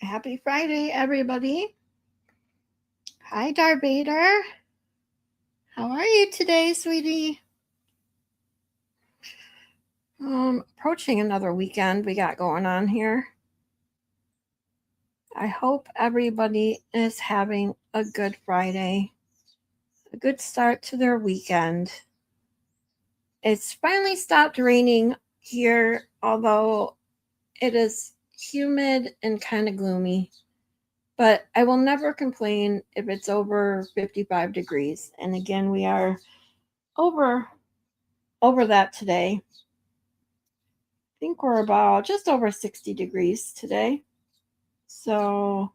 Happy Friday, everybody. Hi, Darbader. How are you today, sweetie? Approaching another weekend we got going on here. I hope everybody is having a good Friday, a good start to their weekend. It's finally stopped raining here, although it is humid and kind of gloomy. But I will never complain if it's over 55 degrees. And again, we are over that today. I think we're about just over 60 degrees today. So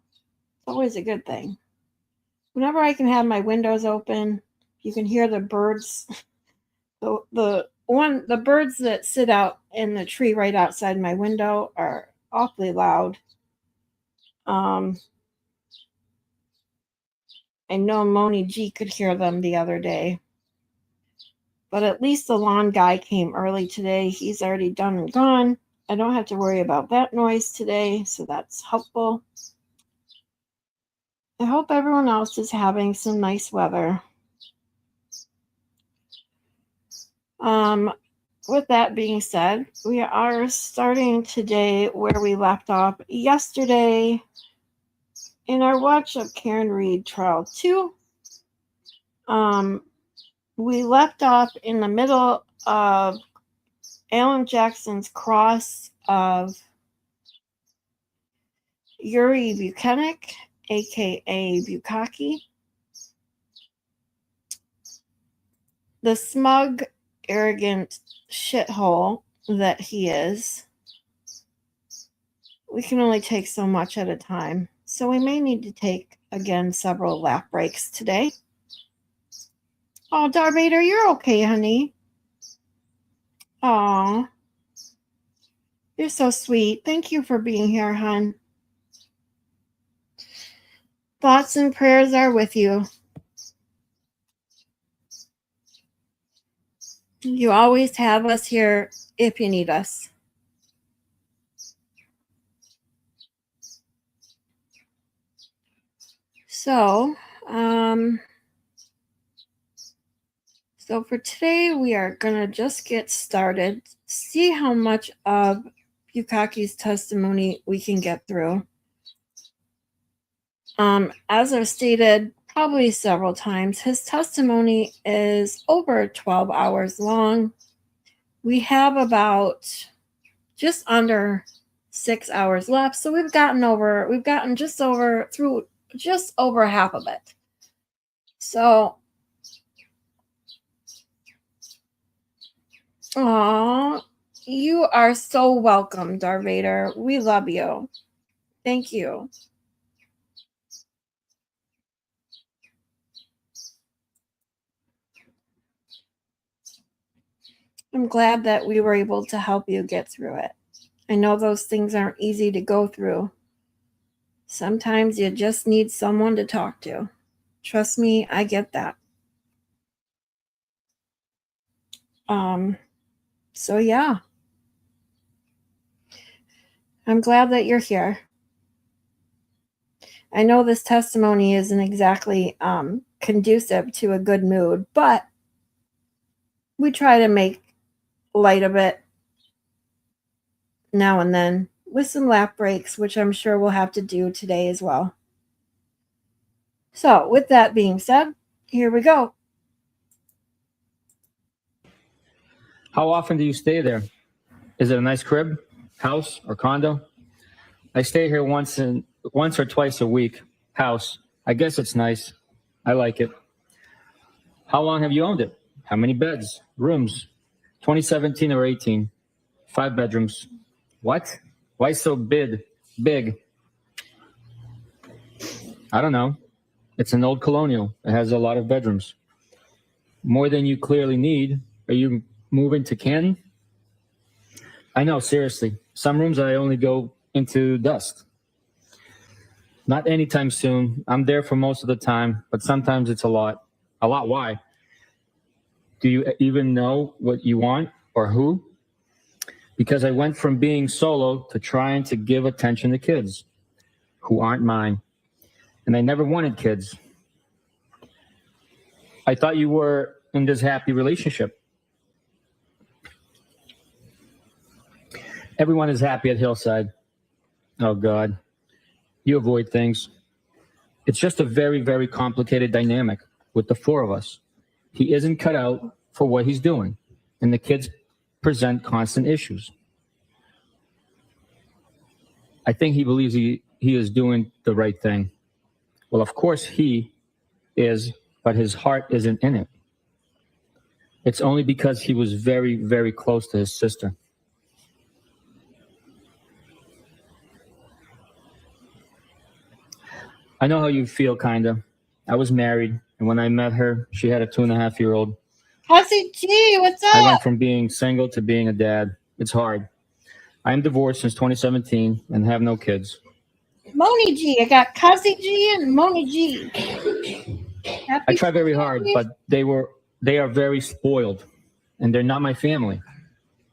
it's always a good thing. Whenever I can have my windows open, you can hear the birds. The birds that sit out in the tree right outside my window are awfully loud. I know Moni G could hear them the other day. But at least the lawn guy came early today. He's already done and gone. I don't have to worry about that noise today, so that's helpful. I hope everyone else is having some nice weather. With that being said, we are starting today where we left off yesterday in our watch of Karen Reed Trial 2. We left off in the middle of Alan Jackson's cross of Yuri Bukhenik, aka Bukakeee, the smug, arrogant shithole that he is. We can only take so much at a time, so we may need to take, again, several laugh breaks today. Oh, Darbader, you're okay, honey. Aw. You're so sweet. Thank you for being here, hon. Thoughts and prayers are with you. You always have us here if you need us. So for today, we are going to just get started, see how much of Bukakee's testimony we can get through. As I've stated probably several times, his testimony is over 12 hours long. We have about just under 6 hours left, so we've gotten just over half of it. So, aw, you are so welcome, Darvader. We love you. Thank you. I'm glad that we were able to help you get through it. I know those things aren't easy to go through. Sometimes you just need someone to talk to. Trust me, I get that. So yeah. I'm glad that you're here. I know this testimony isn't exactly conducive to a good mood, but we try to make light of it now and then with some laugh breaks, which I'm sure we'll have to do today as well. So with that being said, here we go. How often do you stay there? Is it a nice crib, house, or condo? I stay here once or twice a week. House. I guess it's nice. I like it. How long have you owned it? How many beds? Rooms? 2017 or 18? 5 bedrooms. What? Why so big? I don't know. It's an old colonial. It has a lot of bedrooms. More than you clearly need. Are you moving to Canton? I know, seriously. Some rooms I only go into dusk. Not anytime soon. I'm there for most of the time, but sometimes it's a lot. A lot, why? Do you even know what you want or who? Because I went from being solo to trying to give attention to kids. who aren't mine. And I never wanted kids. I thought you were in this happy relationship. Everyone is happy at Hillside. Oh, God. You avoid things. It's just a very, very complicated dynamic with the four of us. He isn't cut out for what he's doing, and the kids present constant issues. I think he believes he is doing the right thing. Well, of course he is, but his heart isn't in it. It's only because he was very, very close to his sister. I know how you feel, kinda. I was married, and when I met her, she had a 2.5-year-old. Hussy G, what's I went up? from being single to being a dad. It's hard. I am divorced since 2017 and have no kids. Moni G, I got Hussy G and Moni G. I try very hard, but they are very spoiled, and they're not my family.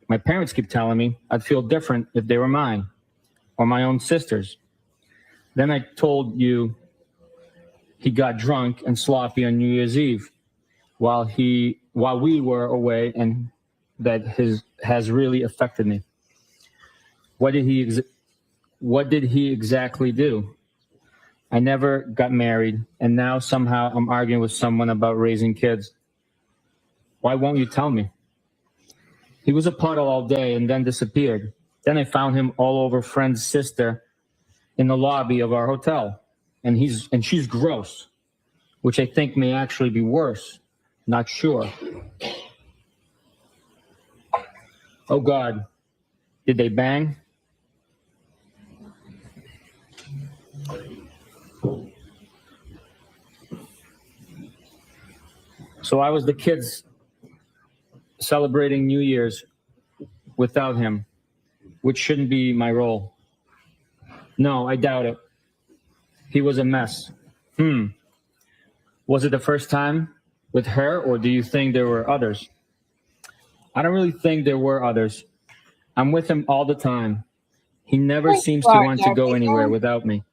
My parents keep telling me I'd feel different if they were mine or my own sisters. Then I told you he got drunk and sloppy on New Year's Eve while we were away, and that has really affected me. What did he exactly do? I never got married, and now somehow I'm arguing with someone about raising kids. Why won't you tell me? He was a puddle all day and then disappeared. Then I found him all over friend's sister in the lobby of our hotel, and she's gross, which I think may actually be worse. Not sure. Oh God, did they bang? So I was the kids celebrating New Year's without him, which shouldn't be my role. No, I doubt it. He was a mess. Was it the first time with her, or do you think there were others? I don't really think there were others. I'm with him all the time. He never seems to want to go anywhere without me.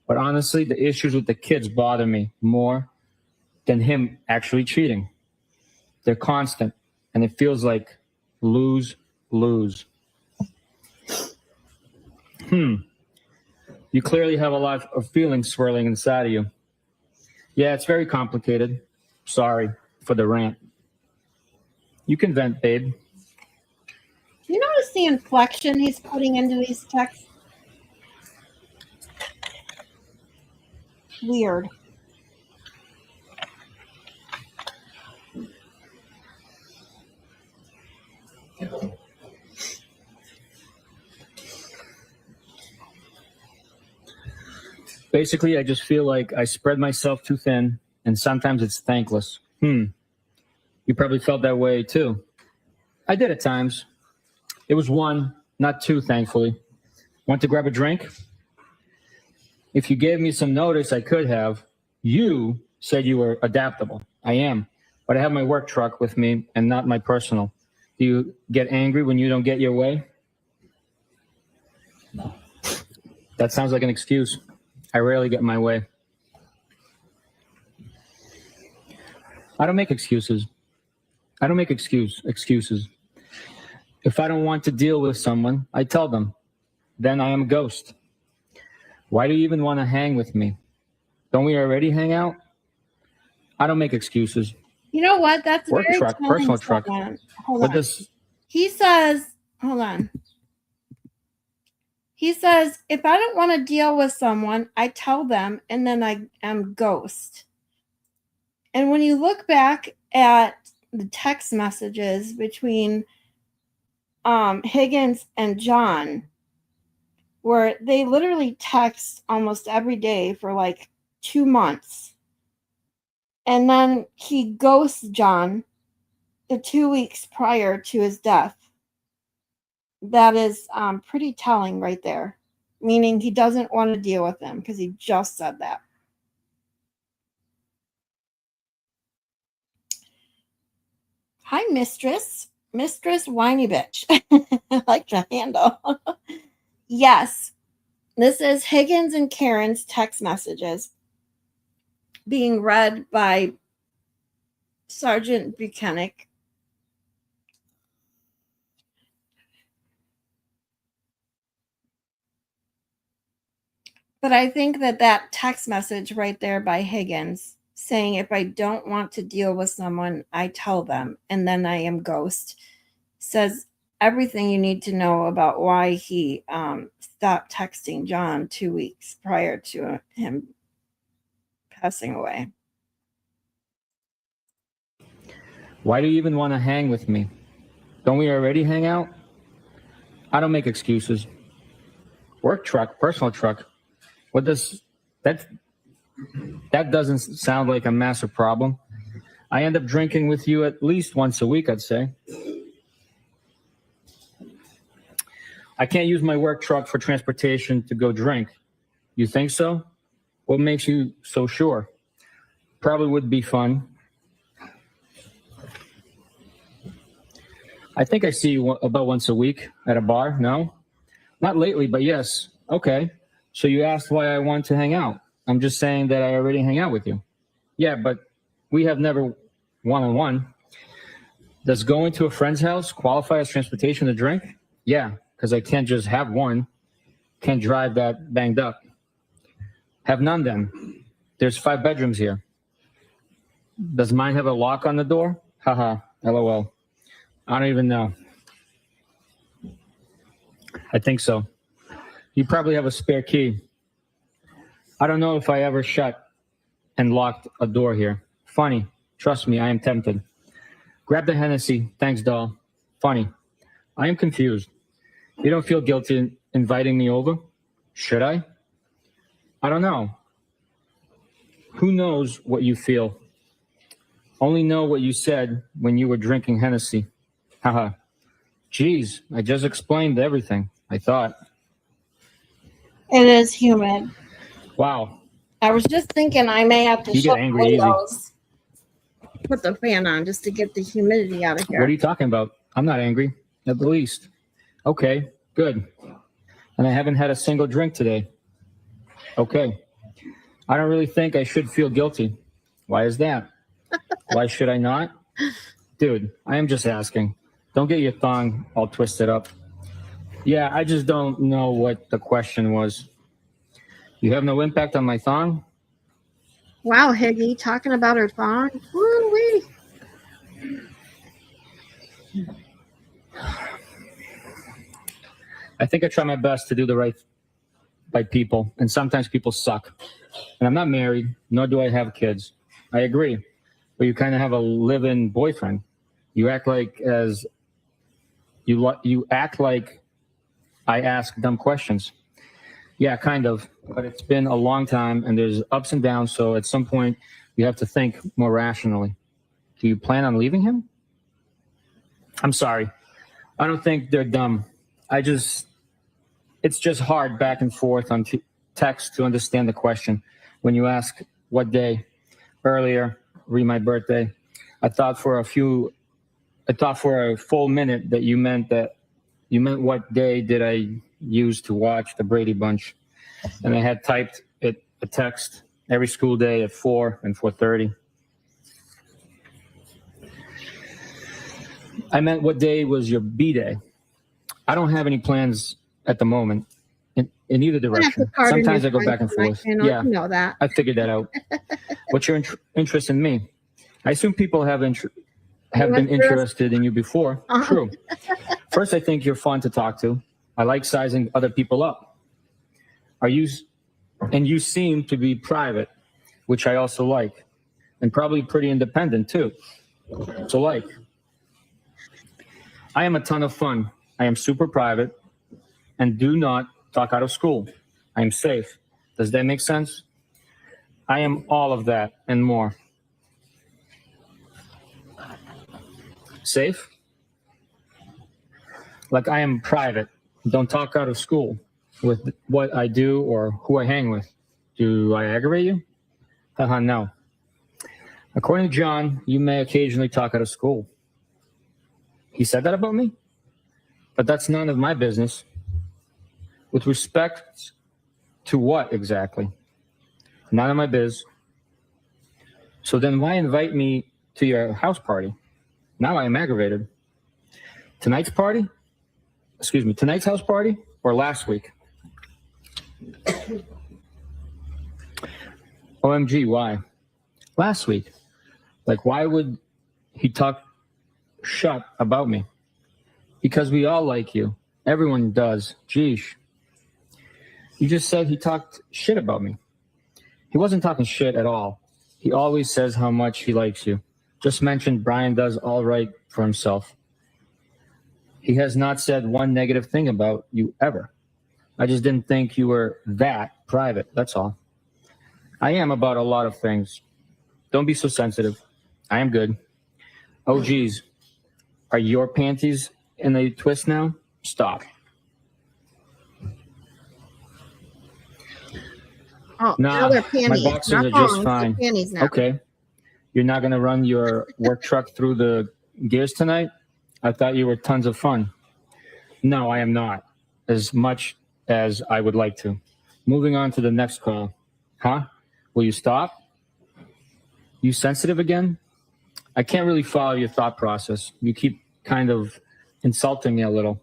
But honestly, the issues with the kids bother me more than him actually cheating. They're constant, and it feels like lose, lose. You clearly have a lot of feelings swirling inside of you. Yeah, it's very complicated. Sorry for the rant. You can vent, babe. Do you notice the inflection he's putting into these texts? Weird. Basically, I just feel like I spread myself too thin, and sometimes it's thankless. You probably felt that way too. I did at times. It was one, not two, thankfully. Want to grab a drink? If you gave me some notice, I could have. You said you were adaptable. I am, but I have my work truck with me and not my personal. Do you get angry when you don't get your way? That sounds like an excuse. I rarely get my way. I don't make excuses. Excuses. If I don't want to deal with someone, I tell them. Then I am a ghost. Why do you even want to hang with me? Don't we already hang out? I don't make excuses. You know what? That's Work very truck, telling personal truck. someone. Hold What on. does He says, hold on. He says, if I don't want to deal with someone, I tell them, and then I am ghost. And when you look back at the text messages between Higgins and John, where they literally text almost every day for like 2 months, and then he ghosts John the 2 weeks prior to his death. That is pretty telling right there, meaning he doesn't want to deal with him because he just said that. Hi, Mistress Whiny Bitch. I like the handle. Yes, This is Higgins and Karen's text messages being read by Sergeant Bukhenik. But I think that text message right there by Higgins saying, if I don't want to deal with someone, I tell them, and then I am ghost, says everything you need to know about why he stopped texting John 2 weeks prior to him passing away. Why do you even want to hang with me? Don't we already hang out? I don't make excuses. Work truck, personal truck. What does that doesn't sound like a massive problem. I end up drinking with you at least once a week, I'd say. I can't use my work truck for transportation to go drink. You think so? What makes you so sure? Probably would be fun. I think I see you about once a week at a bar. No? Not lately, but yes. Okay. So you asked why I want to hang out. I'm just saying that I already hang out with you. Yeah, but we have never one-on-one. Does going to a friend's house qualify as transportation to drink? Yeah, because I can't just have one. Can't drive that banged up. Have none then. There's 5 bedrooms here. Does mine have a lock on the door? Haha, LOL. I don't even know. I think so. You probably have a spare key. I don't know if I ever shut and locked a door here. Funny. Trust me, I am tempted. Grab the Hennessy. Thanks, doll. Funny. I am confused. You don't feel guilty in inviting me over? Should I? I don't know. Who knows what you feel? Only know what you said when you were drinking Hennessy. Haha. Geez, I just explained everything, I thought. It is humid. Wow. I was just thinking I may have to You shut get the angry easy. windows, put the fan on just to get the humidity out of here. What are you talking about? I'm not angry, at the least. Okay, good. And I haven't had a single drink today. Okay. I don't really think I should feel guilty. Why is that? Why should I not? Dude, I am just asking. Don't get your thong all twisted up. Yeah, I just don't know what the question was. You have no impact on my thong? Wow, Higgy, talking about her thong. Woo-wee. I think I try my best to do the right by people, and sometimes people suck. And I'm not married, nor do I have kids. I agree. But you kind of have a live-in boyfriend. You act like you act like I ask dumb questions. Yeah, kind of. But it's been a long time, and there's ups and downs. So at some point, you have to think more rationally. Do you plan on leaving him? I'm sorry. I don't think they're dumb. It's just hard back and forth on text to understand the question. When you ask what day, earlier, read my birthday, I thought for a full minute that you meant what day did I use to watch the Brady Bunch. And I had typed a text every school day at 4 and 4:30. I meant what day was your B-day. I don't have any plans at the moment in either direction. Sometimes I go back and forth. Yeah, you know that. I figured that out. What's your interest in me? I assume people have been interested in you before. True. First, I think you're fun to talk to. I like sizing other people up. You seem to be private, which I also like, and probably pretty independent too. So I am a ton of fun. I am super private and do not talk out of school. I am safe. Does that make sense? I am all of that and more. Safe? Like I am private. Don't talk out of school with what I do or who I hang with. Do I aggravate you? No. According to John, you may occasionally talk out of school. He said that about me? But that's none of my business. With respect To what exactly? None of my biz. So then why invite me to your house party? Now I am aggravated. Tonight's house party or last week? OMG, why? Last week. Like, why would he talk shut about me? Because we all like you. Everyone does. Geesh. You just said he talked shit about me. He wasn't talking shit at all. He always says how much he likes you. Just mentioned Brian does all right for himself. He has not said one negative thing about you ever. I just didn't think you were that private, that's all. I am about a lot of things. Don't be so sensitive. I am good. Oh, geez. Are your panties in a twist now? Stop. Oh, Nah, now they're panties. my boxers not are just thongs, fine. they're panties now. Okay. You're not going to run your work truck through the gears tonight? I thought you were tons of fun. No, I am not. As much as I would like to. Moving on to the next call. Huh? Will you stop? You sensitive again? I can't really follow your thought process. You keep kind of insulting me a little.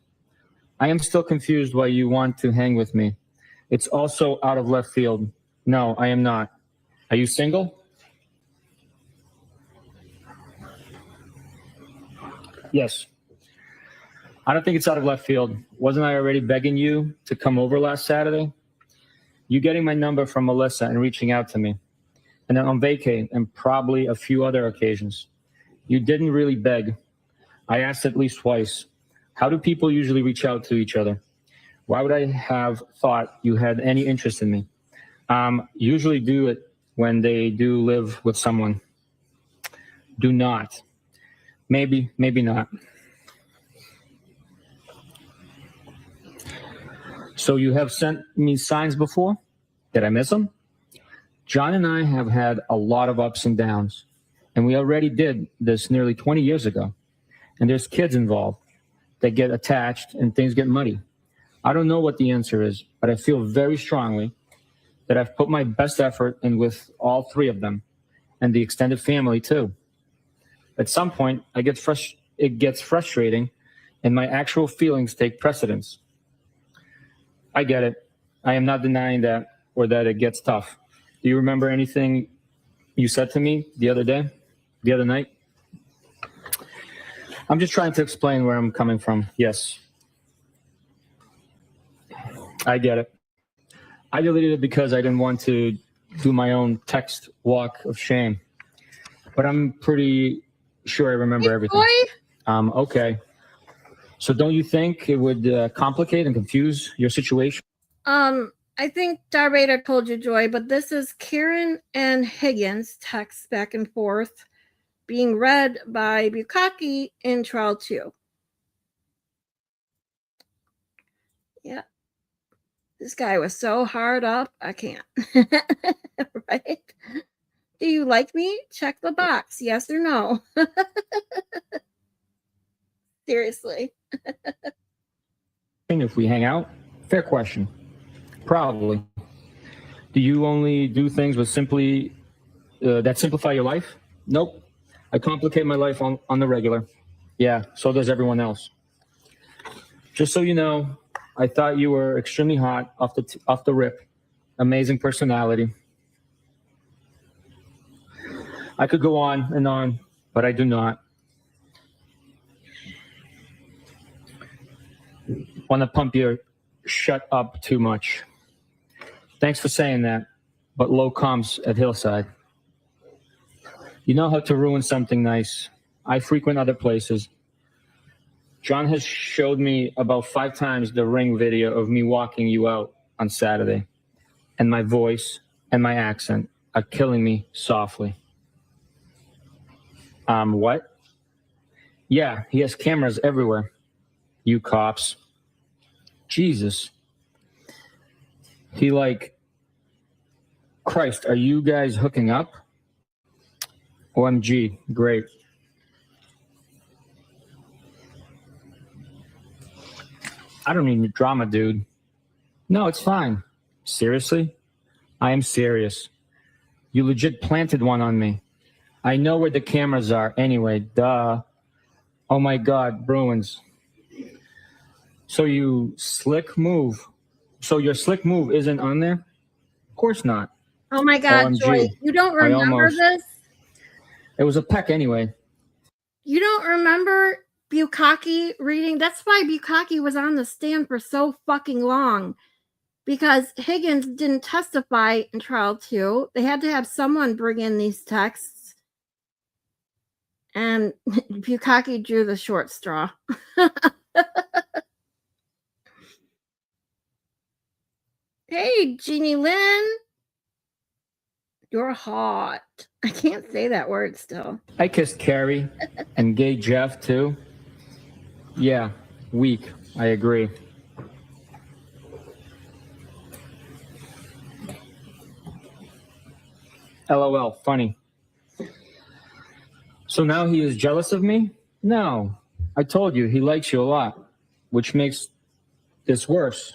I am still confused why you want to hang with me. It's also out of left field. No, I am not. Are you single? Yes. I don't think it's out of left field. Wasn't I already begging you to come over last Saturday? You getting my number from Melissa and reaching out to me. And then on vacay and probably a few other occasions. You didn't really beg. I asked at least twice. How do people usually reach out to each other? Why would I have thought you had any interest in me? Usually do it when they do live with someone. Do not. Maybe, maybe not. So you have sent me signs before? Did I miss them? John and I have had a lot of ups and downs, and we already did this nearly 20 years ago. And there's kids involved that get attached and things get muddy. I don't know what the answer is, but I feel very strongly that I've put my best effort in with all three of them and the extended family too. At some point, it gets frustrating and my actual feelings take precedence. I get it. I am not denying that or that it gets tough. Do you remember anything you said to me the other night? I'm just trying to explain where I'm coming from. Yes. I get it. I deleted it because I didn't want to do my own text walk of shame. But I'm pretty sure I remember everything. Okay. So don't you think it would complicate and confuse your situation? I think Darth Vader told you, Joy, but this is Karen and Higgins text back and forth being read by Bukakeee in trial 2. Yeah. This guy was so hard up, I can't. Right? Do you like me? Check the box. Yes or no? Seriously. If we hang out? Fair question. Probably. Do you only do things with that simplify your life? Nope. I complicate my life on the regular. Yeah, so does everyone else. Just so you know, I thought you were extremely hot off the rip. Amazing personality. I could go on and on, but I do not. Want to pump your shut up too much. Thanks for saying that, but low comps at Hillside. You know how to ruin something nice. I frequent other places. John has showed me about 5 times the Ring video of me walking you out on Saturday, and my voice and my accent are killing me softly. What? Yeah, he has cameras everywhere. You cops. Jesus. He Christ, are you guys hooking up? OMG, great. I don't need drama, dude. No, it's fine. Seriously? I am serious. You legit planted one on me. I know where the cameras are anyway, duh. Oh my God, Bruins. So your slick move isn't on there? Of course not. Oh my God, OMG. Joy, you don't remember this? It was a peck anyway. You don't remember Bukakeee reading? That's why Bukakeee was on the stand for so fucking long. Because Higgins didn't testify in trial 2. They had to have someone bring in these texts. And Bukakeee drew the short straw. Hey, Jeannie Lynn. You're hot. I can't say that word still. I kissed Carrie and gay Jeff too. Yeah, weak. I agree. LOL, funny. So now he is jealous of me? No. I told you, he likes you a lot, which makes this worse.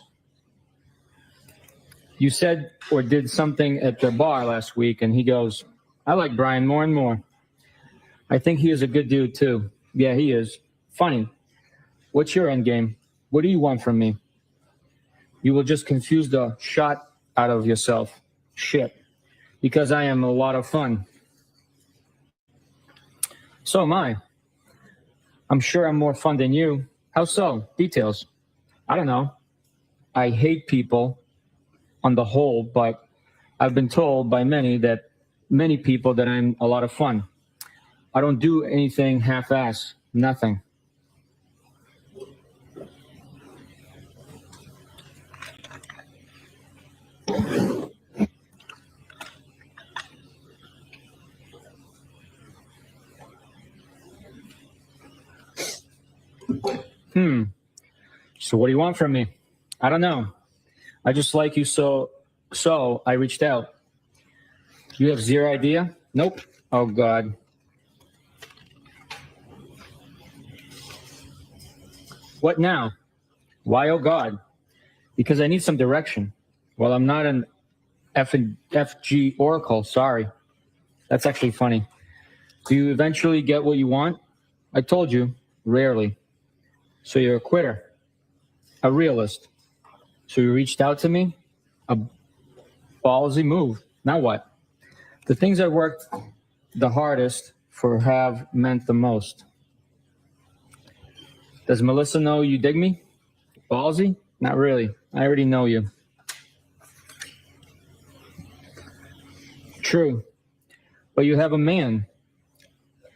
You said or did something at the bar last week, and he goes, I like Brian more and more. I think he is a good dude, too. Yeah, he is. Funny. What's your end game? What do you want from me? You will just confuse the shot out of yourself. Shit. Because I am a lot of fun. So am I. I'm sure I'm more fun than you. How so? Details. I don't know. I hate people on the whole, but I've been told by many people that I'm a lot of fun. I don't do anything half-ass. Nothing. So what do you want from me? I don't know. I just like you so I reached out. You have zero idea? Nope. Oh God. What now? Why oh God? Because I need some direction. Well, I'm not an FG oracle, sorry. That's actually funny. Do you eventually get what you want? I told you, rarely. So you're a quitter. A realist. So you reached out to me? A ballsy move. Now what? The things I worked the hardest for have meant the most. Does Melissa know you dig me? Ballsy? Not really. I already know you. True. But you have a man.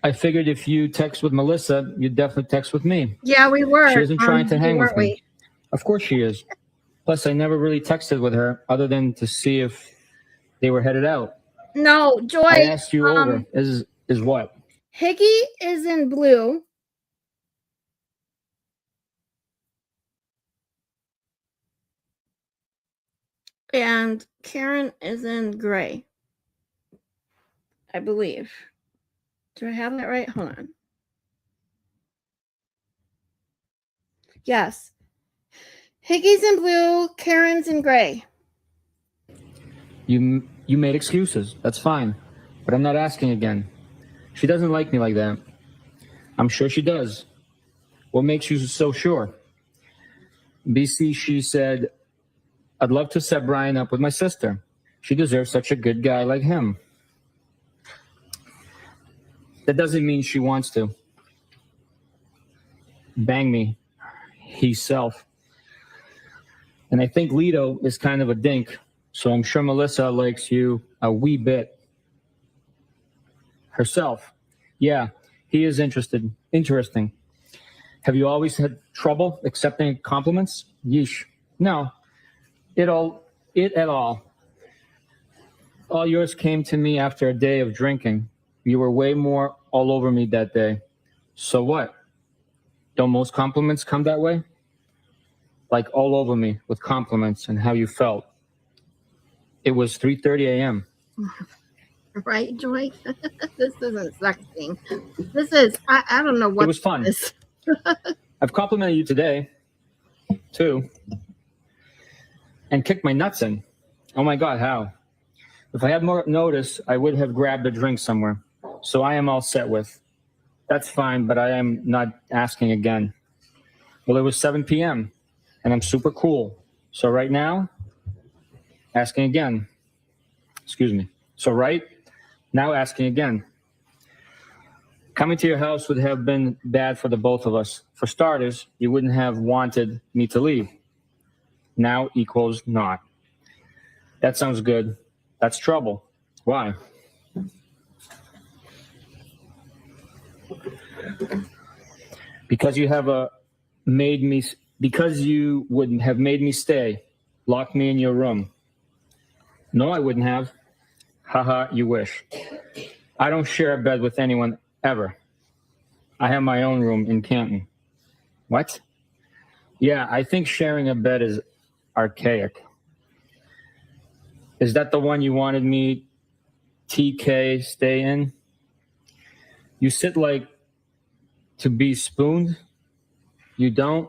I figured if you text with Melissa, you'd definitely text with me. Yeah, we were. She isn't trying to hang with me. We? Of course she is. Plus, I never really texted with her other than to see if they were headed out. No, Joy. I asked you over. Is what? Higgy is in blue. And Karen is in gray. I believe. Do I have that right? Hold on. Yes. Higgy's in blue, Karen's in gray. You made excuses. That's fine. But I'm not asking again. She doesn't like me like that. I'm sure she does. What makes you so sure? BC, she said, I'd love to set Brian up with my sister. She deserves such a good guy like him. That doesn't mean she wants to. Bang me. Himself. And I think Lito is kind of a dink, so I'm sure Melissa likes you a wee bit. Herself. Yeah, he is interesting. Have you always had trouble accepting compliments? Yeesh. No. It at all. All yours came to me after a day of drinking. You were way more all over me that day. So what? Don't most compliments come that way? Like all over me with compliments and how you felt. It was 3:30 a.m. Right, Joy? This isn't sexting. This is, I don't know what it was fun. I've complimented you today, too. And kicked my nuts in. Oh my God, how? If I had more notice, I would have grabbed a drink somewhere. So I am all set with. That's fine, but I am not asking again. Well, it was 7 p.m. and I'm super cool. So right now, asking again. Excuse me. So right now, asking again. Coming to your house would have been bad for the both of us. For starters, you wouldn't have wanted me to leave. Now equals not. That sounds good. That's trouble. Why? Because you would have made me stay, locked me in your room. No, I wouldn't have. Haha, you wish. I don't share a bed with anyone ever. I have my own room in Canton. What? Yeah, I think sharing a bed is archaic. Is that the one you wanted me, TK, stay in? You sit like to be spooned? You don't?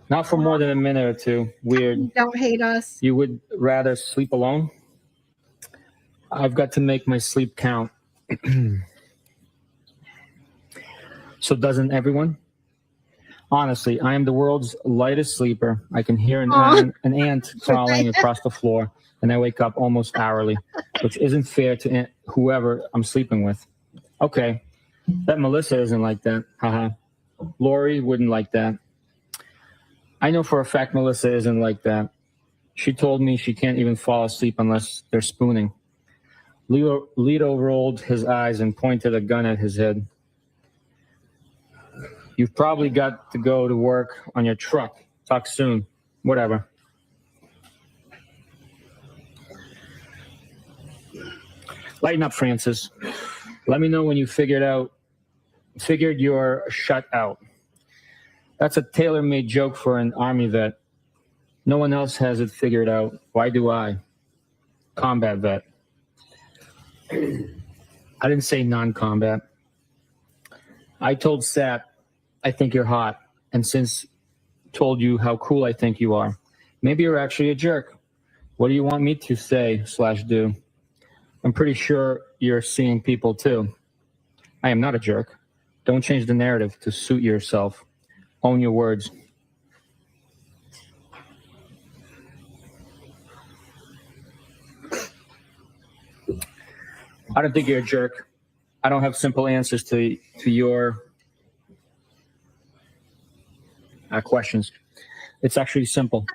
Not for more than a minute or two. Weird. Don't hate us. You would rather sleep alone? I've got to make my sleep count. So doesn't everyone? Honestly, I am the world's lightest sleeper. I can hear an ant crawling across the floor, and I wake up almost hourly, which isn't fair to whoever I'm sleeping with. Okay, that Melissa isn't like that. Haha. Lori wouldn't like that. I know for a fact Melissa isn't like that. She told me she can't even fall asleep unless they're spooning. Lito rolled his eyes and pointed a gun at his head. You've probably got to go to work on your truck. Talk soon. Whatever. Lighten up, Francis. Let me know when you figured you're shut out. That's a tailor-made joke for an army vet. No one else has it figured out. Why do I? Combat vet. I didn't say non-combat. I told Sat, I think you're hot, and since told you how cool I think you are. Maybe you're actually a jerk. What do you want me to say / do? I'm pretty sure you're seeing people too. I am not a jerk. Don't change the narrative to suit yourself. Own your words. I don't think you're a jerk. I don't have simple answers to your questions. It's actually simple.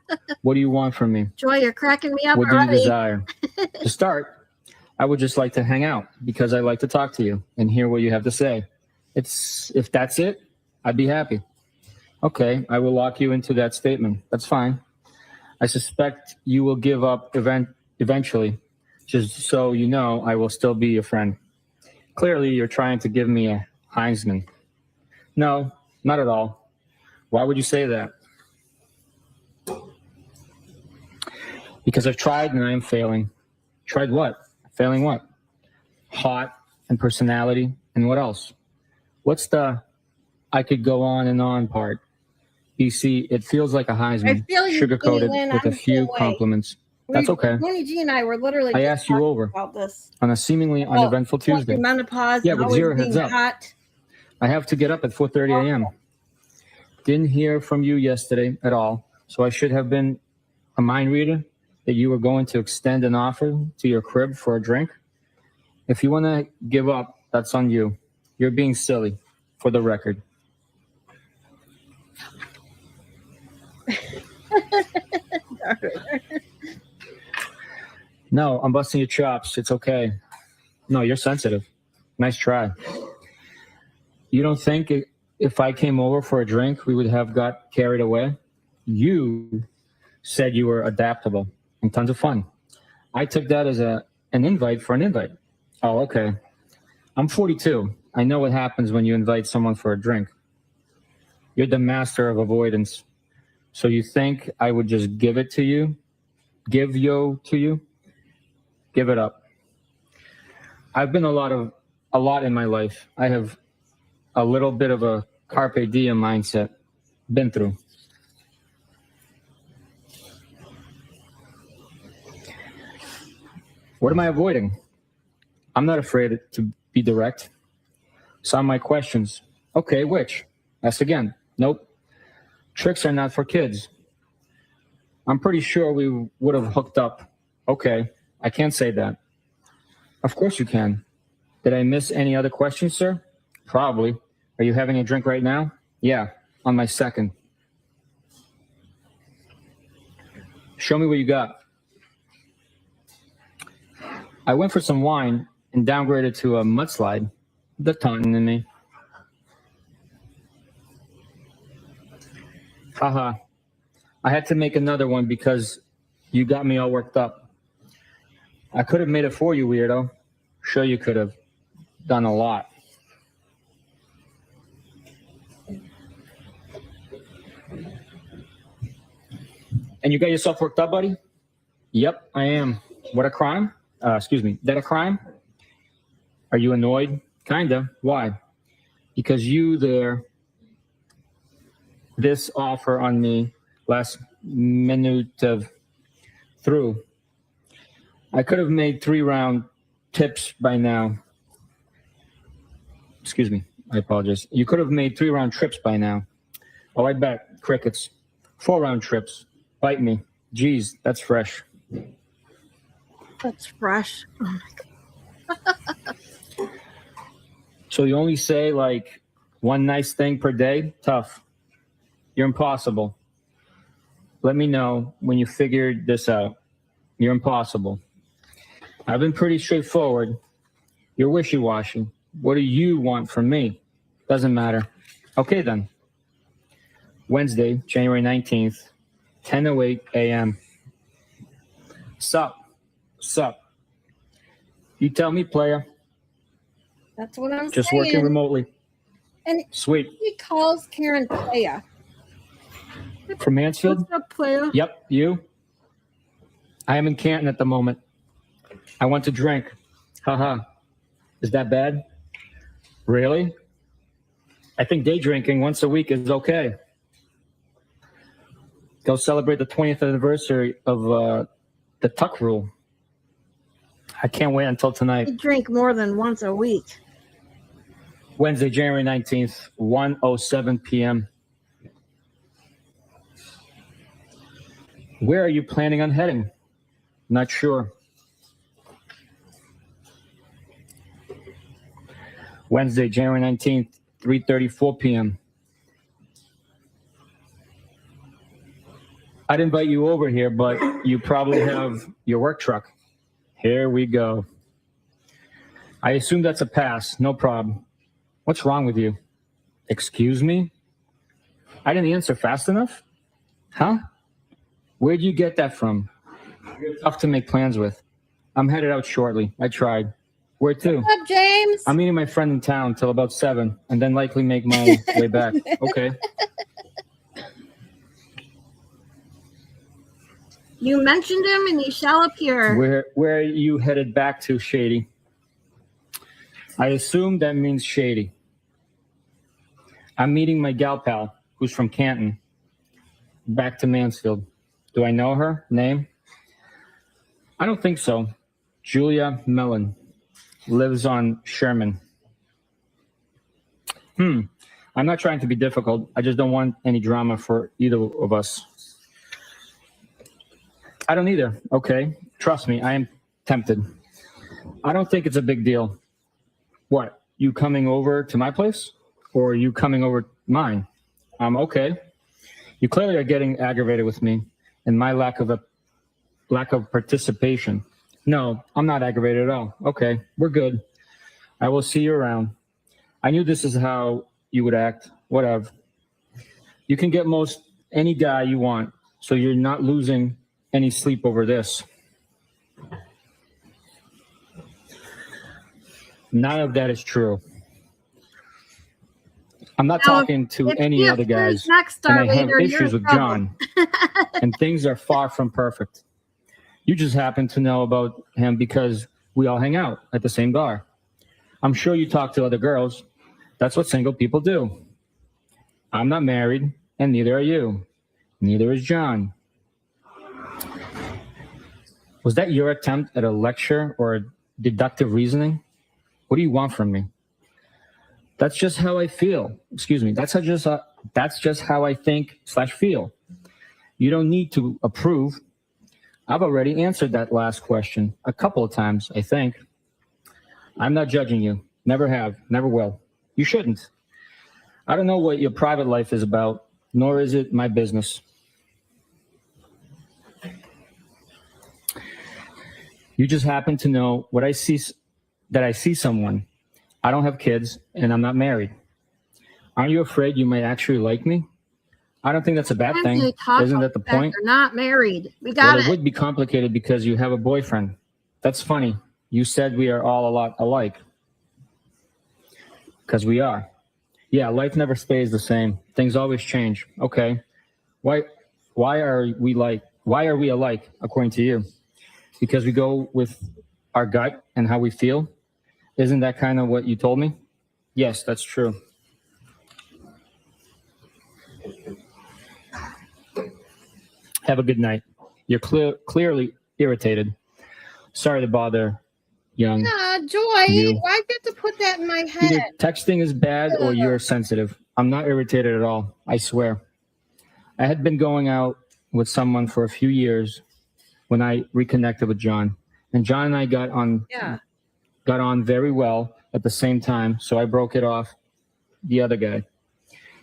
What do you want from me? Joy, you're cracking me up What do you already. desire? To start, I would just like to hang out because I like to talk to you and hear what you have to say. If that's it, I'd be happy. Okay, I will lock you into that statement. That's fine. I suspect you will give up eventually. Just so you know, I will still be your friend. Clearly, you're trying to give me a Heisman. No, not at all. Why would you say that? Because I've tried and I am failing. Tried what? Failing what? Hot and personality and what else? What's the I could go on and on part? BC, it feels like a Heisman. I feel you, Sugar-coated Lynn, with I'm a few the way. compliments. That's okay. Tony G and I were literally I just asked you talking over about this. on a seemingly uneventful Tuesday. Menopause, Yeah, and with always 0 being heads up. hot. I have to get up at 4:30 a.m. Didn't hear from you yesterday at all, so I should have been a mind reader that you were going to extend an offer to your crib for a drink. If you want to give up, that's on you. You're being silly, for the record. No, I'm busting your chops. It's okay. No, you're sensitive. Nice try. You don't think if I came over for a drink, we would have got carried away? You said you were adaptable and tons of fun. I took that as an invite for an invite. Oh, okay. I'm 42. I know what happens when you invite someone for a drink. You're the master of avoidance. So you think I would just give it to you? Give yo to you? Give it up. I've been a lot in my life. I have a little bit of a carpe diem mindset. Been through. What am I avoiding? I'm not afraid to be direct. Some my questions. Okay, which? Ask again. Nope. Tricks are not for kids. I'm pretty sure we would have hooked up. Okay, I can't say that. Of course you can. Did I miss any other questions, sir? Probably. Are you having a drink right now? Yeah, on my second. Show me what you got. I went for some wine and downgraded to a mudslide. The taunting in me. Haha. I had to make another one because you got me all worked up. I could have made it for you, weirdo. Sure you could have. Done a lot. And you got yourself worked up, buddy? Yep, I am. What a crime? Excuse me. That a crime? Are you annoyed? Kinda. Why? Because you this offer on me last minute of through. I could have made 3-round tips by now. Excuse me. I apologize. You could have made 3-round trips by now. Oh, I bet. Crickets. 4-round trips. Bite me. Geez, that's fresh. That's fresh. Oh my God. So you only say like one nice thing per day? Tough. You're impossible. Let me know when you figured this out. You're impossible. I've been pretty straightforward. You're wishy-washy. What do you want from me? Doesn't matter. Okay then. Wednesday, January 19th, 10:08 a.m. Sup? Sup? You tell me, player. That's what I'm Just saying. working remotely. And Sweet. he calls Karen Playa. From Mansfield? What's up, Playa? Yep, you? I am in Canton at the moment. I want to drink. Haha. Is that bad? Really? I think day drinking once a week is okay. Go celebrate the 20th anniversary of the Tuck Rule. I can't wait until tonight. You drink more than once a week. Wednesday, January 19th, 1:07 p.m. Where are you planning on heading? Not sure. Wednesday, January 19th, 3:34 p.m. I'd invite you over here, but you probably have your work truck. Here we go. I assume that's a pass. No problem. What's wrong with you? Excuse me? I didn't answer fast enough? Huh? Where'd you get that from? You're tough to make plans with. I'm headed out shortly. I tried. Where to? What's up, James? I'm meeting my friend in town till about 7 and then likely make my way back. Okay. You mentioned him and he shall appear. Where are you headed back to, Shady? I assume that means Shady. I'm meeting my gal pal, who's from Canton, back to Mansfield. Do I know her? Name? I don't think so. Julia Mellon. Lives on Sherman. I'm not trying to be difficult. I just don't want any drama for either of us. I don't either. Okay. Trust me, I am tempted. I don't think it's a big deal. What? You coming over to my place? Or are you coming over mine? Okay. You clearly are getting aggravated with me and my lack of participation. No, I'm not aggravated at all. Okay, we're good. I will see you around. I knew this is how you would act. Whatever. You can get most any guy you want, so you're not losing any sleep over this. None of that is true. I'm not talking to any other guys, and I have issues with John, and things are far from perfect. You just happen to know about him because we all hang out at the same bar. I'm sure you talk to other girls. That's what single people do. I'm not married, and neither are you. Neither is John. Was that your attempt at a lecture or deductive reasoning? What do you want from me? That's just how I feel. Excuse me. That's just how I think/feel. You don't need to approve. I've already answered that last question a couple of times, I think. I'm not judging you. Never have, never will. You shouldn't. I don't know what your private life is about, nor is it my business. You just happen to know what I see, that I see someone. I don't have kids and I'm not married. Aren't you afraid you might actually like me? I don't think that's a bad thing. Isn't that the point? They're not married. We Well, got it would be complicated because you have a boyfriend. That's funny. You said we are all a lot alike. Because we are. Yeah, life never stays the same. Things always change. Okay. Why are we alike according to you? Because we go with our gut and how we feel? Isn't that kind of what you told me? Yes, that's true. Have a good night. You're clearly irritated. Sorry to bother, young. Yeah, Joy, You. why get to put that in my Either head? texting is bad or you're sensitive. I'm not irritated at all. I swear. I had been going out with someone for a few years when I reconnected with John. And John and I got on very well at the same time, so I broke it off the other guy.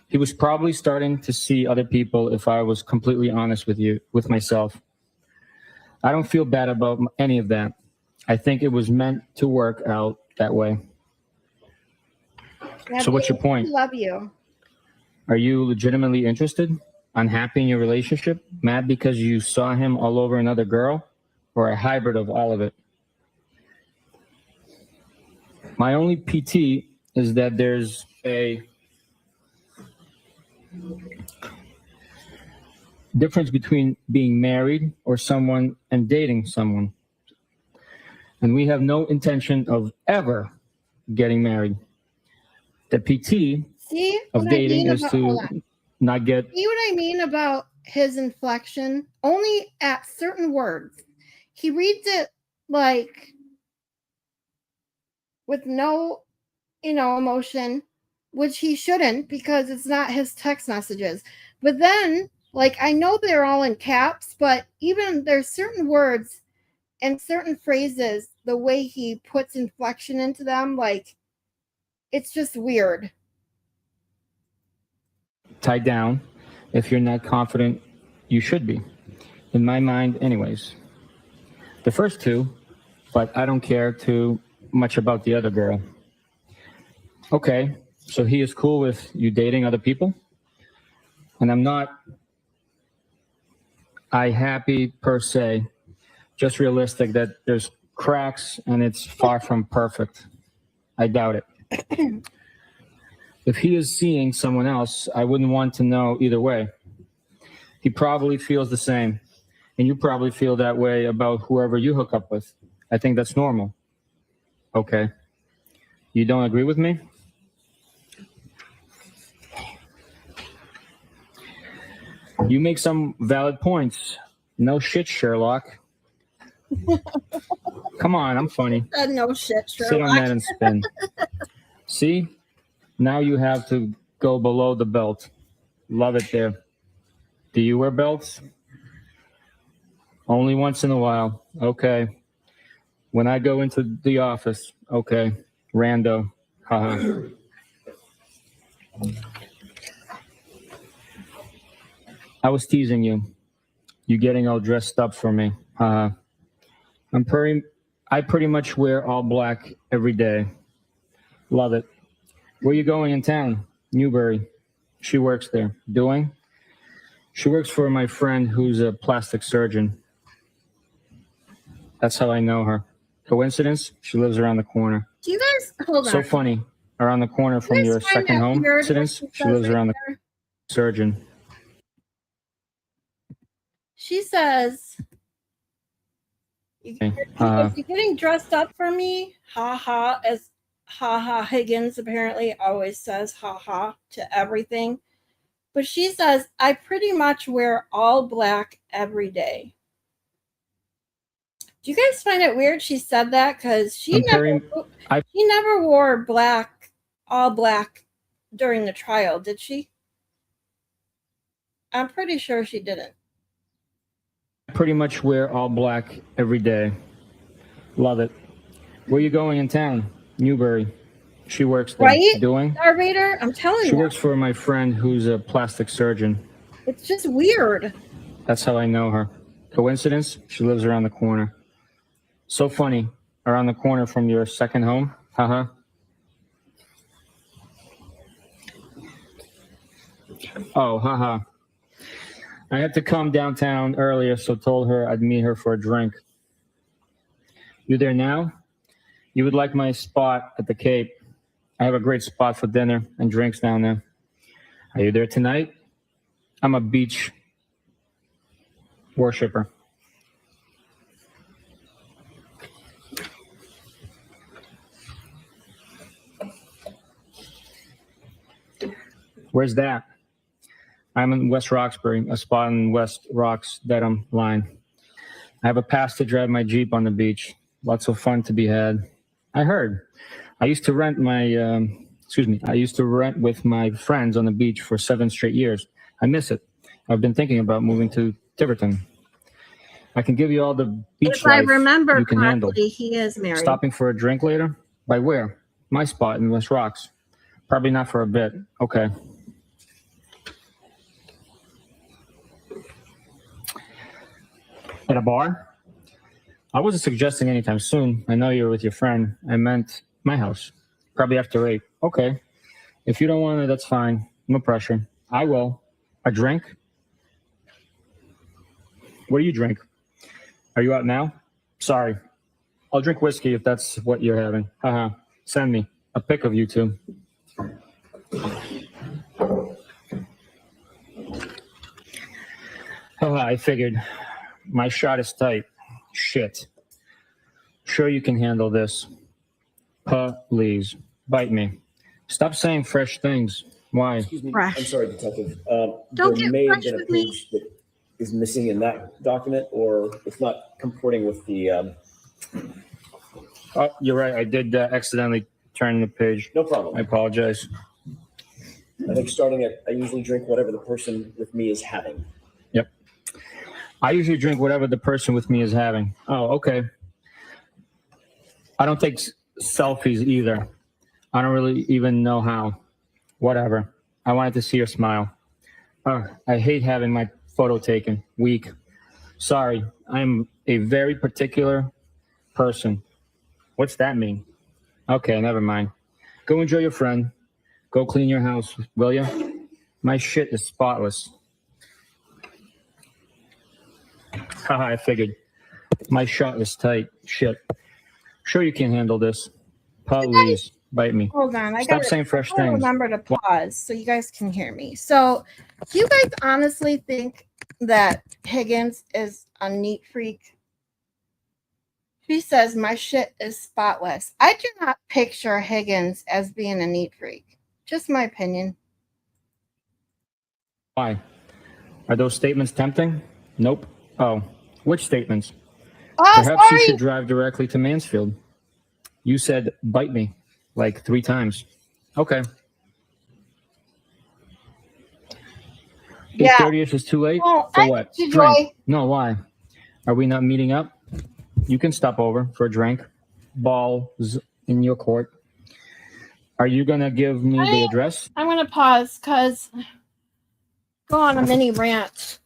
He was probably starting to see other people if I was completely honest with myself. I don't feel bad about any of that. I think it was meant to work out that way. So what's your point? I love you. Are you legitimately interested? Unhappy in your relationship? Mad because you saw him all over another girl? Or a hybrid of all of it? My only PT is that there's a difference between being married or someone and dating someone. And we have no intention of ever getting married. The PT of dating is to not get. See what I mean about his inflection? Only at certain words. He reads it like with no, emotion, which he shouldn't because it's not his text messages. But then, like, I know they're all in caps, but even there's certain words and certain phrases, the way he puts inflection into them, like, it's just weird. Tied down. If you're not confident, you should be. In my mind, anyways. The first two, but I don't care too much about the other girl. Okay, so he is cool with you dating other people? And I'm not happy per se, just realistic that there's cracks and it's far from perfect. I doubt it. If he is seeing someone else, I wouldn't want to know either way. He probably feels the same, and you probably feel that way about whoever you hook up with. I think that's normal. Okay. You don't agree with me? You make some valid points. No shit, Sherlock. Come on, I'm funny. No shit, Sherlock. Sit on that and spin. See? Now you have to go below the belt. Love it there. Do you wear belts? Only once in a while. Okay. When I go into the office. Okay. Rando. Haha. I was teasing you. You getting all dressed up for me. Haha. I pretty much wear all black every day. Love it. Where are you going in town? Newbury. She works there. Doing? She works for my friend who's a plastic surgeon. That's how I know her. Coincidence? She lives around the corner. Do you guys hold on? So funny. Around the corner from your second home. Coincidence? She lives around the surgeon. She says, you're getting dressed up for me? Ha ha, as ha ha Higgins apparently always says ha ha to everything. But she says, I pretty much wear all black every day. Do you guys find it weird she said that? Because she I never wore all black during the trial, did she? I'm pretty sure she didn't. pretty much wear all black every day. Love it. Where you going in town? Newbury. She works there. Right? Doing? Star Vader? I'm telling you. She works for my friend who's a plastic surgeon. It's just weird. That's how I know her. Coincidence? She lives around the corner. So funny. Around the corner from your second home? Haha. Oh, haha. I had to come downtown earlier, so told her I'd meet her for a drink. You there now? You would like my spot at the Cape. I have a great spot for dinner and drinks down there. Are you there tonight? I'm a beach worshiper. Where's that? I'm in West Roxbury, a spot in West Rocks Dedham line. I have a pass to drive my Jeep on the beach. Lots of fun to be had. I heard. I used to rent with my friends on the beach for 7 straight years. I miss it. I've been thinking about moving to Tiverton. I can give you all the beach If I life remember you can handle. correctly, he is married. Stopping for a drink later? By where? My spot in West Rocks. Probably not for a bit. Okay. At a bar? I wasn't suggesting anytime soon. I know you're with your friend. I meant my house. Probably after 8. Okay. If you don't want it, that's fine. No pressure. I will. A drink? What do you drink? Are you out now? Sorry. I'll drink whiskey if that's what you're having. Haha. Send me a pic of you two. Haha, I figured. My shot is tight. Shit. Sure you can handle this. Please. Bite me. Stop saying fresh things. Why? Excuse me. Fresh. I'm sorry, Detective. Don't there get may have fresh been a with me. page that is missing in that document, or it's not comporting with the. Oh, you're right. I did accidentally turn the page. No problem. I apologize. I think starting at I usually drink whatever the person with me is having. Yep. I usually drink whatever the person with me is having. Oh, okay. I don't take selfies either. I don't really even know how. Whatever. I wanted to see your smile. I hate having my photo taken. Weak. Sorry. I'm a very particular person. What's that mean? Okay, never mind. Go enjoy your friend. Go clean your house, will ya? My shit is spotless. Haha, I figured. My shot is tight. Shit. Sure you can handle this. Please, bite me. Hold on. Stop saying fresh I gotta things. remember to pause so you guys can hear me. So, do you guys honestly think that Higgins is a neat freak? She says, my shit is spotless. I do not picture Higgins as being a neat freak. Just my opinion. Why? Are those statements tempting? Nope. Oh, which statements? Oh, Perhaps you sorry. should drive directly to Mansfield. You said bite me like 3 times. Okay. Yeah. 8:30ish is too late? Well, For I what? need you, Drink. Joy. No, why? Are we not meeting up? You can stop over for a drink. Balls in your court. Are you going to give me the address? I'm going to pause because go on a mini rant.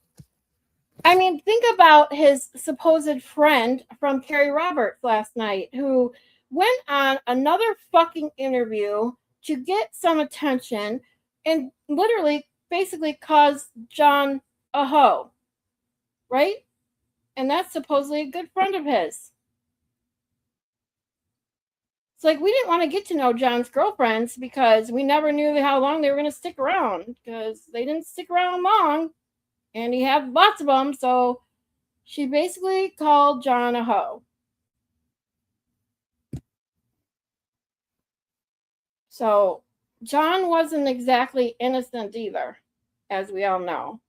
I mean, think about his supposed friend from Carrie Roberts last night who went on another fucking interview to get some attention and literally basically caused John a hoe, right? And that's supposedly a good friend of his. It's like we didn't want to get to know John's girlfriends because we never knew how long they were going to stick around because they didn't stick around long and he had lots of them. So she basically called John a hoe. So John wasn't exactly innocent either, as we all know.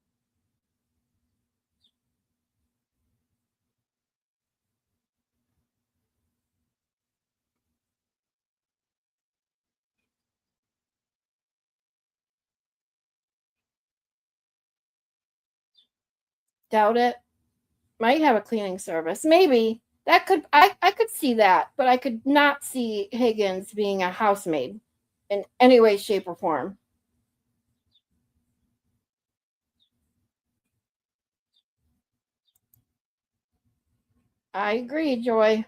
Doubt it. Might have a cleaning service. Maybe. That could I could see that, but I could not see Higgins being a housemaid in any way, shape, or form. I agree, Joy.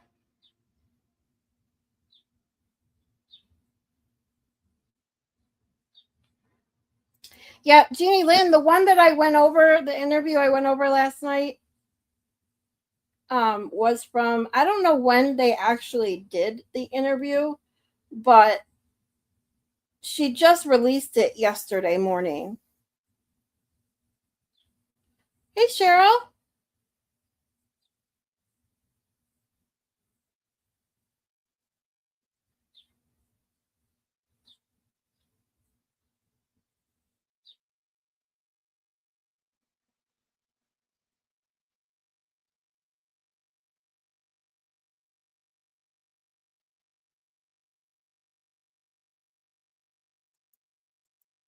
Yeah, Jeannie Lynn, the one that I went over, the interview I went over last night, was from, I don't know when they actually did the interview, but she just released it yesterday morning. Hey, Cheryl.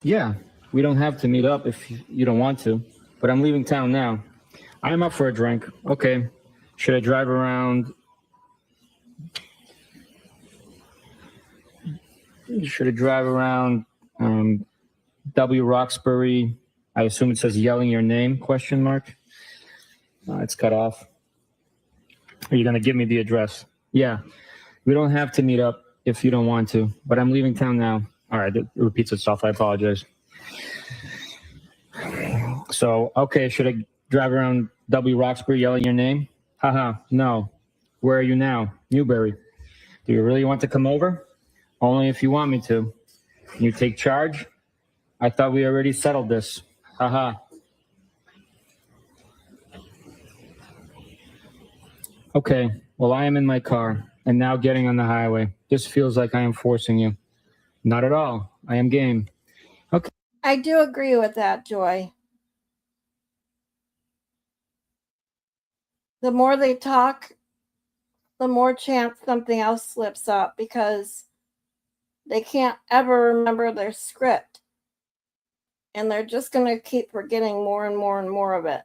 Yeah, we don't have to meet up if you don't want to, but I'm leaving town now. I am up for a drink. Okay. Should I drive around? Should I drive around W. Roxbury? I assume it says yelling your name, question mark. It's cut off. Are you going to give me the address? Yeah. We don't have to meet up if you don't want to, but I'm leaving town now. All right, it repeats itself. I apologize. So, okay, should I drive around W. Roxbury yelling your name? Haha, no. Where are you now? Newbury. Do you really want to come over? Only if you want me to. Can you take charge? I thought we already settled this. Haha. Okay, well, I am in my car and now getting on the highway. This feels like I am forcing you. Not at all. I am game. Okay. I do agree with that, Joy. The more they talk, the more chance something else slips up because they can't ever remember their script. And they're just going to keep forgetting more and more and more of it.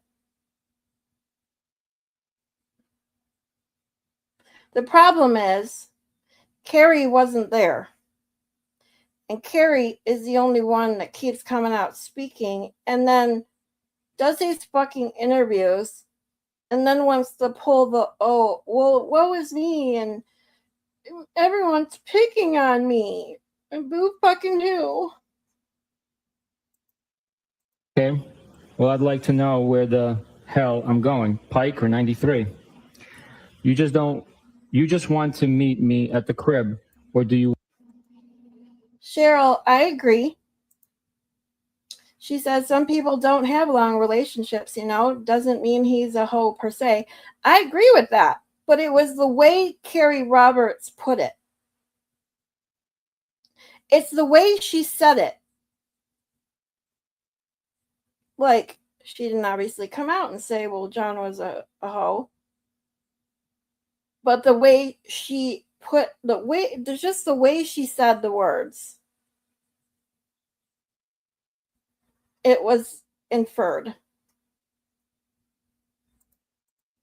The problem is, Carrie wasn't there. And Carrie is the only one that keeps coming out speaking and then does these fucking interviews and then wants to pull the, oh, well, woe is me and everyone's picking on me. And boo fucking who? Okay. Well, I'd like to know where the hell I'm going. Pike or 93? You just want to meet me at the crib, or do you? Cheryl, I agree. She says some people don't have long relationships, doesn't mean he's a hoe per se. I agree with that, but it was the way Carrie Roberts put it. It's the way she said it. Like, she didn't obviously come out and say, well, John was a hoe. But the way she put, just the way she said the words, it was inferred.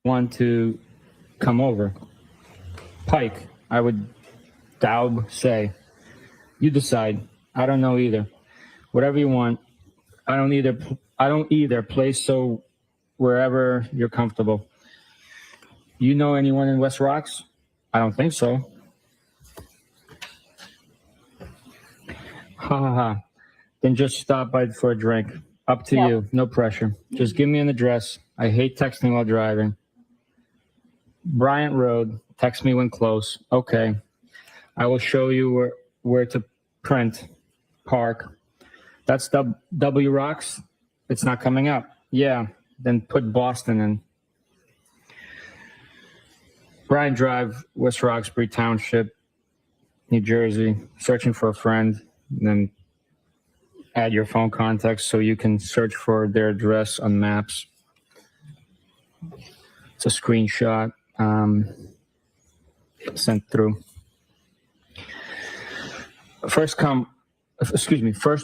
Want to come over? Pike, I would say. You decide. I don't know either. Whatever you want. I don't either. Play so wherever you're comfortable. You know anyone in West Rocks? I don't think so. Ha ha ha. Then just stop by for a drink. Up to you. No pressure. Just give me an address. I hate texting while driving. Bryant Road. Text me when close. Okay. I will show you where to print. Park. That's W Rocks. It's not coming up. Yeah. Then put Boston in. Bryant Drive, West Roxbury Township, New Jersey. Searching for a friend. And then add your phone contacts so you can search for their address on maps. It's a screenshot sent through. First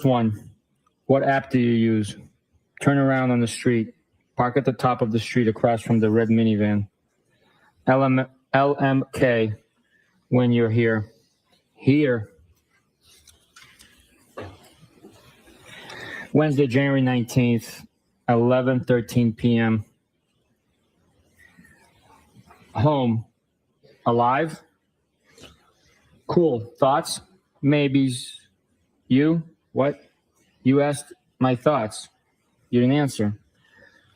one. What app do you use? Turn around on the street. Park at the top of the street across from the red minivan. LMK when you're here. Here. Wednesday, January 19th, 11:13 p.m. Home. Alive? Cool. Thoughts? Maybes. You? What? You asked my thoughts. You didn't answer.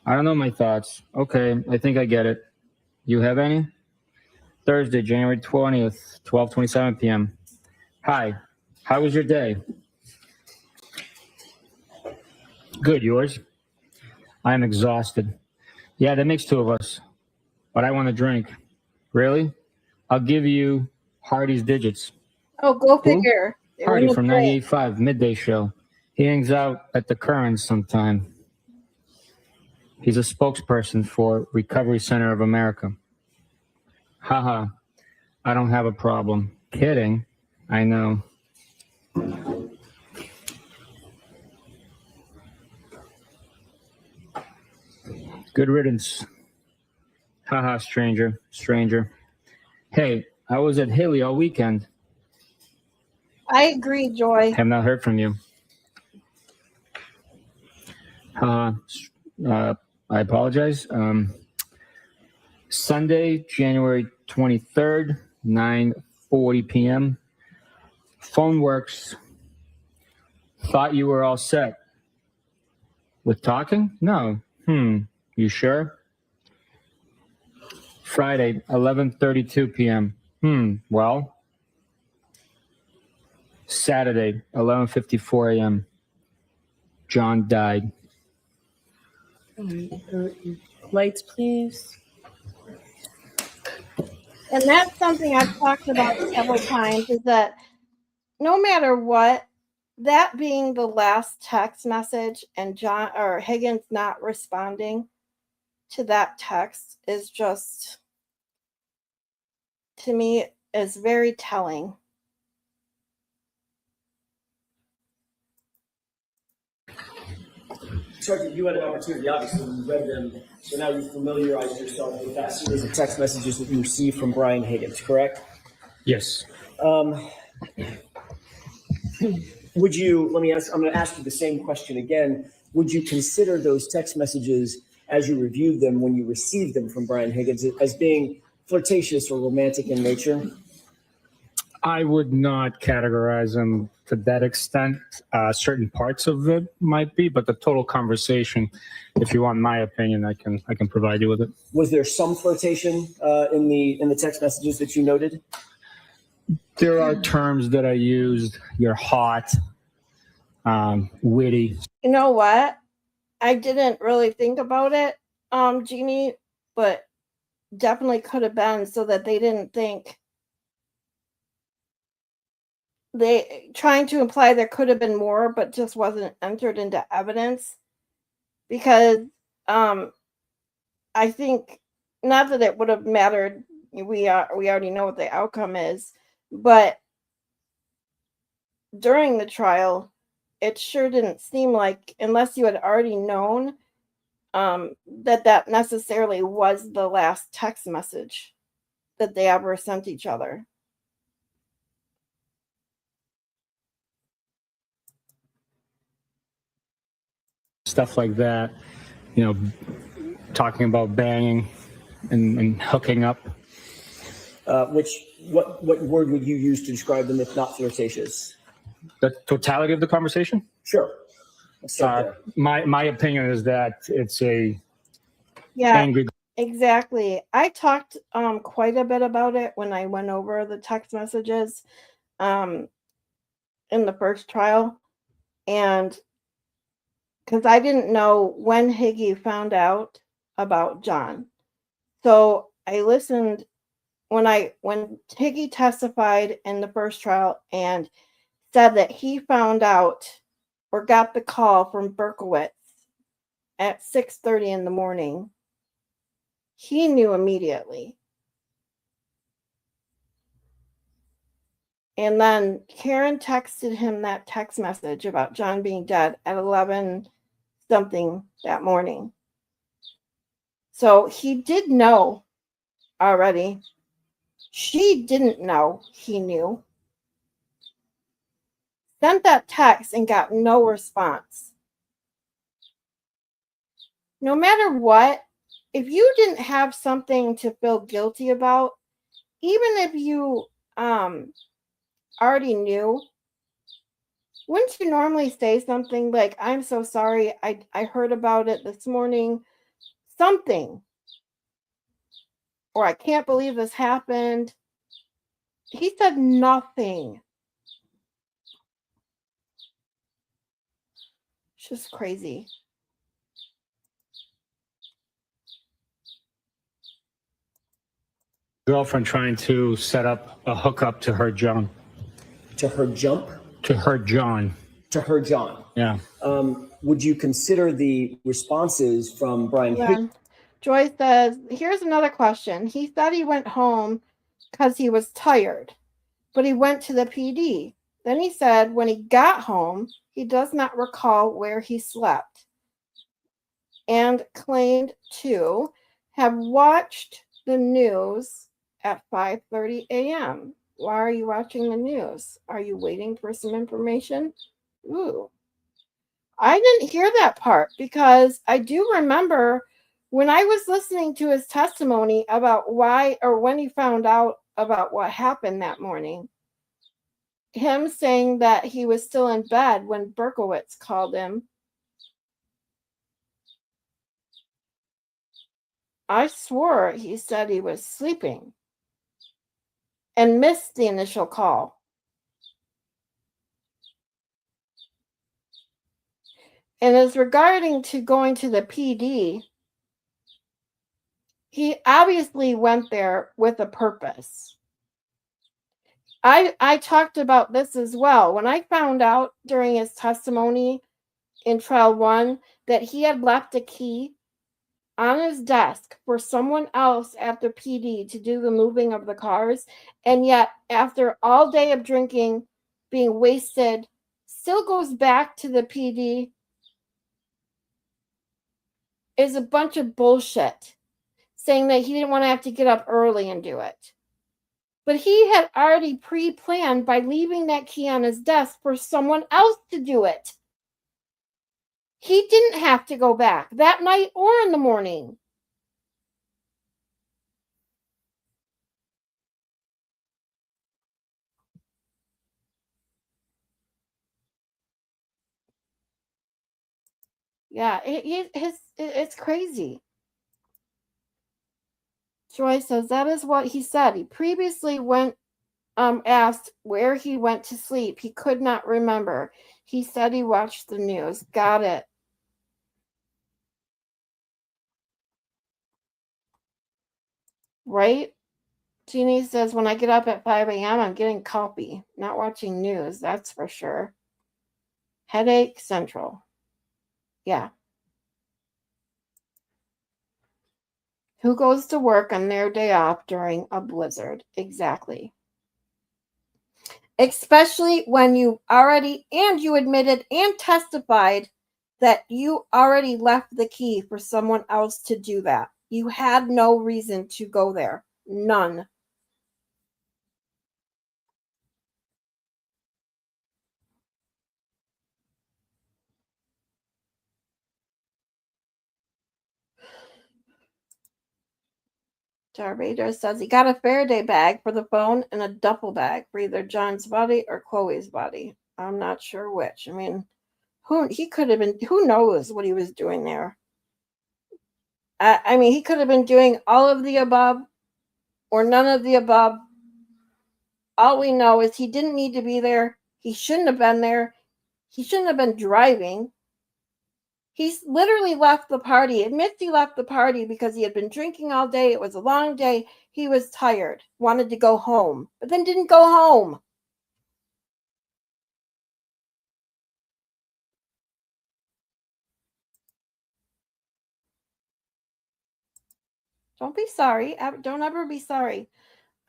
I don't know my thoughts. Okay, I think I get it. You have any? Thursday, January 20th, 12:27 p.m. Hi. How was your day? Good. Yours? I am exhausted. Yeah, that makes two of us. But I want to drink. Really? I'll give you Hardy's digits. Oh, go Who? figure. They Hardy wouldn't from play. 98.5 Midday Show. He hangs out at the Currents sometime. He's a spokesperson for Recovery Center of America. Haha, I don't have a problem. Kidding. I know. Good riddance. Haha, stranger. Hey, I was at Hilly all weekend. I agree, Joy. Have not heard from you. I apologize. Sunday, January 23rd, 9:40 p.m. Phone works. Thought you were all set. With talking? No. You sure? Friday, 11:32 p.m. Well. Saturday, 11:54 a.m. John died. Lights, please. And that's something I've talked about several times, is that no matter what, that being the last text message and John or Higgins not responding to that text is just, to me, is very telling. Sergeant, you had an opportunity, obviously, you read them, so now you've familiarized yourself with that series of text messages that you received from Brian Higgins, correct? Yes. Would you, I'm going to ask you the same question again. Would you consider those text messages as you reviewed them when you received them from Brian Higgins as being flirtatious or romantic in nature? I would not categorize them to that extent. Certain parts of it might be, but the total conversation, if you want my opinion, I can provide you with it. Was there some flirtation in the text messages that you noted? There are terms that I used. You're hot, witty. You know what? I didn't really think about it, Jeannie, but definitely could have been so that they didn't think. They trying to imply there could have been more, but just wasn't entered into evidence. Because I think, not that it would have mattered, we already know what the outcome is, but during the trial, it sure didn't seem like, unless you had already known, that necessarily was the last text message that they ever sent each other. Stuff like that, talking about banging and hooking up. What word would you use to describe them if not flirtatious? The totality of the conversation? Sure. Let's start there. My opinion is that it's a Yeah, angry. exactly. I talked quite a bit about it when I went over the text messages in the first trial, and because I didn't know when Higgy found out about John. So I listened when Higgy testified in the first trial and said that he found out or got the call from Berkowitz at 6:30 in the morning. He knew immediately. And then Karen texted him that text message about John being dead at 11 something that morning. So he did know already. She didn't know he knew. Sent that text and got no response. No matter what, if you didn't have something to feel guilty about, even if you already knew, wouldn't you normally say something like, I'm so sorry, I heard about it this morning, something, or I can't believe this happened? He said nothing. It's just crazy. Girlfriend trying to set up a hookup to her John. To her jump? To her John. To her John. Yeah. Would you consider the responses from Brian Higgins? Joy says, here's another question. He said he went home because he was tired, but he went to the PD. Then he said when he got home, he does not recall where he slept and claimed to have watched the news at 5:30 a.m. Why are you watching the news? Are you waiting for some information? Ooh. I didn't hear that part because I do remember when I was listening to his testimony about why or when he found out about what happened that morning, him saying that he was still in bed when Berkowitz called him. I swore he said he was sleeping and missed the initial call. And as regarding to going to the PD, he obviously went there with a purpose. I talked about this as well. When I found out during his testimony in trial 1 that he had left a key on his desk for someone else at the PD to do the moving of the cars, and yet after all day of drinking, being wasted, still goes back to the PD, is a bunch of bullshit, saying that he didn't want to have to get up early and do it. But he had already pre-planned by leaving that key on his desk for someone else to do it. He didn't have to go back that night or in the morning. Yeah, it's crazy. Joy says that is what he said. He previously asked where he went to sleep. He could not remember. He said he watched the news. Got it. Right? Jeannie says, when I get up at 5 a.m., I'm getting coffee, not watching news. That's for sure. Headache central. Yeah. Who goes to work on their day off during a blizzard? Exactly. Especially when you already, and you admitted and testified that you already left the key for someone else to do that. You had no reason to go there. None. Darvader says he got a Faraday bag for the phone and a duffel bag for either John's body or Chloe's body. I'm not sure which. I mean, he could have been, who knows what he was doing there? I mean, he could have been doing all of the above or none of the above. All we know is he didn't need to be there. He shouldn't have been there. He shouldn't have been driving. He's literally left the party, admits he left the party because he had been drinking all day. It was a long day. He was tired, wanted to go home, but then didn't go home. Don't be sorry. Don't ever be sorry.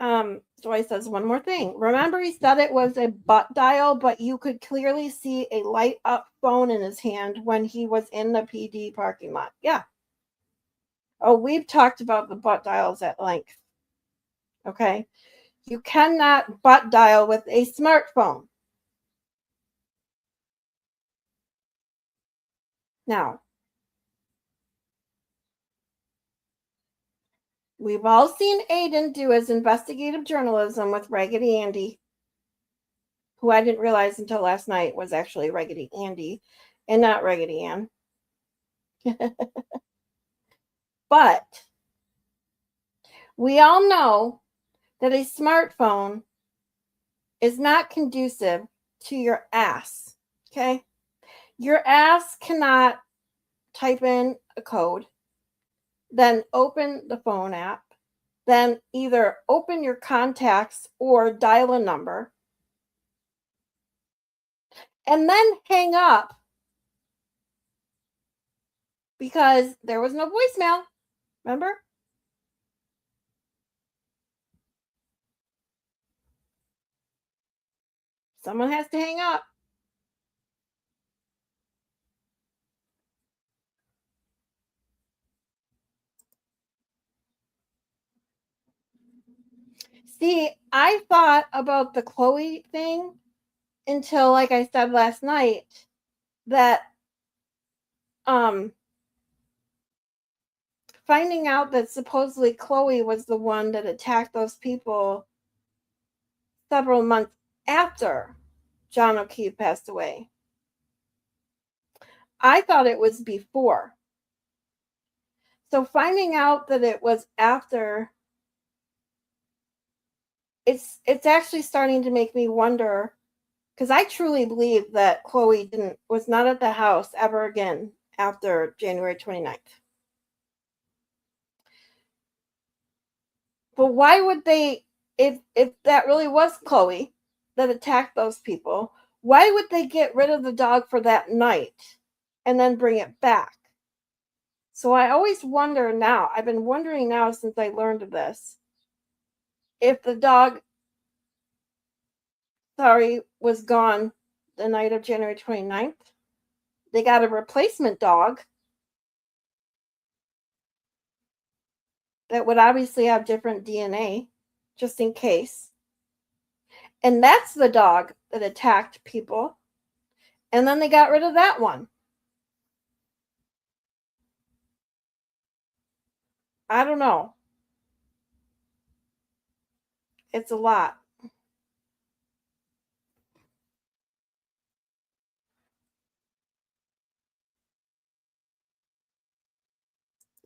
Joy says one more thing. Remember, he said it was a butt dial, but you could clearly see a light up phone in his hand when he was in the PD parking lot. Yeah. Oh, we've talked about the butt dials at length. Okay. You cannot butt dial with a smartphone. Now, we've all seen Aiden do his investigative journalism with Raggedy Andy, who I didn't realize until last night was actually Raggedy Andy and not Raggedy Ann. But we all know that a smartphone is not conducive to your ass. Okay? Your ass cannot type in a code, then open the phone app, then either open your contacts or dial a number, and then hang up because there was no voicemail. Remember? Someone has to hang up. See, I thought about the Chloe thing until, like I said last night, that finding out that supposedly Chloe was the one that attacked those people several months after John O'Keefe passed away. I thought it was before. So finding out that it was after, it's actually starting to make me wonder, because I truly believe that Chloe was not at the house ever again after January 29th. But why would they, if that really was Chloe that attacked those people, why would they get rid of the dog for that night and then bring it back? So I always wonder now, I've been wondering now since I learned of this, if the dog, was gone the night of January 29th. They got a replacement dog that would obviously have different DNA, just in case. And that's the dog that attacked people. And then they got rid of that one. I don't know. It's a lot.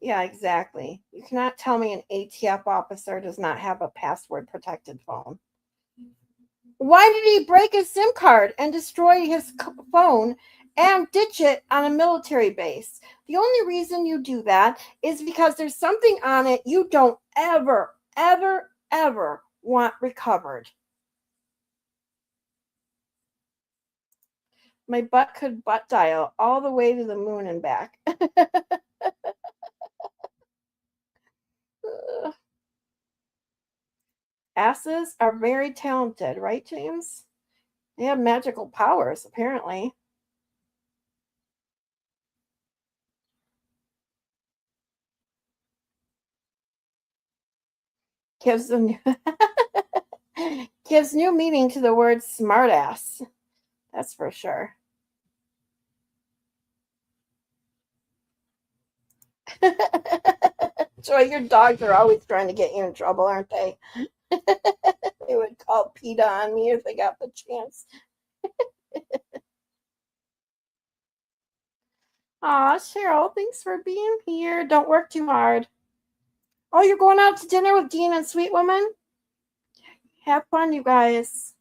Yeah, exactly. You cannot tell me an ATF officer does not have a password protected phone. Why did he break his SIM card and destroy his phone and ditch it on a military base? The only reason you do that is because there's something on it you don't ever, ever, ever want recovered. My butt could butt dial all the way to the moon and back. Asses are very talented, right, James? They have magical powers, apparently. Gives gives new meaning to the word smartass. That's for sure. Joy, your dogs are always trying to get you in trouble, aren't they? They would call PETA on me if they got the chance. Aw, Cheryl, thanks for being here. Don't work too hard. Oh, you're going out to dinner with Dean and Sweet Woman? Have fun, you guys.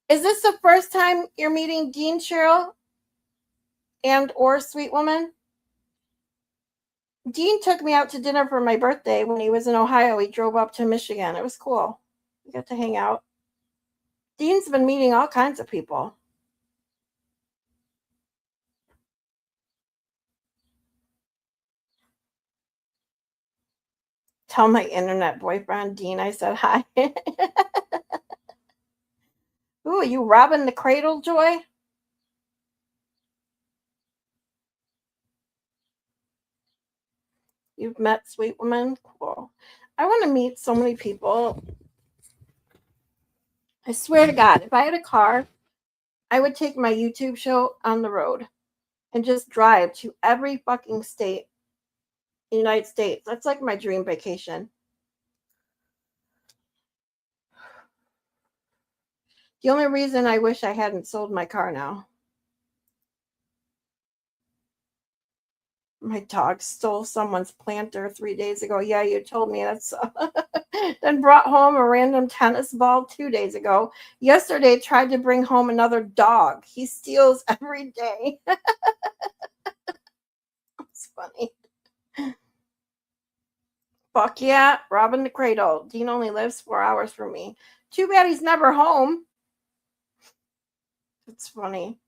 Is this the first time you're meeting Dean, Cheryl? And or Sweet Woman? Dean took me out to dinner for my birthday when he was in Ohio. He drove up to Michigan. It was cool. We got to hang out. Dean's been meeting all kinds of people. Tell my internet boyfriend, Dean, I said hi. Ooh, you robbing the cradle, Joy? You've met sweet women? Cool. I want to meet so many people. I swear to God, if I had a car, I would take my YouTube show on the road and just drive to every fucking state in the United States. That's like my dream vacation. The only reason I wish I hadn't sold my car now. My dog stole someone's planter 3 days ago. Yeah, you told me that's. Then brought home a random tennis ball 2 days ago. Yesterday, tried to bring home another dog. He steals every day. It's funny. Fuck yeah, robbing the cradle. Dean only lives 4 hours from me. Too bad he's never home. It's funny.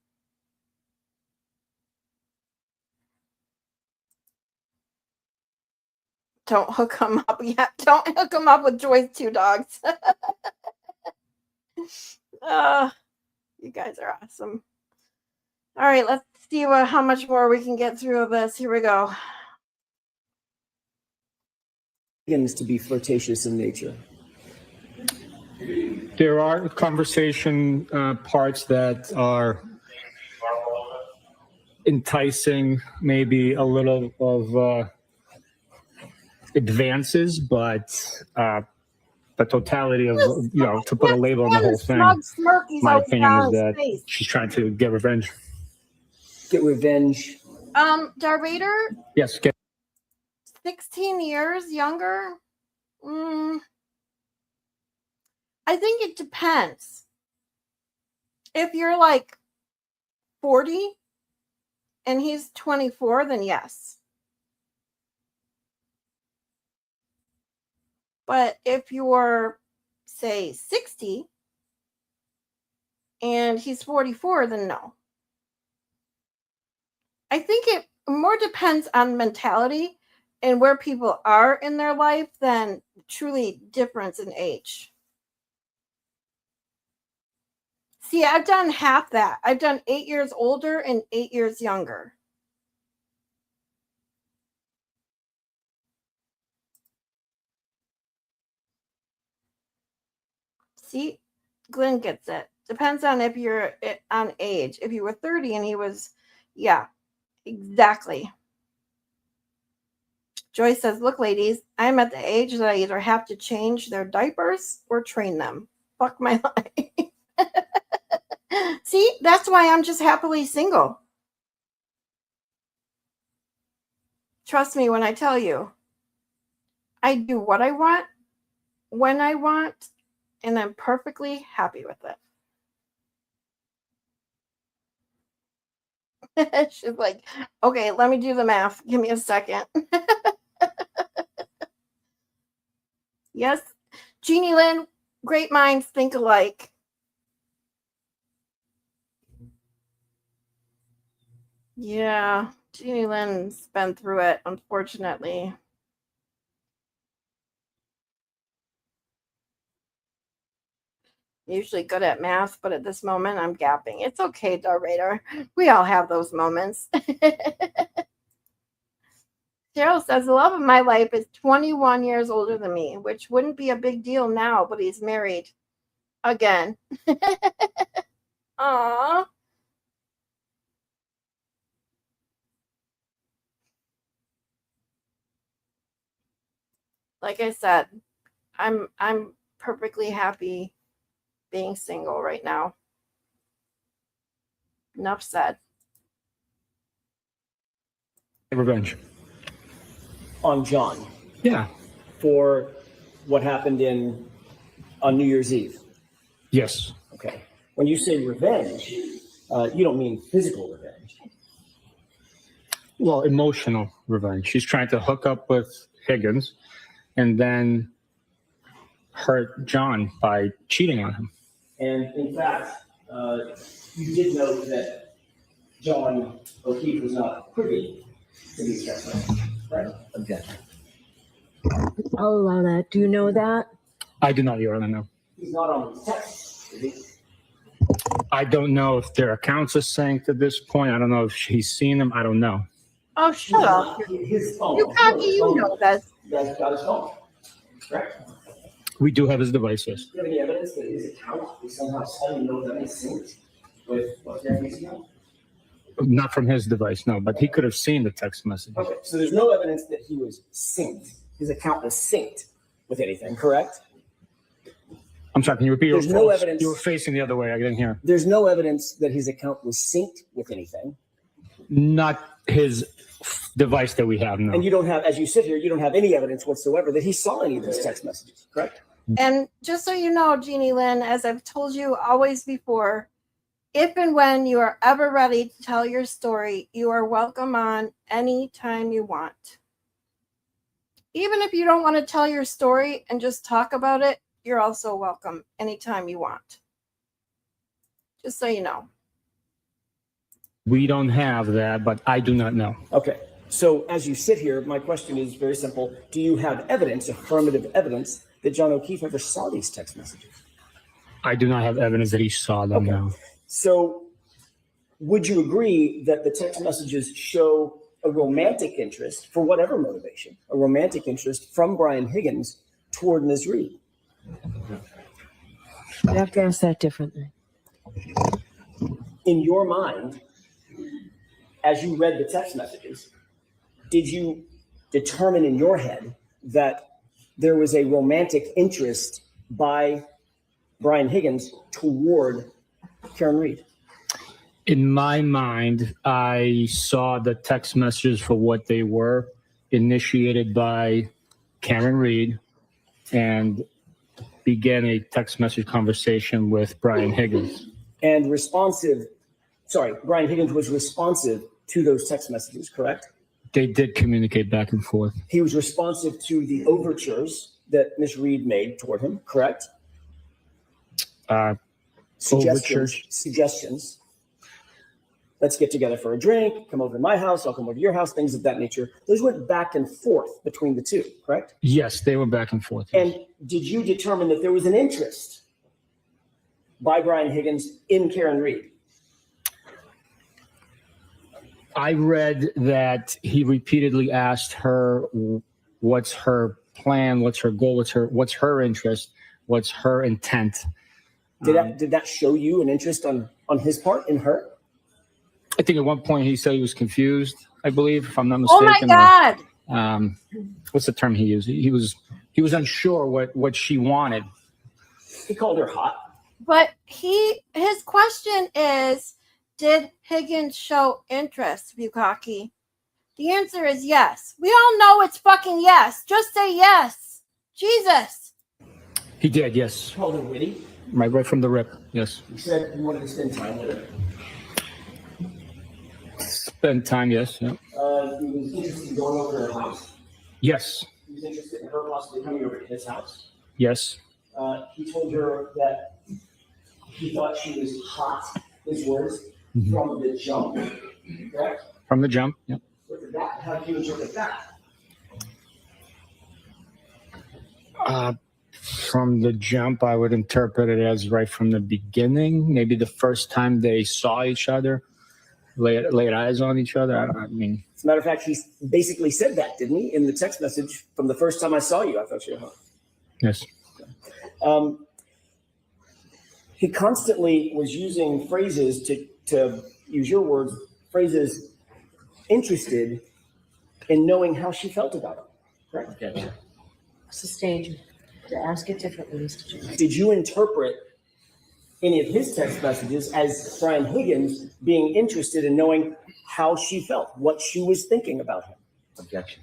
Don't hook him up yet. Don't hook him up with Joy's 2 dogs. You guys are awesome. All right, let's see how much more we can get through of this. Here we go. Begins to be flirtatious in nature. There are conversation parts that are enticing, maybe a little of advances, but the totality of, to put a label on the whole thing, my opinion is that she's trying to get revenge. Get revenge. Darth Vader? Yes. 16 years younger? I think it depends. If you're like 40 and he's 24, then yes. But if you're, say, 60 and he's 44, then no. I think it more depends on mentality and where people are in their life than truly difference in age. See, I've done half that. I've done 8 years older and 8 years younger. See, Glenn gets it. Depends on if you're on age. If you were 30 and he was, yeah, exactly. Joy says, look, ladies, I'm at the age that I either have to change their diapers or train them. Fuck my life. See, that's why I'm just happily single. Trust me when I tell you, I do what I want, when I want, and I'm perfectly happy with it. She's like, okay, let me do the math. Give me a second. Yes, Jeannie Lynn, great minds think alike. Yeah, Jeannie Lynn's been through it, unfortunately. Usually good at math, but at this moment I'm gapping. It's okay, Darth. We all have those moments. Cheryl says the love of my life is 21 years older than me, which wouldn't be a big deal now, but he's married again. Aww. Like I said, I'm perfectly happy being single right now. Enough said. Revenge. On John. Yeah. For what happened on New Year's Eve. Yes. Okay. When you say revenge, you don't mean physical revenge. Well, emotional revenge. She's trying to hook up with Higgins and then hurt John by cheating on him. And in fact, you did note that John O'Keefe was not privy to these text messages, right? Objection. I'll allow that. Do you know that? I do not, Your Honor, no. He's not on these texts, is he? I don't know if their accounts are synced at this point. I don't know if he's seen them. I don't know. Oh, shut up. His phone. Bukake, you know this. You guys got his phone, correct? We do have his device, yes. Do you have any evidence that his account was somehow suddenly know that he's synced with what's happening account? Not from his device, no, but he could have seen the text message. Okay, so there's no evidence that he was synced. His account was synced with anything, correct? I'm sorry, can you repeat? There's no evidence. You were facing the other way. I didn't hear. There's no evidence that his account was synced with anything. Not his device that we have, no. And you don't have, as you sit here, you don't have any evidence whatsoever that he saw any of these text messages, correct? And just so you know, Jeannie Lynn, as I've told you always before, if and when you are ever ready to tell your story, you are welcome on anytime you want. Even if you don't want to tell your story and just talk about it, you're also welcome anytime you want. Just so you know. We don't have that, but I do not know. Okay. So as you sit here, my question is very simple. Do you have evidence, affirmative evidence, that John O'Keefe ever saw these text messages? I do not have evidence that he saw them, no. So would you agree that the text messages show a romantic interest, for whatever motivation, a romantic interest from Brian Higgins toward Ms. Reed? You have to ask that differently. In your mind, as you read the text messages, did you determine in your head that there was a romantic interest by Brian Higgins toward Karen Reed? In my mind, I saw the text messages for what they were, initiated by Karen Reed, and began a text message conversation with Brian Higgins. And Brian Higgins was responsive to those text messages, correct? They did communicate back and forth. He was responsive to the overtures that Ms. Reed made toward him, correct? Suggestions. Let's get together for a drink, come over to my house, I'll come over to your house, things of that nature. Those went back and forth between the two, correct? Yes, they were back and forth. Yes. And did you determine that there was an interest by Brian Higgins in Karen Reed? I read that he repeatedly asked her what's her plan, what's her goal, what's her interest, what's her intent. Did that show you an interest on his part in her? I think at one point he said he was confused, I believe, if I'm not mistaken. Oh my God. What's the term he used? He was unsure what she wanted. He called her hot. But his question is, did Higgins show interest, Bukake? The answer is yes. We all know it's fucking yes. Just say yes. Jesus. He did, yes. He called her witty. Right from the rip, yes. He said he wanted to spend time with her. Spend time, yes. Yeah. He was interested in going over to her house. Yes. He was interested in her possibly coming over to his house. Yes. He told her that he thought she was hot, his words, from the jump, correct? From the jump, yeah. How do you interpret that? From the jump, I would interpret it as right from the beginning. Maybe the first time they saw each other, laid eyes on each other. I mean, as a matter of fact, he basically said that, didn't he, in the text message? From the first time I saw you, I thought you were hot. Yes. He constantly was using phrases to use your words, phrases interested in knowing how she felt about him. Correct? It's a stage to ask it differently, Mr. Jones. Did you interpret any of his text messages as Brian Higgins being interested in knowing how she felt, what she was thinking about him? Objection.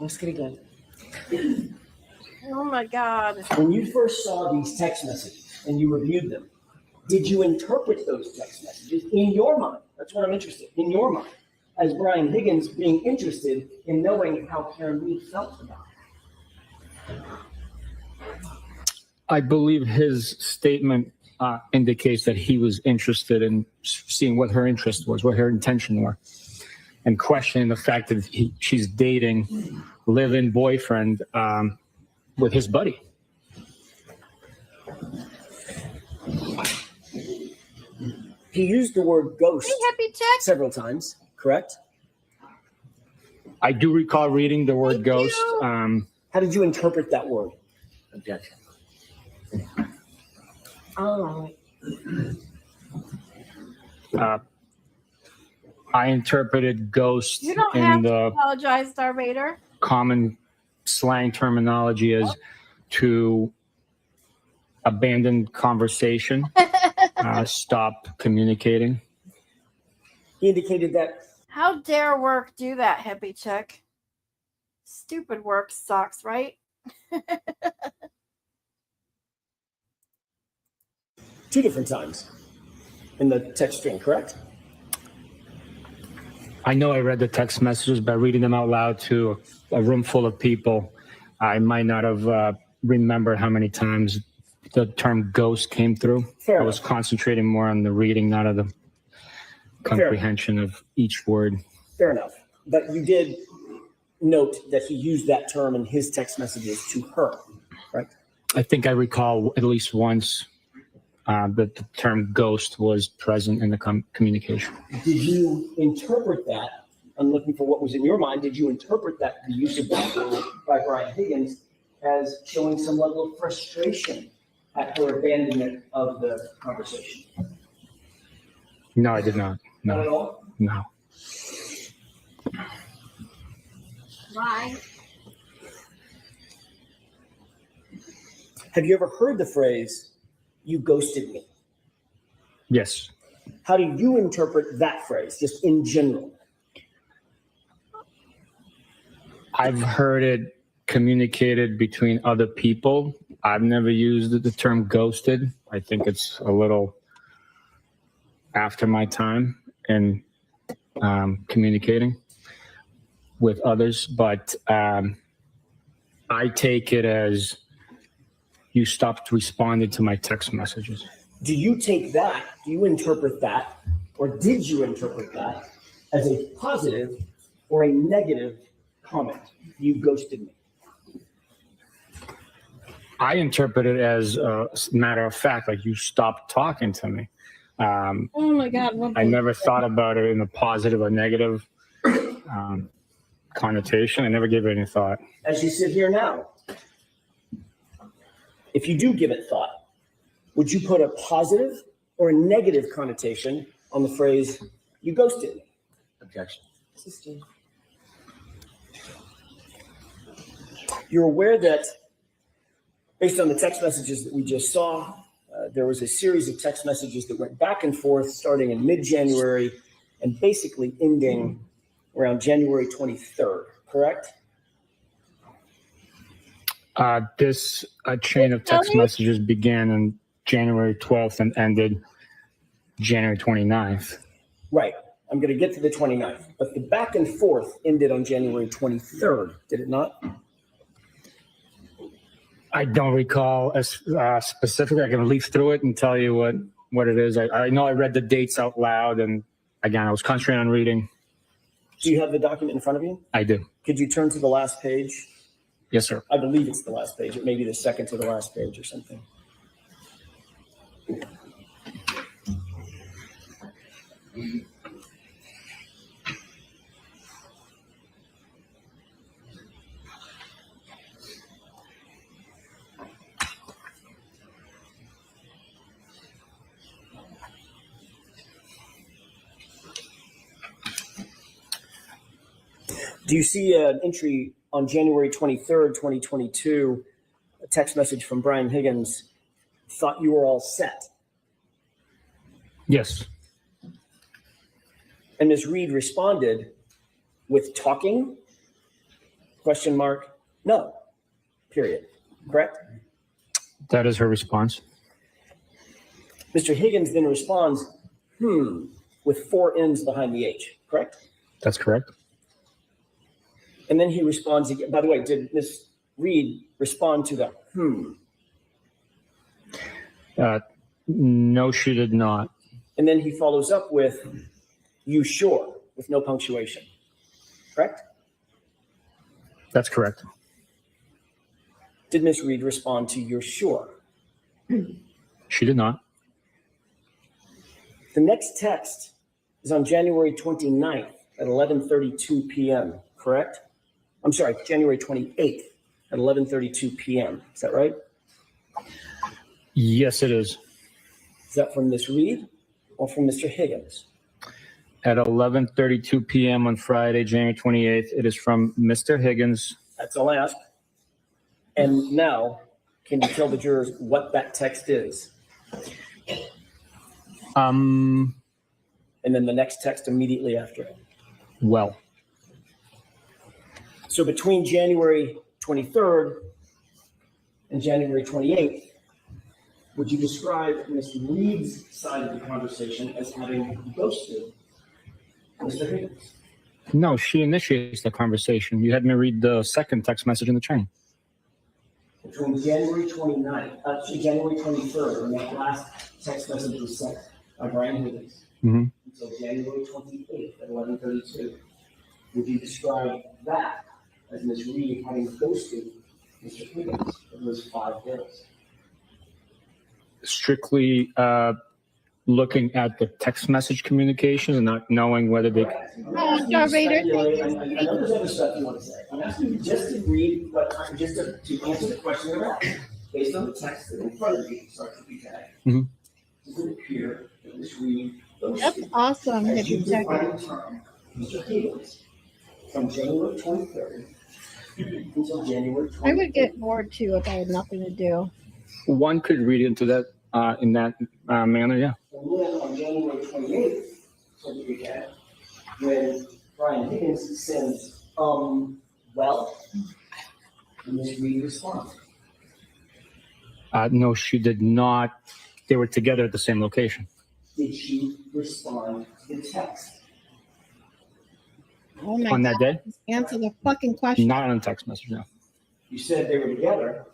Ask it again. Oh my God. When you first saw these text messages and you reviewed them, did you interpret those text messages in your mind? That's what I'm interested in your mind, as Brian Higgins being interested in knowing how Karen Reed felt about him. I believe his statement indicates that he was interested in seeing what her interest was, what her intention were, and questioning the fact that she's dating live-in boyfriend with his buddy. He used the word ghost Hey, happy chick. several times, correct? I do recall reading the word Thank ghost. you. How did you interpret that word? Objection. I'll allow it. I interpreted ghost You don't in have to the apologize, Darth Vader. common slang terminology as to abandon conversation, stop communicating. He indicated that How dare work do that, hippie chick? Stupid work sucks, right? 2 different times in the text string, correct? I know I read the text messages, but reading them out loud to a room full of people, I might not have remembered how many times the term ghost came through. Fair I was enough. concentrating more on the reading, not on the comprehension of each word. Fair enough. But you did note that he used that term in his text messages to her, right? I think I recall at least once that the term ghost was present in the communication. Did you interpret that? I'm looking for what was in your mind. Did you interpret that, the use of that word by Brian Higgins, as showing some level of frustration at her abandonment of the conversation? No, I did not. Not at No, all? no. Why? Have you ever heard the phrase, "you ghosted me"? Yes. How do you interpret that phrase, just in general? I've heard it communicated between other people. I've never used the term ghosted. I think it's a little after my time in communicating with others, but I take it as you stopped responding to my text messages. Do you take that, do you interpret that, or did you interpret that as a positive or a negative comment? You ghosted me. I interpret it as a matter of fact, like you stopped talking to me. Oh my God. I never thought about it in a positive or negative connotation. I never gave it any thought. As you sit here now, if you do give it thought, would you put a positive or a negative connotation on the phrase, "you ghosted me"? Objection. You're aware that based on the text messages that we just saw, there was a series of text messages that went back and forth starting in mid-January and basically ending around January 23rd, correct? This chain of text messages began on January 12th and ended January 29th. Right. I'm going to get to the 29th, but the back and forth ended on January 23rd, did it not? I don't recall as specifically. I can leaf through it and tell you what it is. I know I read the dates out loud, and again, I was concentrating on reading. Do you have the document in front of you? I do. Could you turn to the last page? Yes, sir. I believe it's the last page. It may be the second to the last page or something. Do you see an entry on January 23rd, 2022, a text message from Brian Higgins, "Thought you were all set"? Yes. And Ms. Reed responded with "talking?" Question mark, "No," period. Correct? That is her response. Mr. Higgins then responds, with 4 N's behind the H, correct? That's correct. And then he responds again. By the way, did Ms. Reed respond to the No, she did not. And then he follows up with, "You sure?" with no punctuation, correct? That's correct. Did Ms. Reed respond to "you're sure"? She did not. The next text is on January 29th at 11:32 p.m. correct? I'm sorry, January 28th at 11:32 p.m. Is that right? Yes, it is. Is that from Ms. Reed or from Mr. Higgins? At 11:32 p.m. on Friday, January 28th, it is from Mr. Higgins. That's all I asked. And now, can you tell the jurors what that text is? And then the next text immediately after it. Well, So between January 23rd and January 28th, would you describe Ms. Reed's side of the conversation as having ghosted Mr. Higgins? no, she initiates the conversation. You had me read the second text message in the chain. Between January 29th, January 23rd, when that last text message was sent by Brian Higgins, until January 28th at 11:32, would you describe that as Ms. Reed having ghosted Mr. Higgins for those 5 days? Strictly looking at the text message communications and not knowing whether they. Oh, Darth Vader. I know there's other stuff you want to say. I'm asking you just to read, but just to answer the question about based on the text that in front of you, starts with Bukake. Does it appear that Ms. Reed That's ghosted awesome that as you you checked define it. the term Mr. Higgins from January 23rd until January 28th? I would get bored too if I had nothing to do. One could read into that in that manner, yeah. And then on January 28th, so that we get, when Brian Higgins sends, well, and Ms. Reed responds. No, she did not. They were together at the same location. Did she respond to the text? Oh my On that day? God. Answer the fucking question. Not on a text message, no. You said they were together.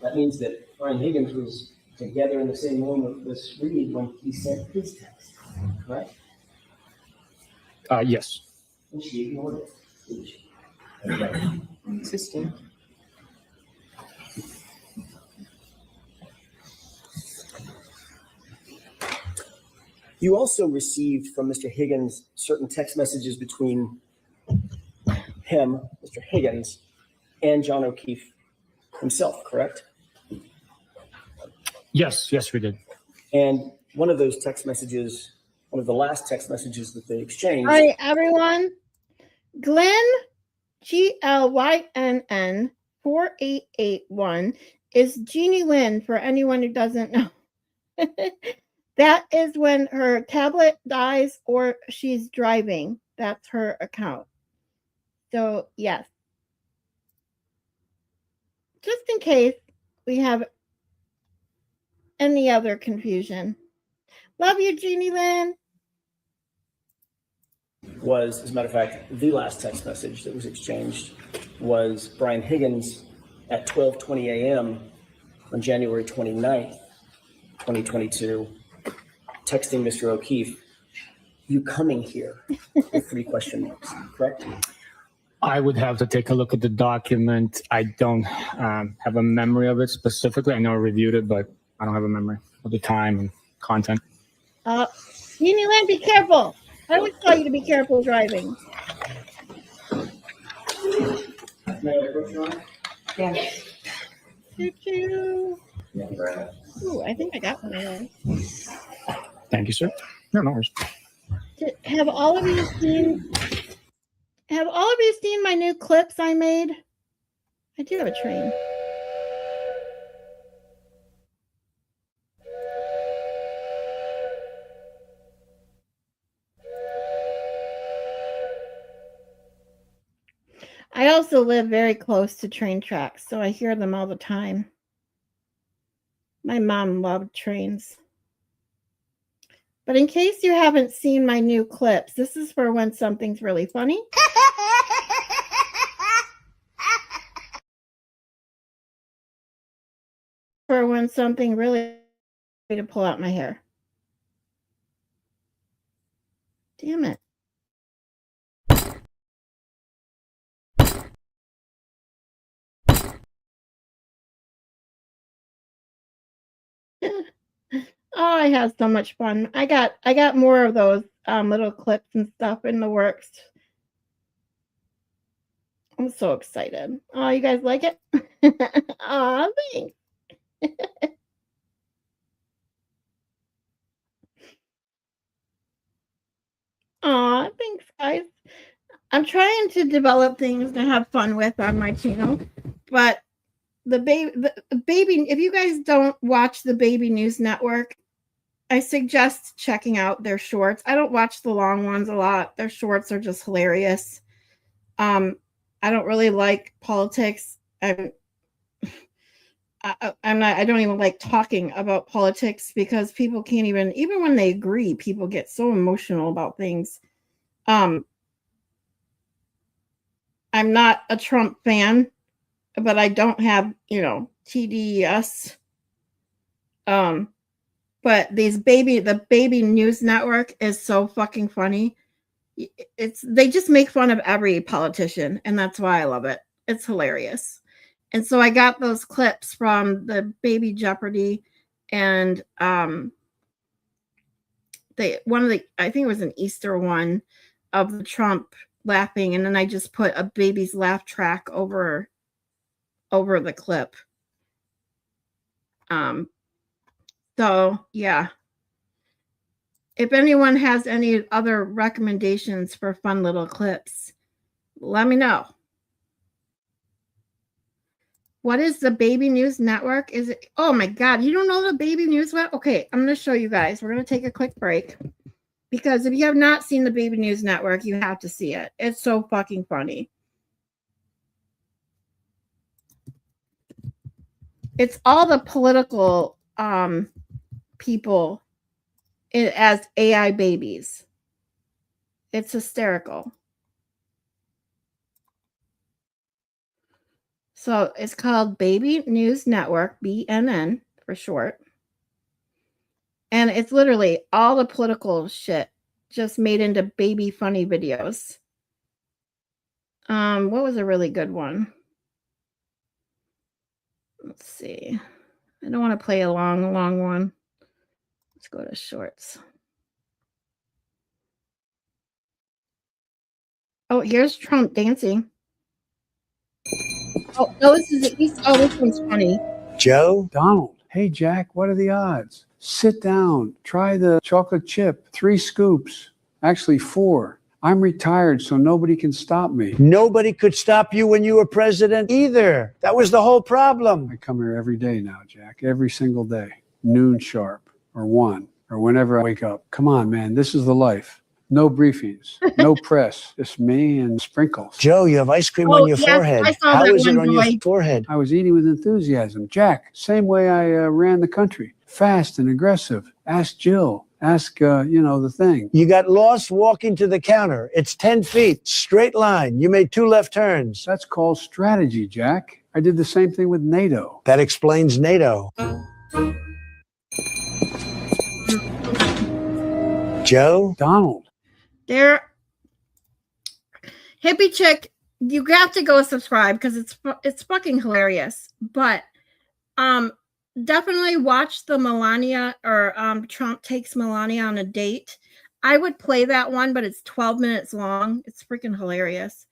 That means that Brian Higgins was together in the same room with Ms. Reed when he sent his text, correct? Yes. And she ignored it, didn't she? Sister. You also received from Mr. Higgins certain text messages between him, Mr. Higgins, and John O'Keefe himself, correct? Yes, we did. And one of those text messages, one of the last text messages that they exchanged. All right, everyone. Glenn, GLYNN 4881 is Jeannie Lynn, for anyone who doesn't know. That is when her tablet dies or she's driving. That's her account. So, yes. Just in case we have any other confusion. Love you, Jeannie Lynn. Was, as a matter of fact, the last text message that was exchanged was Brian Higgins at 12:20 a.m. on January 29th, 2022, texting Mr. O'Keefe, "You coming here?" with 3 question marks, correct? I would have to take a look at the document. I don't have a memory of it specifically. I know I reviewed it, but I don't have a memory of the time and content. Jeannie Lynn, be careful. I would tell you to be careful driving. May I approach your honor? Yes. Choo-choo. Ooh, I think I got one of those. Thank you, sir. No worries. Have all of you seen my new clips I made? I do have a train. I also live very close to train tracks, so I hear them all the time. My mom loved trains. But in case you haven't seen my new clips, this is for when something's really funny. For when something really to pull out my hair. Damn it. Oh, I had so much fun. I got more of those little clips and stuff in the works. I'm so excited. Oh, you guys like it? Aw, thanks. Aw, thanks, guys. I'm trying to develop things to have fun with on my channel, but the baby, if you guys don't watch the Baby News Network, I suggest checking out their shorts. I don't watch the long ones a lot. Their shorts are just hilarious. I don't really like politics. I don't even like talking about politics because people can't even when they agree, people get so emotional about things. I'm not a Trump fan, but I don't have, TDS. But the Baby News Network is so fucking funny. They just make fun of every politician, and that's why I love it. It's hilarious. And so I got those clips from the Baby Jeopardy and I think it was an Easter one of the Trump laughing, and then I just put a baby's laugh track over the clip. So yeah. If anyone has any other recommendations for fun little clips, let me know. What is the Baby News Network? Is it? Oh my God, you don't know the Baby News Network? Okay, I'm going to show you guys. We're going to take a quick break because if you have not seen the Baby News Network, you have to see it. It's so fucking funny. It's all the political people as AI babies. It's hysterical. So it's called Baby News Network, BNN for short. And it's literally all the political shit just made into baby funny videos. What was a really good one? Let's see. I don't want to play a long one. Let's go to shorts. Oh, here's Trump dancing. Oh, no, this one's funny. Joe? Donald, hey Jack, what are the odds? Sit down, try the chocolate chip, 3 scoops, actually 4. I'm retired, so nobody can stop me. Nobody could stop you when you were president either. That was the whole problem. I come here every day now, Jack, every single day, noon sharp, or 1, or whenever I wake up. Come on, man, this is the life. No briefings, no press, just me and sprinkles. Joe, you have ice cream on your forehead. How is it on your forehead? I was eating with enthusiasm. Jack, same way I ran the country. Fast and aggressive. Ask Jill. Ask, the thing. You got lost walking to the counter. It's 10 feet, straight line. You made 2 left turns. That's called strategy, Jack. I did the same thing with NATO. That explains NATO. Joe? Donald. There, Hippie Chick, you have to go subscribe because it's fucking hilarious. But definitely watch the Melania or Trump takes Melania on a date. I would play that one, but it's 12 minutes long. It's freaking hilarious.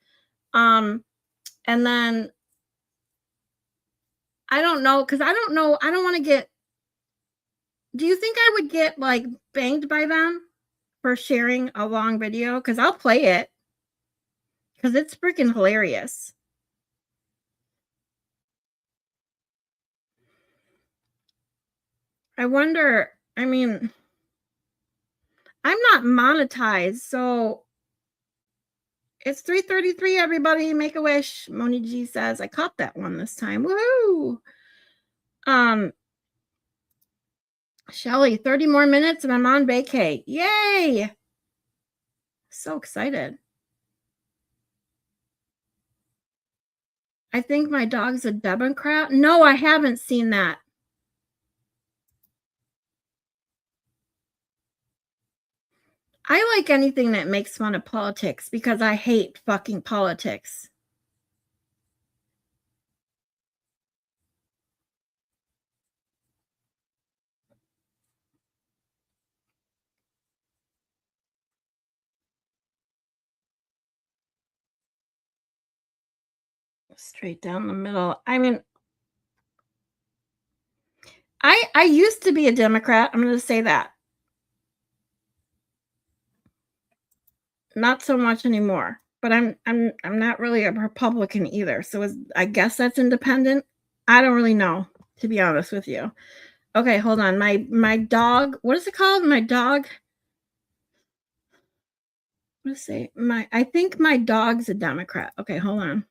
And then I don't know, because I don't want to get. Do you think I would get like banged by them for sharing a long video? Because I'll play it. Because it's freaking hilarious. I wonder, I'm not monetized, so it's 3:33, everybody. Make a wish. Moni G says, I caught that one this time. Woohoo! Shelly, 30 more minutes and I'm on vacay. Yay! So excited. I think my dog's a Democrat. No, I haven't seen that. I like anything that makes fun of politics because I hate fucking politics. Straight down the middle. I mean, I used to be a Democrat. I'm going to say that. Not so much anymore. But I'm not really a Republican either. So I guess that's independent. I don't really know, to be honest with you. Okay, hold on. My dog, what is it called? My dog. Let's see. I think my dog's a Democrat. Okay, hold on.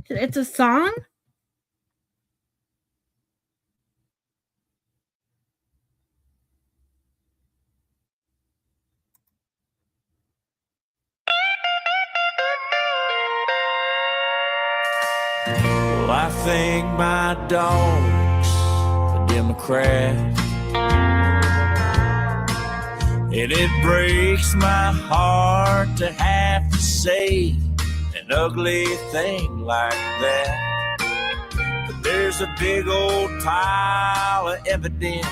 It's a song? Well, I think my dog's a Democrat, and it breaks my heart to have to say an ugly thing like that. But there's a big old pile of evidence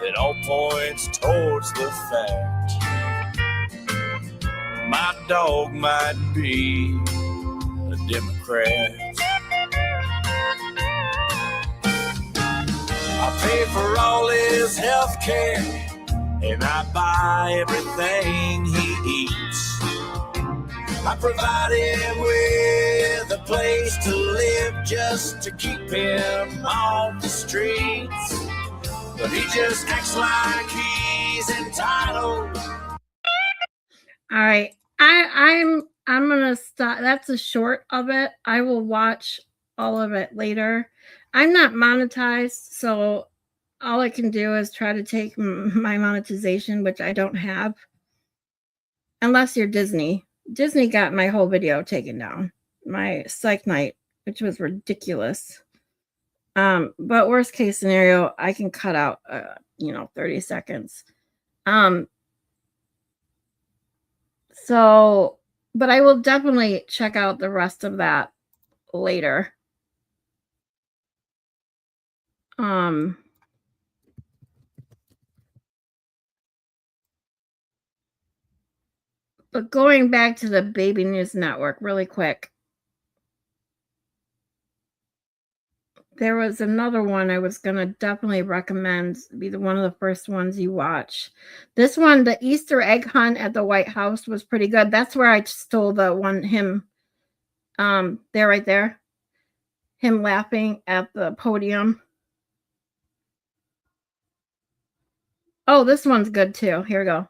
that all points towards the fact my dog might be a Democrat. I pay for all his health care, and I buy everything he eats. I provide him with a place to live just to keep him off the streets. But he just acts like he's entitled. All right. I'm gonna stop. That's a short of it. I will watch all of it later. I'm not monetized, so all I can do is try to take my monetization, which I don't have. Unless you're Disney. Disney got my whole video taken down. My psych night, which was ridiculous. But worst case scenario, I can cut out 30 seconds. So, but I will definitely check out the rest of that later. But going back to the Baby News Network really quick. There was another one I was going to definitely recommend, be one of the first ones you watch. This one, the Easter egg hunt at the White House, was pretty good. That's where I stole the one, him, there, right there. Him laughing at the podium. Oh, this one's good too. Here we go.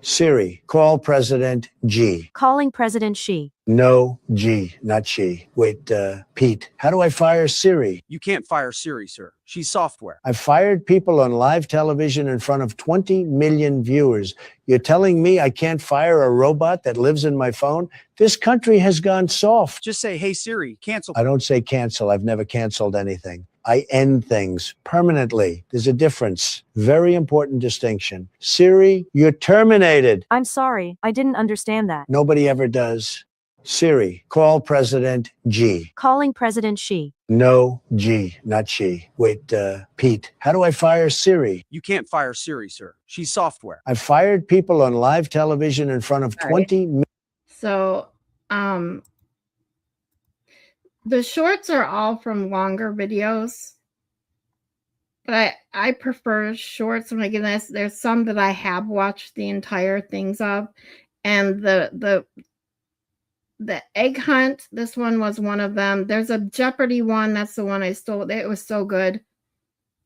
Siri, call President G. Calling President Xi. No, G, not she. Wait, Pete, how do I fire Siri? You can't fire Siri, sir. She's software. I've fired people on live television in front of 20 million viewers. You're telling me I can't fire a robot that lives in my phone? This country has gone soft. Just say, hey, Siri, cancel. I don't say cancel. I've never canceled anything. I end things permanently. There's a difference. Very important distinction. Siri, you're terminated. I'm sorry, I didn't understand that. Nobody ever does. Siri, call President G. Calling President Xi. No, G, not she. Wait, Pete, how do I fire Siri? You can't fire Siri, sir. She's software. I've fired people on live television in front of 20 million. So, the shorts are all from longer videos, but I prefer shorts when I get this. There's some that I have watched the entire things of, and the egg hunt, this one was one of them. There's a Jeopardy one. That's the one I stole. It was so good.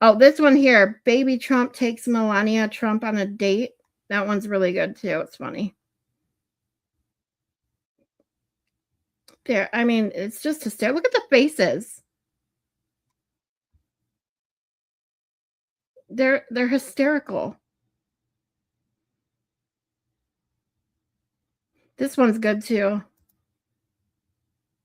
Oh, this one here, Baby Trump takes Melania Trump on a date. That one's really good too. It's funny. There, I mean, it's just hysterical. Look at the faces. They're hysterical. This one's good too.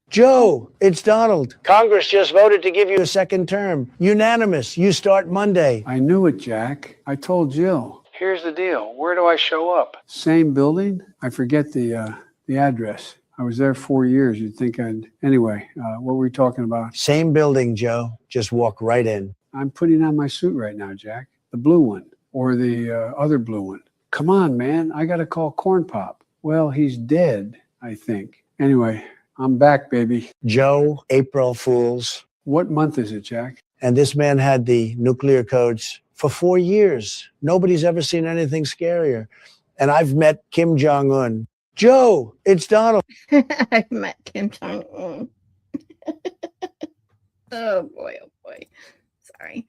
Joe, it's Donald. Congress just voted to give you a second term. Unanimous. You start Monday. I knew it, Jack. I told Jill. Here's the deal. Where do I show up? Same building? I forget the address. I was there 4 years. You'd think I'd... Anyway, what were we talking about? Same building, Joe. Just walk right in. I'm putting on my suit right now, Jack. the blue one or the other blue one. Come on, man. I got to call Corn Pop. Well, he's dead, I think. Anyway, I'm back, baby. Joe, April Fools. What month is it, Jack? And this man had the nuclear codes for 4 years. Nobody's ever seen anything scarier. And I've met Kim Jong-un. Joe, it's Donald. I've met Kim Jong-un. Oh boy, oh boy. Sorry.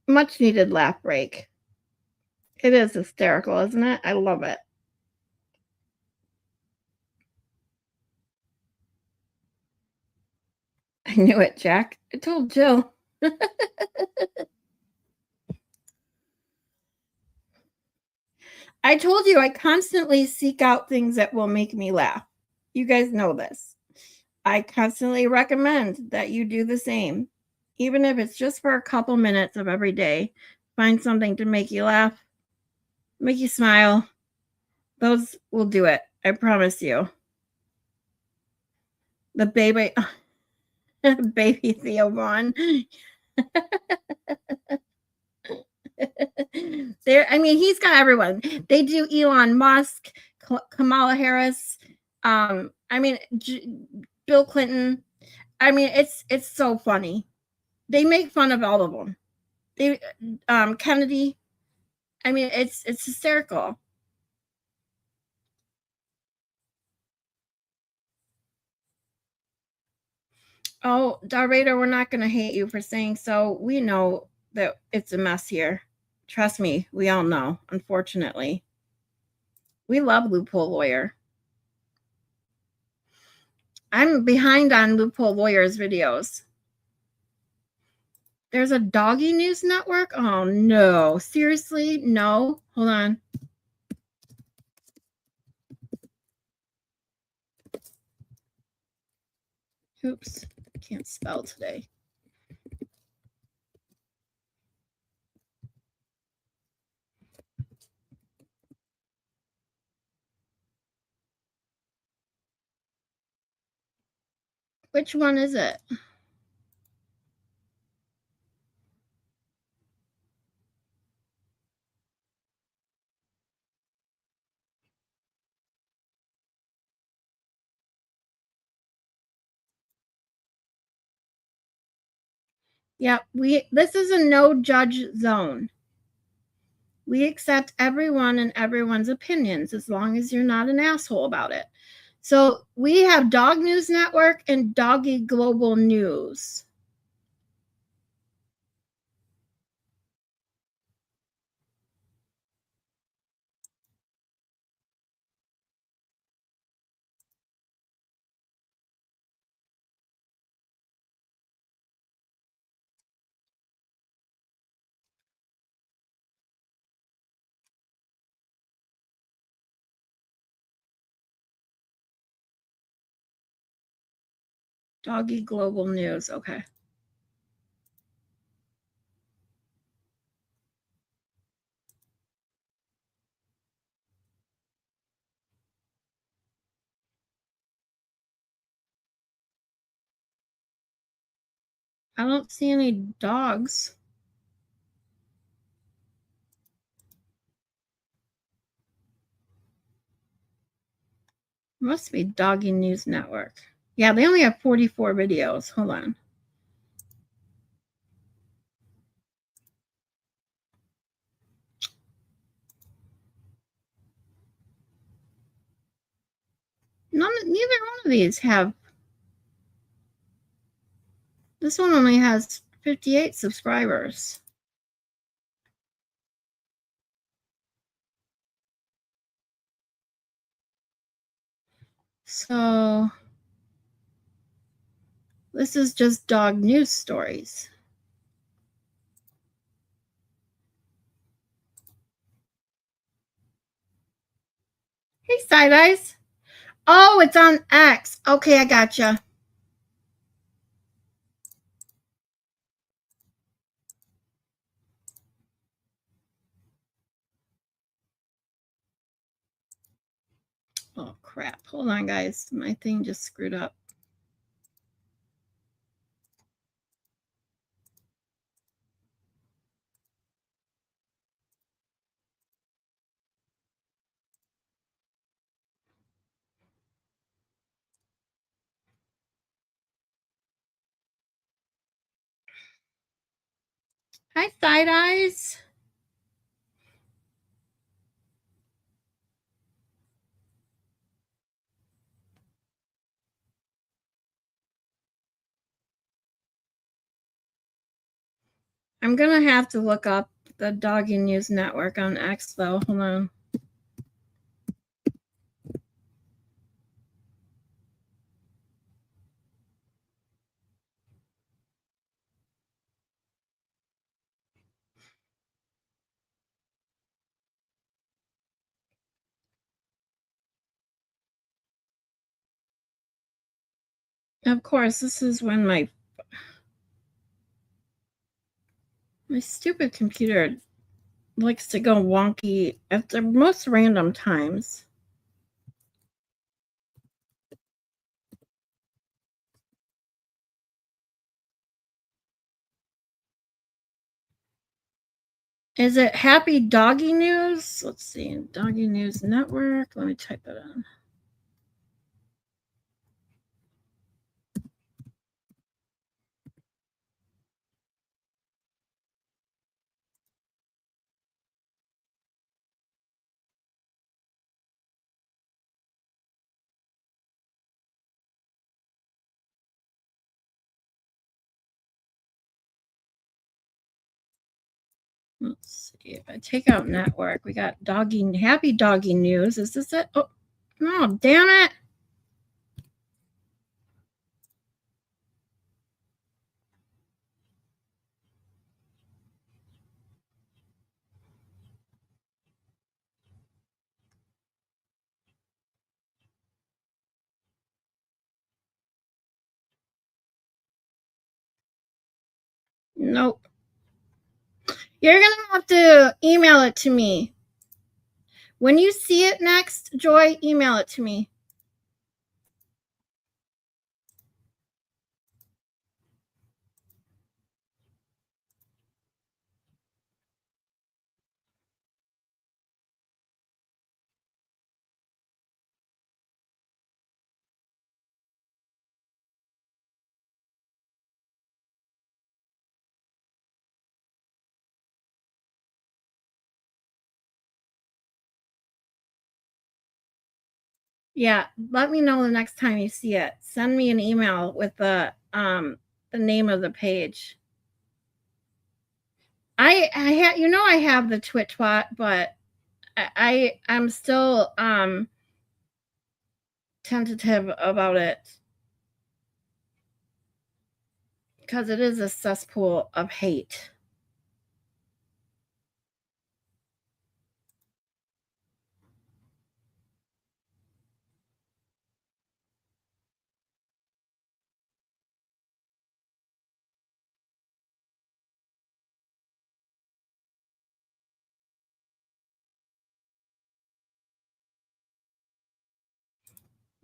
Much needed laugh break. It is hysterical, isn't it? I love it. I knew it, Jack. I told Jill. I told you I constantly seek out things that will make me laugh. You guys know this. I constantly recommend that you do the same. Even if it's just for a couple minutes of every day, find something to make you laugh, make you smile. Those will do it. I promise you. The baby, baby Theo Vaughn. I mean, he's got everyone. They do Elon Musk, Kamala Harris. I mean, Bill Clinton. I mean, it's so funny. They make fun of all of them. They, Kennedy. I mean, it's hysterical. Oh, Darvader, we're not going to hate you for saying so. We know that it's a mess here. Trust me, we all know, unfortunately. We love Loophole Lawyer. I'm behind on Loophole Lawyer's videos. There's a doggy news network? Oh, no. Seriously? No. Hold on. Oops. Can't spell today. Which one is it? Yeah, this is a no judge zone. We accept everyone and everyone's opinions as long as you're not an asshole about it. So we have Dog News Network and Doggy Global News. Doggy Global News. Okay. I don't see any dogs. Must be Doggy News Network. Yeah, they only have 44 videos. Hold on. Neither one of these have. This one only has 58 subscribers. So this is just dog news stories. Hey, Side Eyes. Oh, it's on X. Okay, I gotcha. Oh, crap. Hold on, guys. My thing just screwed up. Hi, Side Eyes. I'm gonna have to look up the Doggy News Network on X though. Hold on. Of course, this is when my stupid computer likes to go wonky at the most random times. Is it Happy Doggy News? Let's see. Doggy News Network. Let me type it in. Let's see. If I take out network, we got Happy Doggy News. Is this it? Oh, no, damn it. Nope. You're going to have to email it to me. When you see it next, Joy, email it to me. Yeah, let me know the next time you see it. Send me an email with the name of the page. I have the Twitch bot, but I'm still tentative about it because it is a cesspool of hate.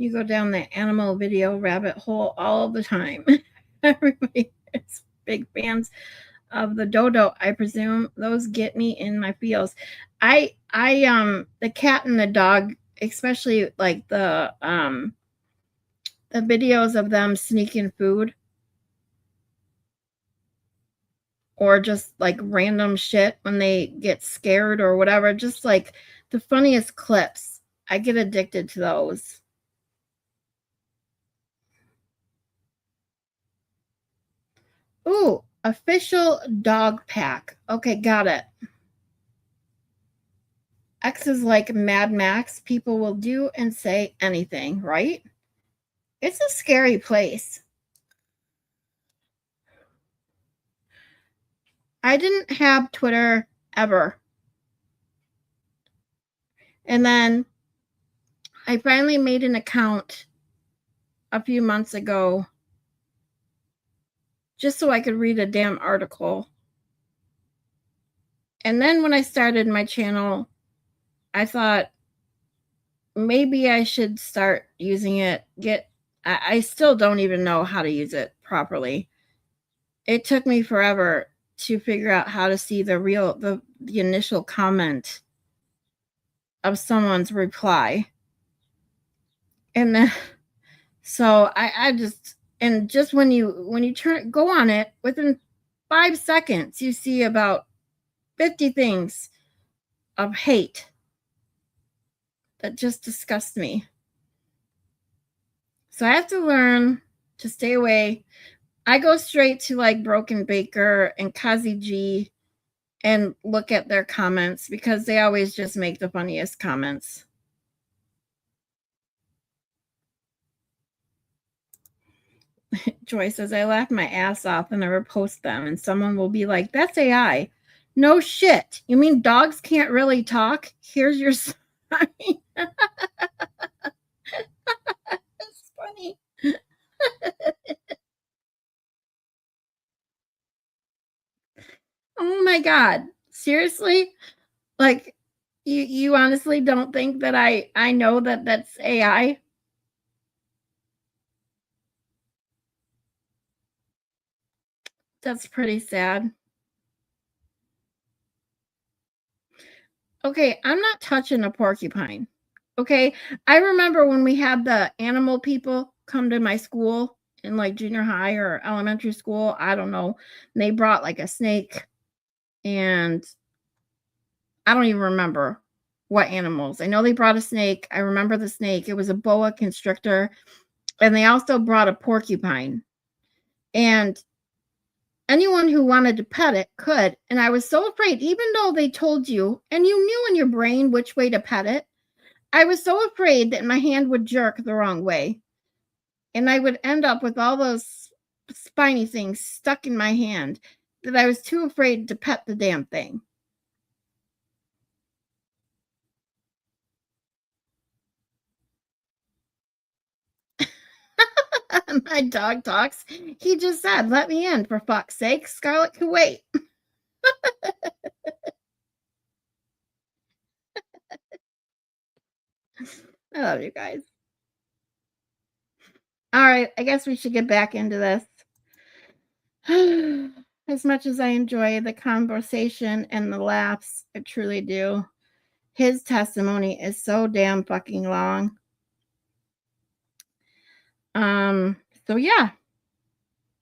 You go down the animal video rabbit hole all the time. Everybody is big fans of the dodo. I presume those get me in my feels. The cat and the dog, especially like the videos of them sneaking food or just like random shit when they get scared or whatever, just like the funniest clips. I get addicted to those. Ooh, official dog pack. Okay, got it. X is like Mad Max. People will do and say anything, right? It's a scary place. I didn't have Twitter ever. And then I finally made an account a few months ago just so I could read a damn article. And then when I started my channel, I thought maybe I should start using it. I still don't even know how to use it properly. It took me forever to figure out how to see the initial comment of someone's reply. And then so I just when you go on it, within 5 seconds, you see about 50 things of hate that just disgust me. So I have to learn to stay away. I go straight to like Broken Baker and Kazi G and look at their comments because they always just make the funniest comments. Joy says, I laugh my ass off and never post them. And someone will be like, that's AI. No shit. You mean dogs can't really talk? Here's your sign. That's funny. Oh my God. Seriously? Like, you honestly don't think that I know that that's AI? That's pretty sad. Okay, I'm not touching a porcupine. Okay, I remember when we had the animal people come to my school in like junior high or elementary school, I don't know. And they brought like a snake, and I don't even remember what animals. I know they brought a snake. I remember the snake. It was a boa constrictor, and they also brought a porcupine. And anyone who wanted to pet it could. And I was so afraid, even though they told you, and you knew in your brain which way to pet it, I was so afraid that my hand would jerk the wrong way. And I would end up with all those spiny things stuck in my hand that I was too afraid to pet the damn thing. My dog talks. He just said, let me in, for fuck's sake. Scarlett can wait. I love you guys. All right, I guess we should get back into this. As much as I enjoy the conversation and the laughs, I truly do. His testimony is so damn fucking long. So yeah,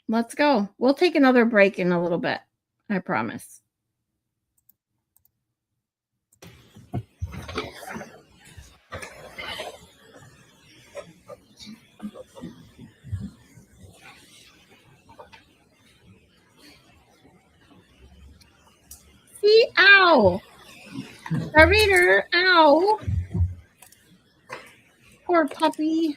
let's go. We'll take another break in a little bit. I promise. See, ow. A reader, ow. Poor puppy.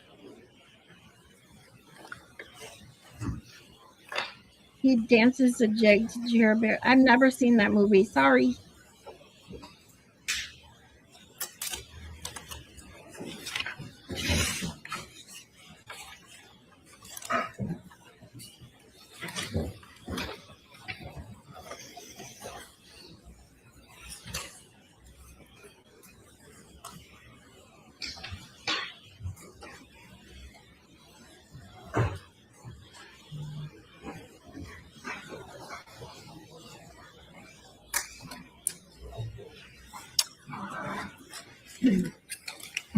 He dances the jig to Jer Bear. I've never seen that movie. Sorry.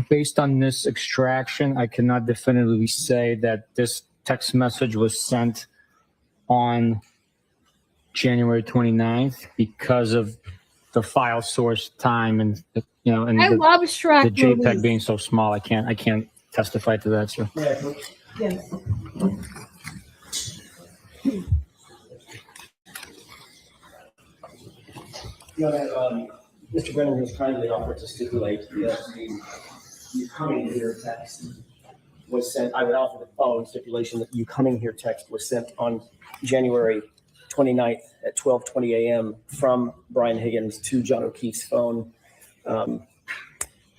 Based on this extraction, I cannot definitively say that this text message was sent on January 29th because of the file source time and and I love Shrek the JPEG movies. being so small. I can't testify to that, sir. Yes. Mr. Brennan has kindly offered to stipulate that you coming here text was sent. I would offer the following stipulation: that you coming here text was sent on January 29th at 12:20 a.m. from Brian Higgins to John O'Keefe's phone.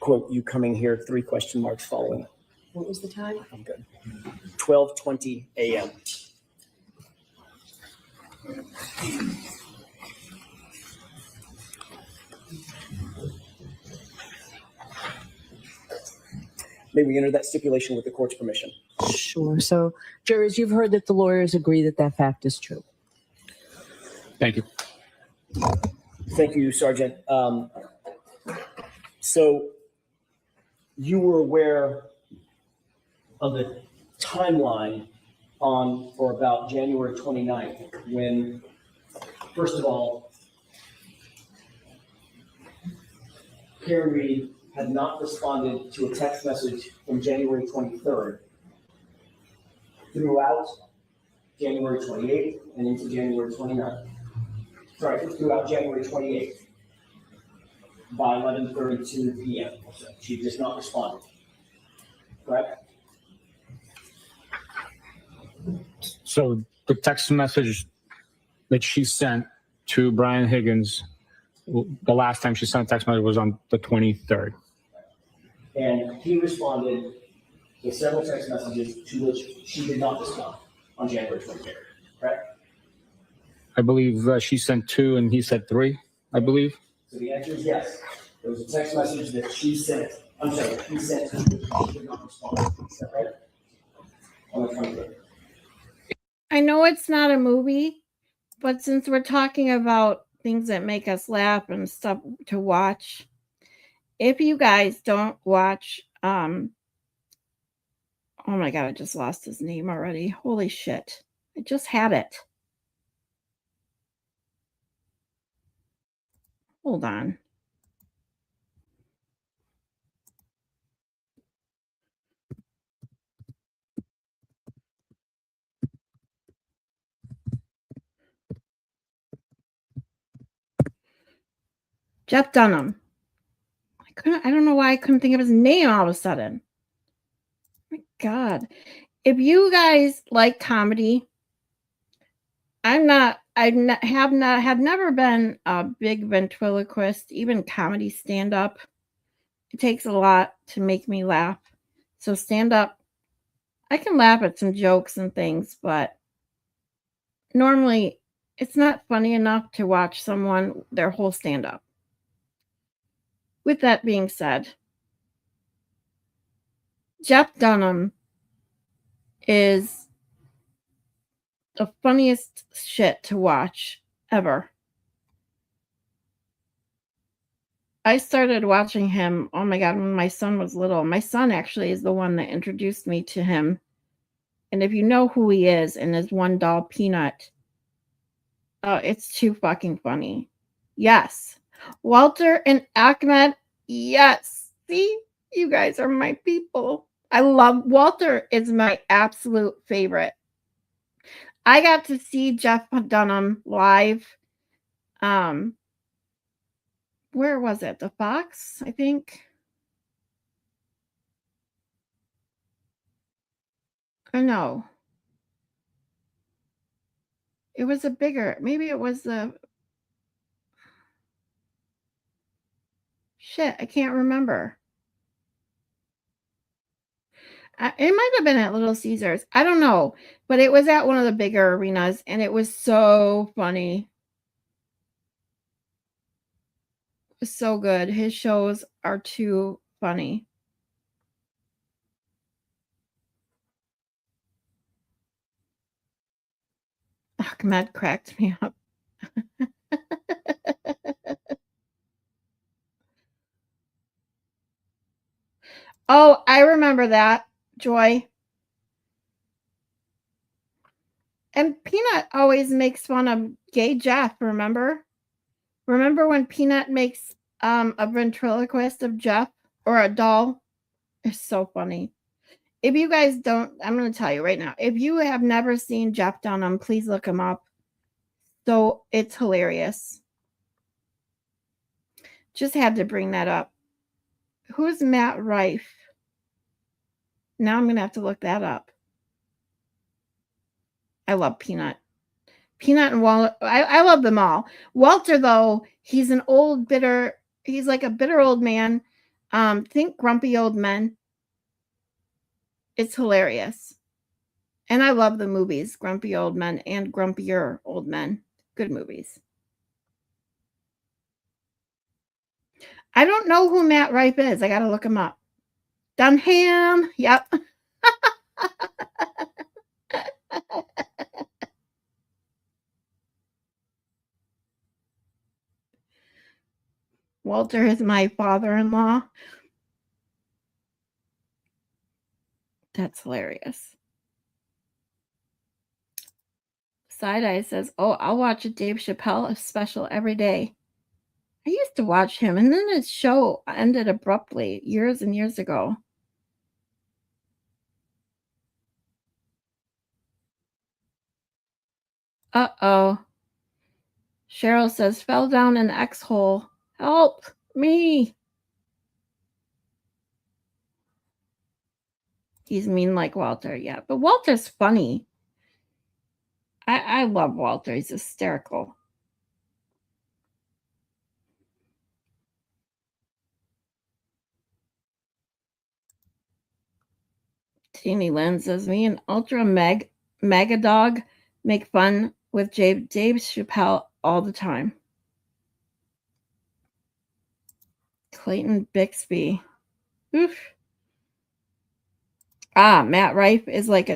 Quote, you coming here, 3 question marks following. What was the time? I'm good. 12:20 a.m. May we enter that stipulation with the court's permission? Sure. So, jurors, you've heard that the lawyers agree that that fact is true. Thank you. Thank you, Sergeant. So you were aware of the timeline for about January 29th when First of all, Karen Reed had not responded to a text message from January 23rd throughout January 28th and into January 29th. Sorry, throughout January 28th by 11:32 p.m. So she just not responded. Correct? So the text message that she sent to Brian Higgins, the last time she sent a text message was on the 23rd. And he responded with several text messages to which she did not respond on January 23rd. Correct? I believe she sent 2 and he said 3, I believe. So the answer is yes. There was a text message that she sent. I'm sorry, he sent to which she did not respond. Is that right? On the 23rd. I know it's not a movie, but since we're talking about things that make us laugh and stuff to watch, if you guys don't watch, oh my God, I just lost his name already. Holy shit. I just had it. Hold on. Jeff Dunham. I don't know why I couldn't think of his name all of a sudden. Oh my God. If you guys like comedy, have never been a big ventriloquist, even comedy stand up. It takes a lot to make me laugh. So stand up, I can laugh at some jokes and things, but normally it's not funny enough to watch someone their whole stand up. With that being said, Jeff Dunham is the funniest shit to watch ever. I started watching him, oh my God, when my son was little. My son actually is the one that introduced me to him. And if you know who he is and his one doll, Peanut, it's too fucking funny. Yes. Walter and Ahmed, yes. See, you guys are my people. I love Walter is my absolute favorite. I got to see Jeff Dunham live. Where was it? The Fox, I think. Oh no. It was a bigger, maybe it was the shit, I can't remember. It might have been at Little Caesars. I don't know, but it was at one of the bigger arenas and it was so funny. It was so good. His shows are too funny. Ahmed cracked me up. Oh, I remember that, Joy. And Peanut always makes fun of gay Jeff, remember? Remember when Peanut makes a ventriloquist of Jeff or a doll? It's so funny. If you guys don't, I'm going to tell you right now. If you have never seen Jeff Dunham, please look him up. So it's hilarious. Just had to bring that up. Who's Matt Rife? Now I'm going to have to look that up. I love Peanut. Peanut and Walter. I love them all. Walter, though, he's an old, bitter, he's like a bitter old man. Think Grumpy Old Men. It's hilarious. And I love the movies, Grumpy Old Men and Grumpier Old Men. Good movies. I don't know who Matt Rife is. I got to look him up. Dunham. Yep. Walter is my father-in-law. That's hilarious. Side Eye says, "Oh, I'll watch a Dave Chappelle special every day." I used to watch him, and then his show ended abruptly years and years ago. Uh-oh. Cheryl says, "Fell down an X-hole. Help me." He's mean like Walter, yeah. But Walter's funny. I love Walter. He's hysterical. Teeny Lynn says, "Me and Ultra Mega Dog make fun with Dave Chappelle all the time." Clayton Bixby. Oof. Matt Rife is like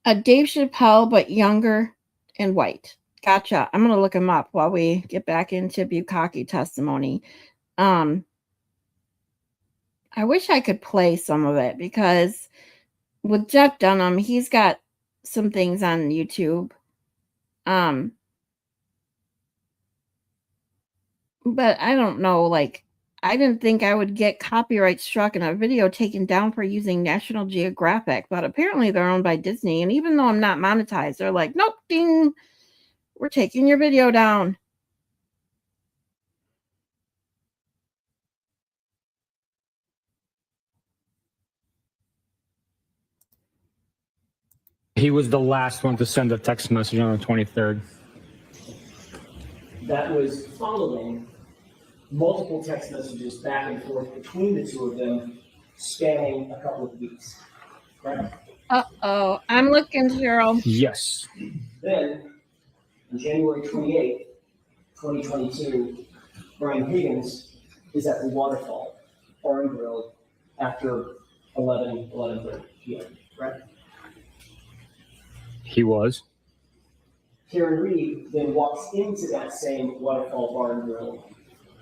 a Dave Chappelle, but younger and white. Gotcha. I'm going to look him up while we get back into Bukakeee testimony. I wish I could play some of it because with Jeff Dunham, he's got some things on YouTube. But I don't know, like, I didn't think I would get copyright struck and a video taken down for using National Geographic, but apparently they're owned by Disney. And even though I'm not monetized, they're like, "Nope, ding, we're taking your video down." He was the last one to send a text message on the 23rd. That was following multiple text messages back and forth between the two of them, spanning a couple of weeks. Right? Uh-oh, I'm looking, Cheryl. Yes. Then, on January 28th, 2022, Brian Higgins is at the Waterfall Bar and Grill after 11:30 p.m., right? He was. Karen Reed then walks into that same Waterfall Bar and Grill,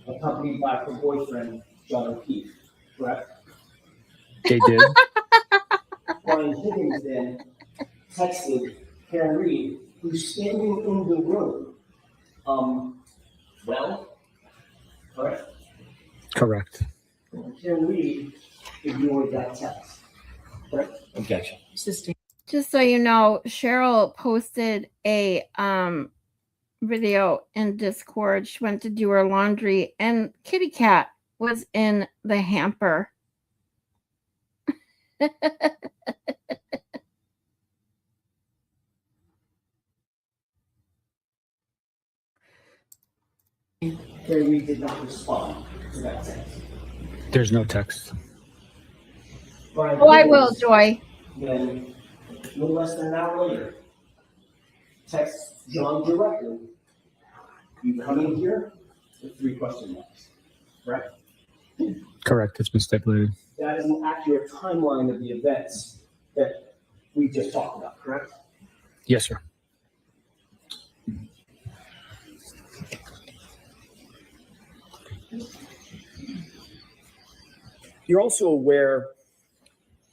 accompanied by her boyfriend, John O'Keefe, correct? They did. Brian Higgins then texted Karen Reed, who's standing in the room. Well, correct? Correct. Karen Reed ignored that text, correct? Objection. Just so you know, Cheryl posted a video in Discord. She went to do her laundry, and Kitty Cat was in the hamper. Karen Reed did not respond to that text. There's no text. Brian Oh, I will, Higgins Joy. Then, a little less than an hour later, texts John directly, "You coming here?" with 3 question marks, correct? Correct. It's been stipulated. That is an accurate timeline of the events that we just talked about, correct? Yes, sir. You're also aware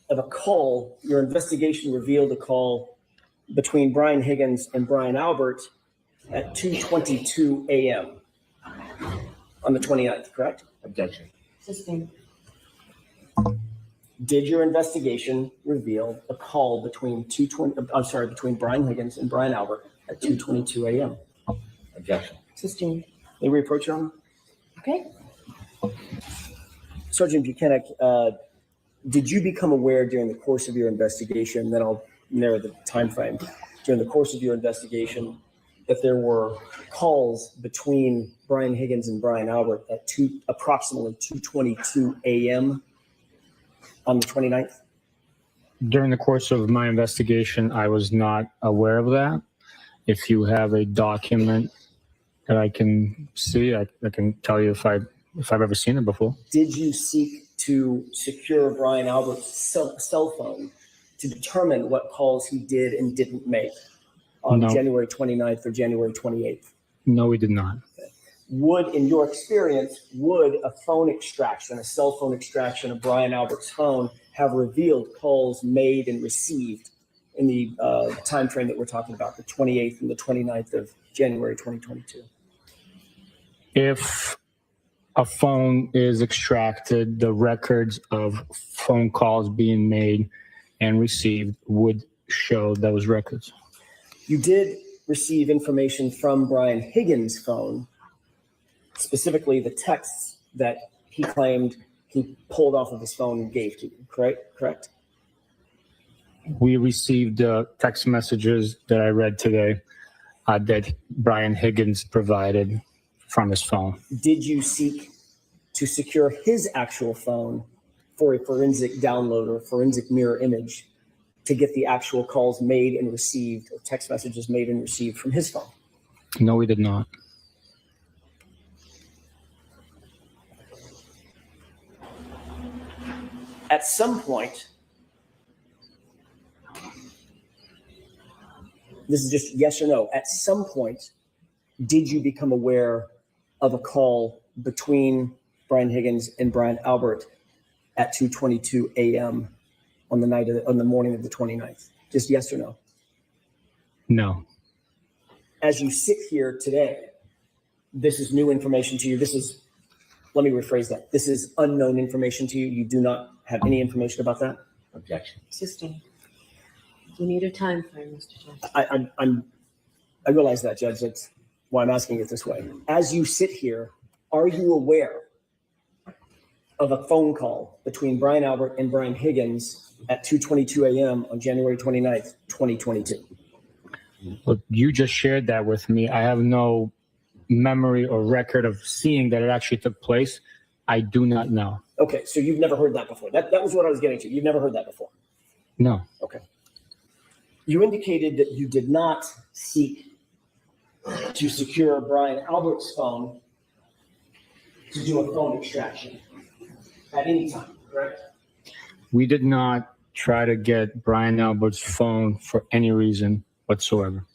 of a call, your investigation revealed a call between Brian Higgins and Brian Albert at 2:22 a.m. on the 29th, correct? Objection. Sustained. Did your investigation reveal a call between between Brian Higgins and Brian Albert at 2:22 a.m.? Objection. Sustained. May we approach, Your Honor? Okay. Sergeant Bukhenik, did you become aware during the course of your investigation, then I'll narrow the time frame, during the course of your investigation, that there were calls between Brian Higgins and Brian Albert at approximately 2:22 a.m. on the 29th? During the course of my investigation, I was not aware of that. If you have a document that I can see, I can tell you if I've ever seen it before. Did you seek to secure Brian Albert's cell phone to determine what calls he did and didn't make on No. January 29th or January 28th? No, we did not. Would, in your experience, would a phone extraction, a cell phone extraction of Brian Albert's phone have revealed calls made and received in the time frame that we're talking about, the 28th and the 29th of January 2022? If a phone is extracted, the records of phone calls being made and received would show those records. You did receive information from Brian Higgins' phone, specifically the texts that he claimed he pulled off of his phone and gave to you, correct? We received text messages that I read today that Brian Higgins provided from his phone. Did you seek to secure his actual phone for a forensic download or forensic mirror image to get the actual calls made and received or text messages made and received from his phone? No, we did not. At some point, this is just yes or no, at some point, did you become aware of a call between Brian Higgins and Brian Albert at 2:22 a.m. on the morning of the 29th? Just yes or no? No. As you sit here today, this is new information to you. Let me rephrase that. This is unknown information to you. You do not have any information about that? Objection. Sustained. We need a time frame, Mr. Johnson. I realize that, Judge. That's why I'm asking it this way. As you sit here, are you aware of a phone call between Brian Albert and Brian Higgins at 2:22 a.m. on January 29th, 2022? Look, you just shared that with me. I have no memory or record of seeing that it actually took place. I do not know. Okay, so you've never heard that before. That was what I was getting to. You've never heard that before. No. Okay. You indicated that you did not seek to secure Brian Albert's phone to do a phone extraction at any time, correct? We did not try to get Brian Albert's phone for any reason whatsoever.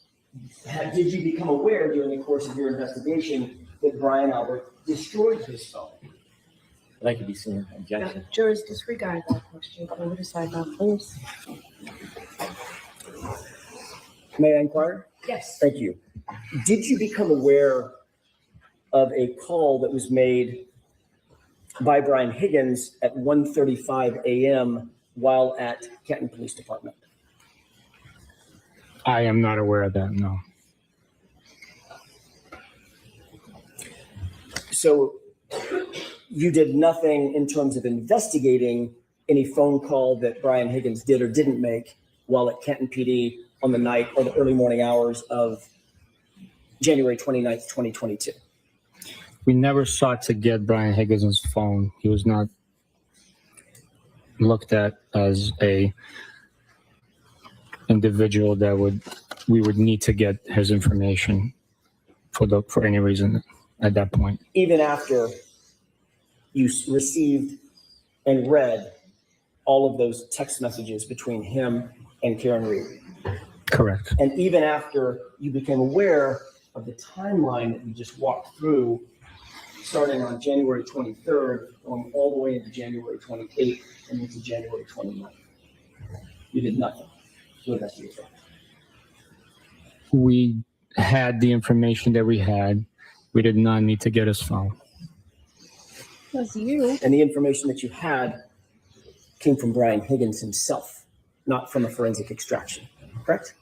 Did you become aware during the course of your investigation that Brian Albert destroyed his phone? Like to be seen. Objection. Jurors disregard that question. Over to sidebar, please. May I inquire? Yes. Thank you. Did you become aware of a call that was made by Brian Higgins at 1:35 a.m. while at Canton Police Department? I am not aware of that, no. So you did nothing in terms of investigating any phone call that Brian Higgins did or didn't make while at Canton PD on the night or the early morning hours of January 29th, 2022. We never sought to get Brian Higgins' phone. He was not looked at as a individual that we would need to get his information for any reason at that point. Even after you received and read all of those text messages between him and Karen Reed. Correct. And even after you became aware of the timeline that you just walked through, starting on January 23rd, going all the way into January 28th and into January 29th. You did nothing to investigate that. We had the information that we had. We did not need to get his phone. Was you? And the information that you had came from Brian Higgins himself, not from a forensic extraction, correct?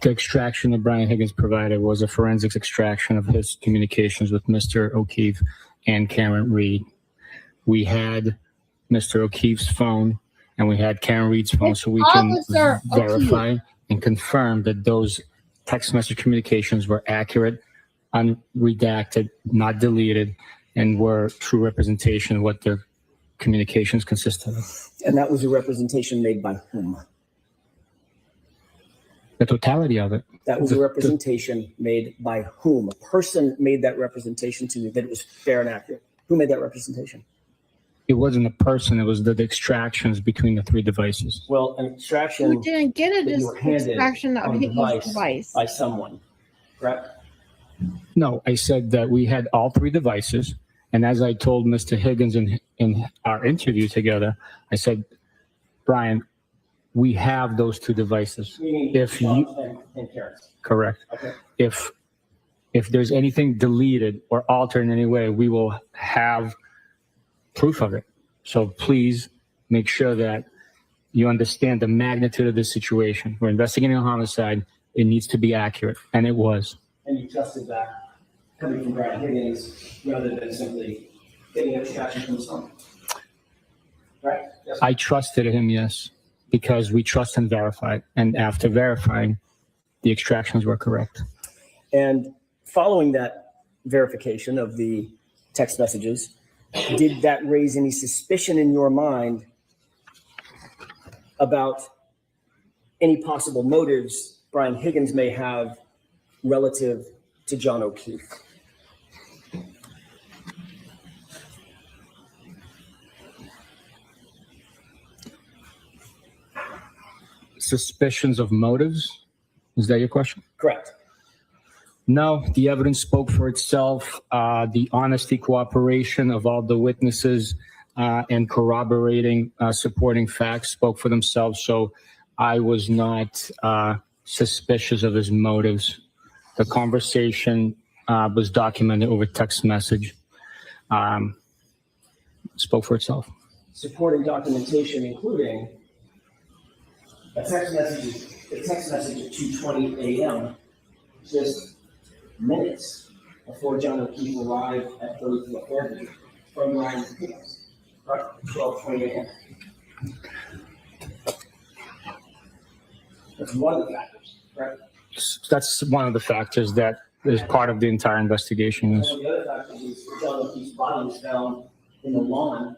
The extraction that Brian Higgins provided was a forensics extraction of his communications with Mr. O'Keefe and Karen Reed. We had Mr. O'Keefe's phone and we had Karen Reed's phone, so we can verify and confirm that those text message communications were accurate, unredacted, not deleted, and were true representation of what the communications consisted of. And that was a representation made by whom? The totality of it. That was a representation made by whom? A person made that representation to you that it was fair and accurate. Who made that representation? It wasn't a person, it was the extractions between the three devices. Well, an extraction You didn't get that a you were handed extraction of on his device device. by someone, correct? No, I said that we had all three devices. And as I told Mr. Higgins in our interview together, I said, Brian, We have those two devices. Meaning If you Sean's and Karen's. correct, Okay. if there's anything deleted or altered in any way, we will have proof of it. So please make sure that you understand the magnitude of this situation. We're investigating a homicide. It needs to be accurate, and it was. And you trusted that coming from Brian Higgins rather than simply getting extraction from someone. Right? Yes. I trusted him, yes, because we trust and verified. And after verifying, the extractions were correct. And following that verification of the text messages, did that raise any suspicion in your mind about any possible motives Brian Higgins may have relative to John O'Keefe? Suspicions of motives? Is that your question? Correct. No, the evidence spoke for itself. The honesty, cooperation of all the witnesses and corroborating, supporting facts spoke for themselves. So I was not suspicious of his motives. The conversation was documented over text message. Spoke for itself. Supporting documentation, including a text message at 2:20 a.m., just minutes before John O'Keefe arrived at 34th Avenue from Ryan Higgins, right? 12:20 a.m. That's one of the factors, right? That's one of the factors that is part of the entire investigation. One of the other factors is John O'Keefe's body was found in the lawn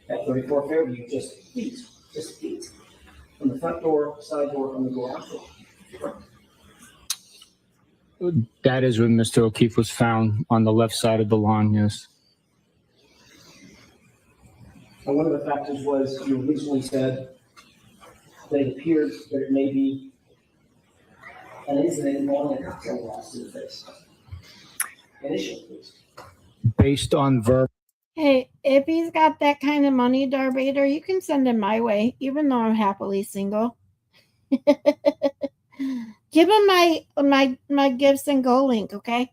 at 34th Avenue, just feet from the front door, side door, from the garage door. That is when Mr. O'Keefe was found on the left side of the lawn, yes. And one of the factors was you originally said that it appears that it may be an incident involving a cocktail glass to the face. Initially, please. Based on Hey, if he's got that kind of money, Darth Vader, you can send him my way, even though I'm happily single. Give him my Gifts and Go link, okay?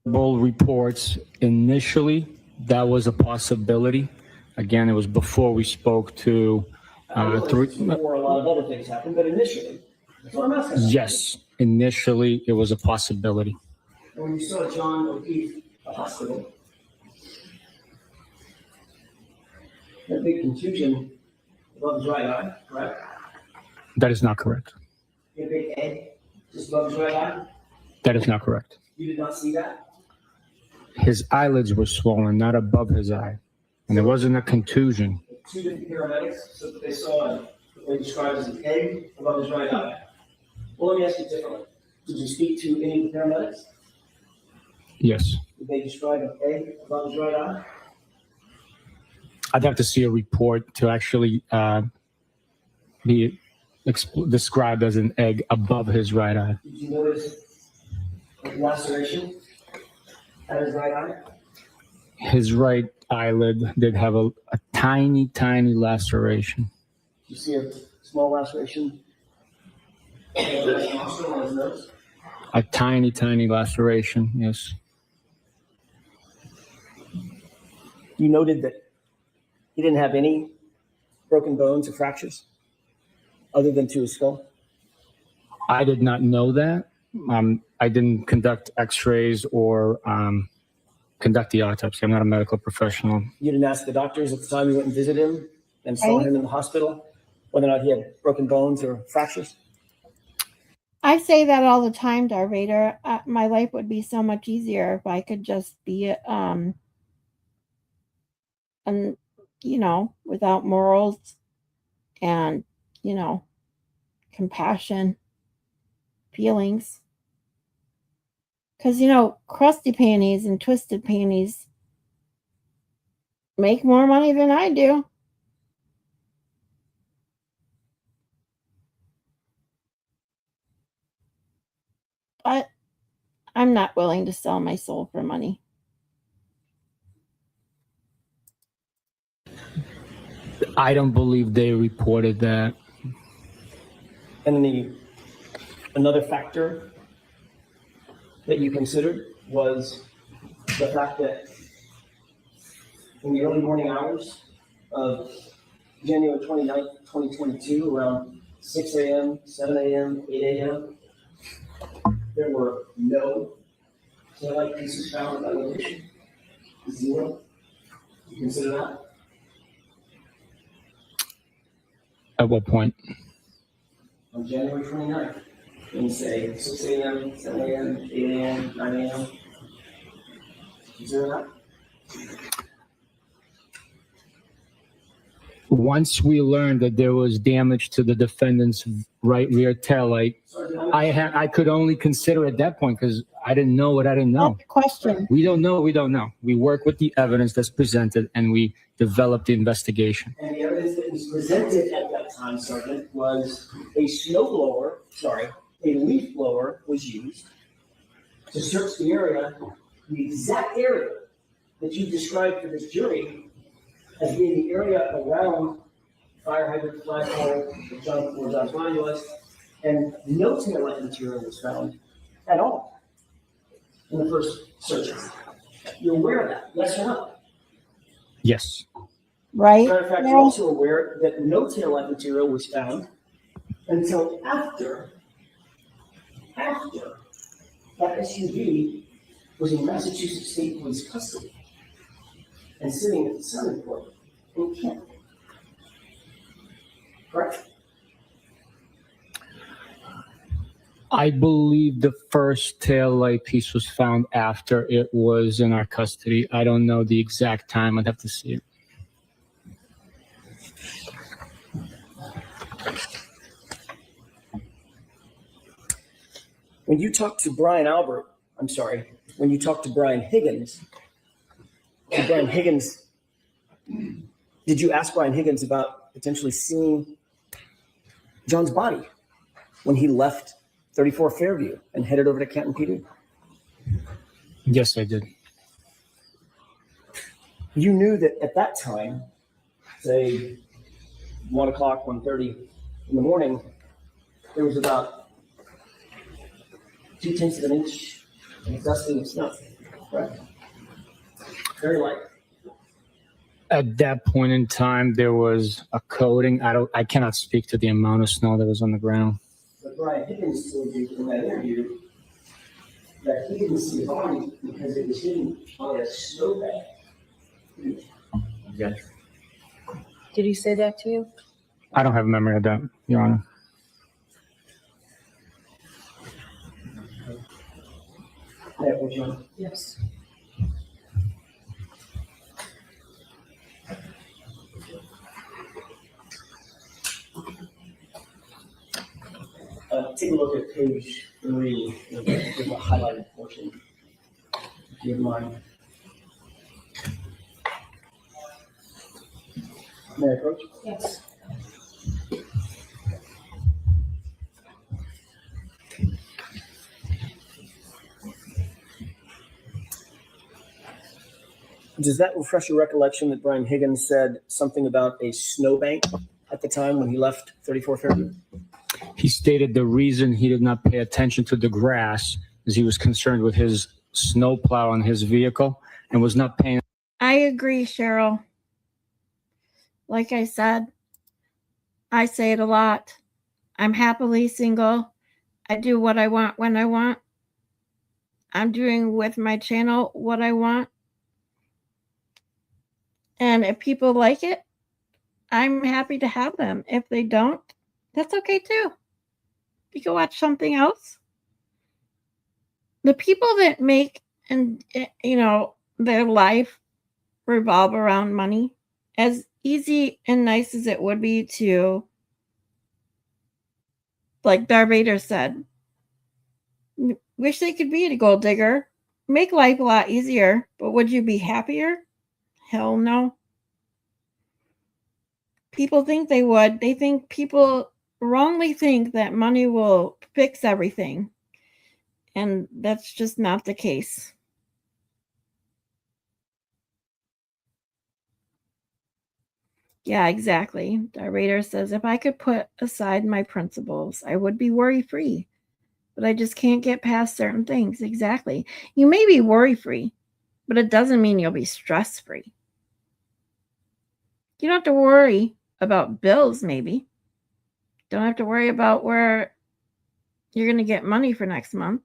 verbal reports, initially, that was a possibility. Again, it was before we spoke to Before a lot of other things happened, but initially, that's what I'm asking. Yes, initially, it was a possibility. And when you saw John O'Keefe at the hospital, that big contusion above his right eye, correct? That is not correct. A big egg just above his right eye? That is not correct. You did not see that? His eyelids were swollen, not above his eye. And there wasn't a contusion. Two different paramedics, so they saw what they described as an egg above his right eye. Well, let me ask you differently. Did you speak to any of the paramedics? Yes. Did they describe an egg above his right eye? I'd have to see a report to actually be described as an egg above his right eye. Did you notice a laceration at his right eye? His right eyelid did have a tiny, tiny laceration. Did you see a small laceration on his nostril, on his nose? A tiny, tiny laceration, yes. You noted that he didn't have any broken bones or fractures other than to his skull? I did not know that. I didn't conduct x-rays or conduct the autopsy. I'm not a medical professional. You didn't ask the doctors at the time you went and visited him and saw him in the hospital whether or not he had broken bones or fractures? I say that all the time, Darth Vader. My life would be so much easier if I could just be, without morals and, compassion, feelings. Because, crusty panties and twisted panties make more money than I do. But I'm not willing to sell my soul for money. I don't believe they reported that. And another factor that you considered was the fact that in the early morning hours of January 29th, 2022, around 6 a.m., 7 a.m., 8 a.m., there were no satellite pieces found in that location. Zero. You consider that? At what point? On January 29th, and say 6 a.m., 7 a.m., 8 a.m., 9 a.m. Consider that? Once we learned that there was damage to the defendant's right rear taillight, I could only consider at that point because I didn't know what I didn't know. Question. We don't know. We don't know. We work with the evidence that's presented and we develop the investigation. And the evidence that was presented at that time, Sergeant, was a leaf blower was used to search the area, the exact area that you described for this jury as being the area around fire hydrant, flagpole, where John's body was, and no taillight material was found at all in the first searches. You're aware of that, yes or no? Yes. Right? Matter of fact, you're also aware that no taillight material was found until after that SUV was in Massachusetts State Police custody and sitting at the Southern Court in Kent. Correct? I believe the first taillight piece was found after it was in our custody. I don't know the exact time. I'd have to see it. When you talked to Brian Higgins, did you ask Brian Higgins about potentially seeing John's body when he left 34 Fairview and headed over to Canton PD? Yes, I did. You knew that at that time, say 1 o'clock, 1:30 in the morning, there was about 0.2 of an inch of dusting of snow, correct? Very light. At that point in time, there was a coating. I cannot speak to the amount of snow that was on the ground. But Brian Higgins told you in that interview that he didn't see the body because it was hidden by a snowbank. Yes. Did he say that to you? I don't have a memory of that, Your Honor. Yes. Take a look at page 3, there's a highlighted portion, if you don't mind. May I approach? Yes. Does that refresh your recollection that Brian Higgins said something about a snowbank at the time when he left 34 Fairview? He stated the reason he did not pay attention to the grass is he was concerned with his snowplow on his vehicle and was not paying. I agree, Cheryl. Like I said, I say it a lot. I'm happily single. I do what I want when I want. I'm doing with my channel what I want. And if people like it, I'm happy to have them. If they don't, that's okay too. You can watch something else. The people that make their life revolve around money, as easy and nice as it would be to, like Darth Vader said, wish they could be a gold digger, make life a lot easier, but would you be happier? Hell no. People think they would. People wrongly think that money will fix everything. And that's just not the case. Yeah, exactly. Narrator says, if I could put aside my principles, I would be worry-free. But I just can't get past certain things. Exactly. You may be worry-free, but it doesn't mean you'll be stress-free. You don't have to worry about bills, maybe. Don't have to worry about where you're going to get money for next month.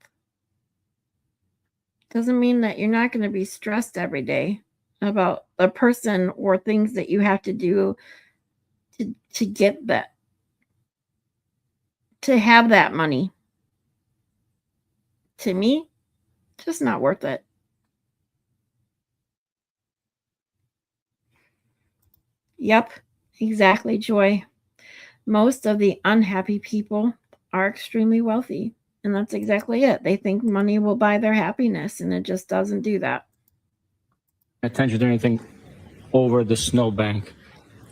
Doesn't mean that you're not going to be stressed every day about a person or things that you have to do to get that, to have that money. To me, just not worth it. Yep, exactly, Joy. Most of the unhappy people are extremely wealthy, and that's exactly it. They think money will buy their happiness, and it just doesn't do that. Attention to anything over the snowbank,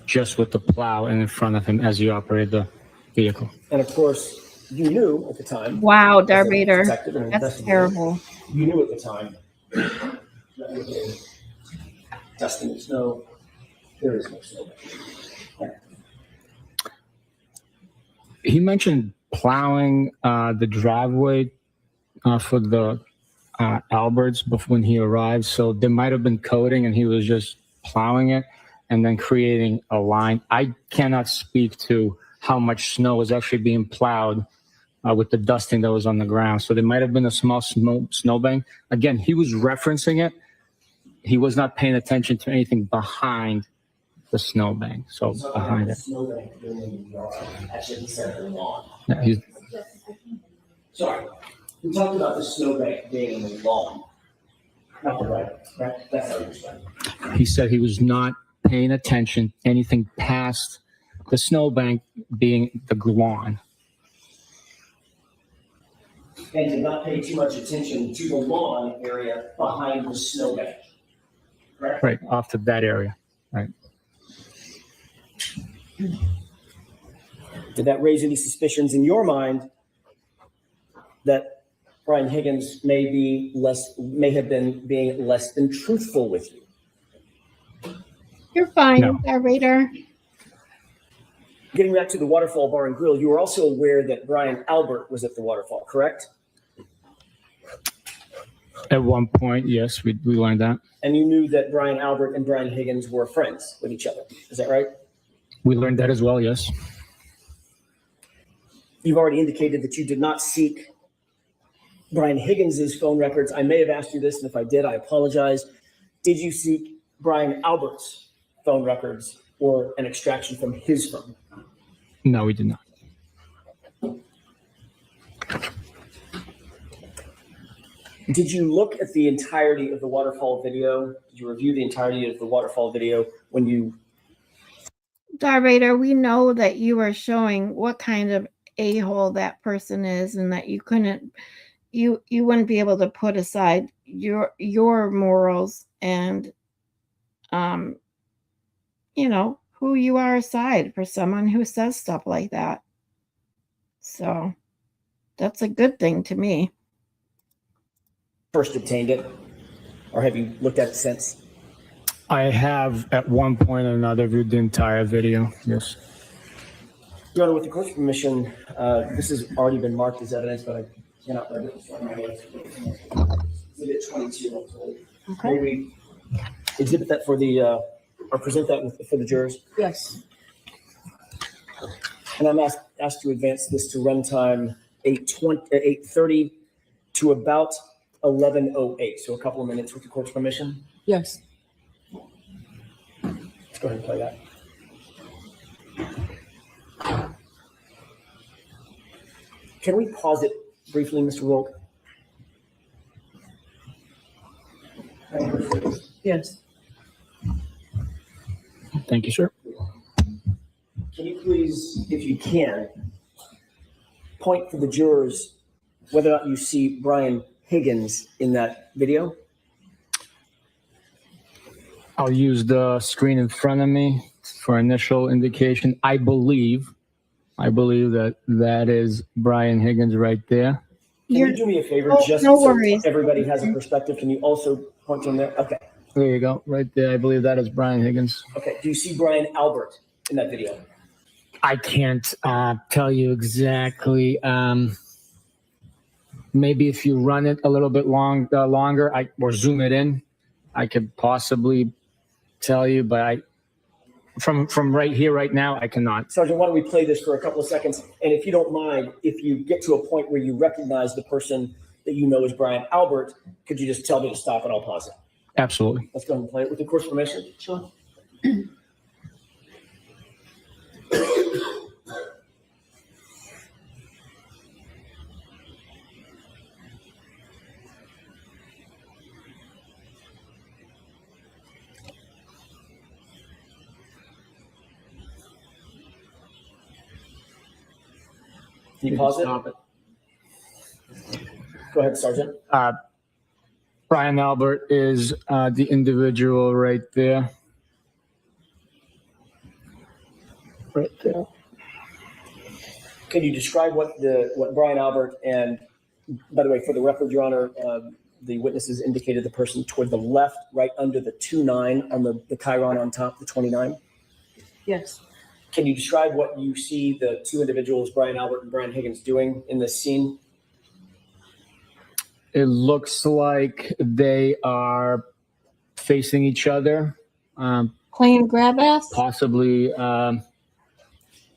just with the plow in front of him as you operate the vehicle. And of course, you knew at the time. Wow, as a Darth Vader, detective and that's investigator, terrible. You knew at the time that with a dusting of snow, there is no snow. He mentioned plowing the driveway for the Alberts when he arrived. So there might have been coding and he was just plowing it and then creating a line. I cannot speak to how much snow was actually being plowed with the dusting that was on the ground. So there might have been a small snowbank. Again, he was referencing it. He was not paying attention to anything behind the snowbank. So behind it. Snowbank being in the yard. Actually, he said the lawn. Yeah, Sorry. We talked about the snowbank being in the lawn. Not the right. That's how you said it. he said he was not paying attention to anything past the snowbank being the lawn. And did not pay too much attention to the lawn area behind the snowbank. Correct? Right, off to that area. Right. Did that raise any suspicions in your mind that Brian Higgins may have been being less than truthful with you? You're fine, No. Narrator. Getting back to the Waterfall Bar and Grill, you were also aware that Brian Albert was at the waterfall, correct? At one point, yes, we learned that. And you knew that Brian Albert and Brian Higgins were friends with each other. Is that right? We learned that as well, yes. You've already indicated that you did not seek Brian Higgins's phone records. I may have asked you this, and if I did, I apologize. Did you seek Brian Albert's phone records or an extraction from his phone? No, we did not. Did you look at the entirety of the waterfall video? Did you review the entirety of the waterfall video when you? Narrator, we know that you are showing what kind of a-hole that person is, and that you wouldn't be able to put aside your morals and who you are aside for someone who says stuff like that. So that's a good thing to me. First obtained it, or have you looked at it since? I have at one point or another viewed the entire video, yes. Your Honor, with the court's permission, this has already been marked as evidence, but I cannot let it from my hand. Exhibit 22, I'm told. Okay. May we exhibit that for the, or present that for the jurors? Yes. And I'm asked to advance this to runtime 8:30 to about 11:08, so a couple of minutes with the court's permission. Yes. Let's go ahead and play that. Can we pause it briefly, Mr. Wilk? Yes. Thank you, sir. Can you please, if you can, point to the jurors whether or not you see Brian Higgins in that video? I'll use the screen in front of me for initial indication. I believe that is Brian Higgins right there. Can you do me a favor, just no so worries. everybody has a perspective? Can you also point to him there? Okay. There you go, right there. I believe that is Brian Higgins. Okay. Do you see Brian Albert in that video? I can't tell you exactly. Maybe if you run it a little bit longer, or zoom it in, I could possibly tell you. But from right here, right now, I cannot. Sergeant, why don't we play this for a couple of seconds? And if you don't mind, if you get to a point where you recognize the person that you know is Brian Albert, could you just tell me to stop and I'll pause it? Absolutely. Let's go ahead and play it with the court's permission. Sure. Can you pause it? Stop it. Go ahead, Sergeant. Brian Albert is the individual right there. Right there. Can you describe what Brian Albert, and by the way, for the record, Your Honor, the witnesses indicated the person toward the left, right under the 2-9 on the chyron on top, the 29? Yes. Can you describe what you see the two individuals, Brian Albert and Brian Higgins, doing in this scene? It looks like they are facing each other, Playing grab ass. possibly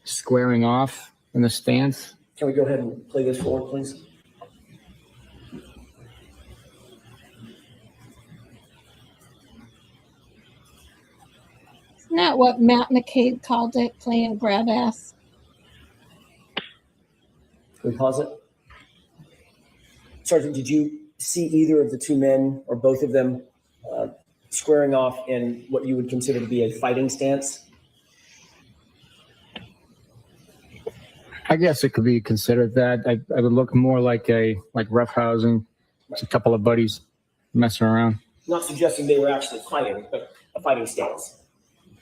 squaring off in the stance. Can we go ahead and play this forward, please? Isn't that what Matt McCabe called it? Playing grab ass. Can we pause it? Sergeant, did you see either of the two men or both of them squaring off in what you would consider to be a fighting stance? I guess it could be considered that. I would look more like roughhousing. It's a couple of buddies messing around. Not suggesting they were actually fighting, but a fighting stance.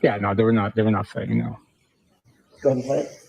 Yeah, no, they were not. They were not fighting. No. Go ahead and play it.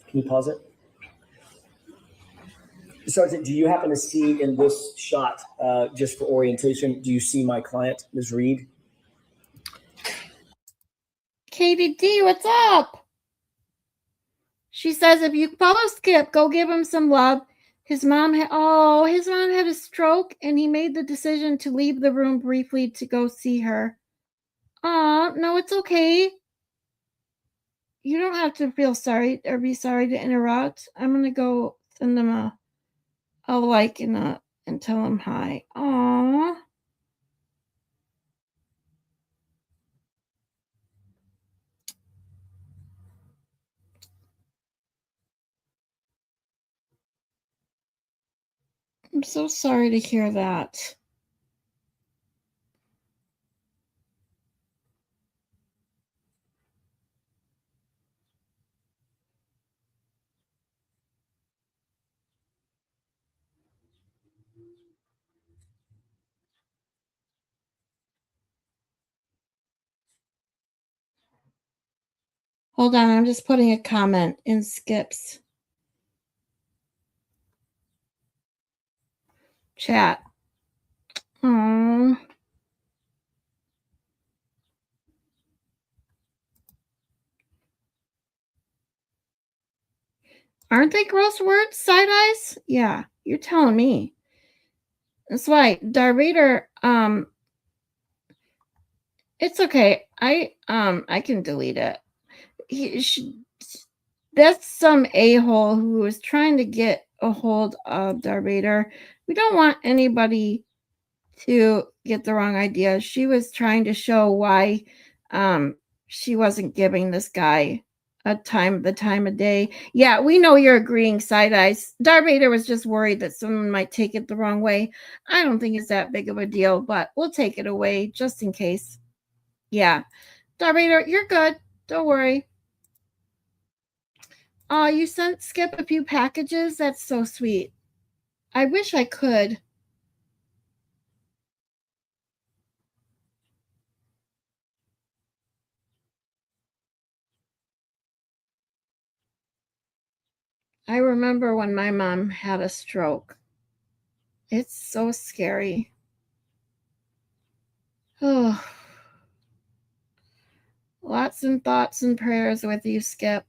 Can you pause it? Sergeant, do you happen to see in this shot, just for orientation, do you see my client, Ms. Reed? Katie D, what's up? She says if you follow Skip, go give him some love. His mom had a stroke and he made the decision to leave the room briefly to go see her. No, it's okay. You don't have to feel sorry or be sorry to interrupt. I'm gonna go send him a like and tell him hi. Aw. I'm so sorry to hear that. Hold on, I'm just putting a comment in Skip's chat. Aww. Aren't they gross words? Side eyes? Yeah, you're telling me. That's why Darvader, it's okay. I can delete it. That's some a-hole who was trying to get a hold of Darth Vader. We don't want anybody to get the wrong idea. She was trying to show why she wasn't giving this guy the time of day. Yeah, we know you're agreeing, side eyes. Darth Vader was just worried that someone might take it the wrong way. I don't think it's that big of a deal, but we'll take it away just in case. Yeah. Darth Vader, you're good. Don't worry. Oh, you sent Skip a few packages? That's so sweet. I wish I could. I remember when my mom had a stroke. It's so scary. Oh. Lots and thoughts and prayers with you, Skip.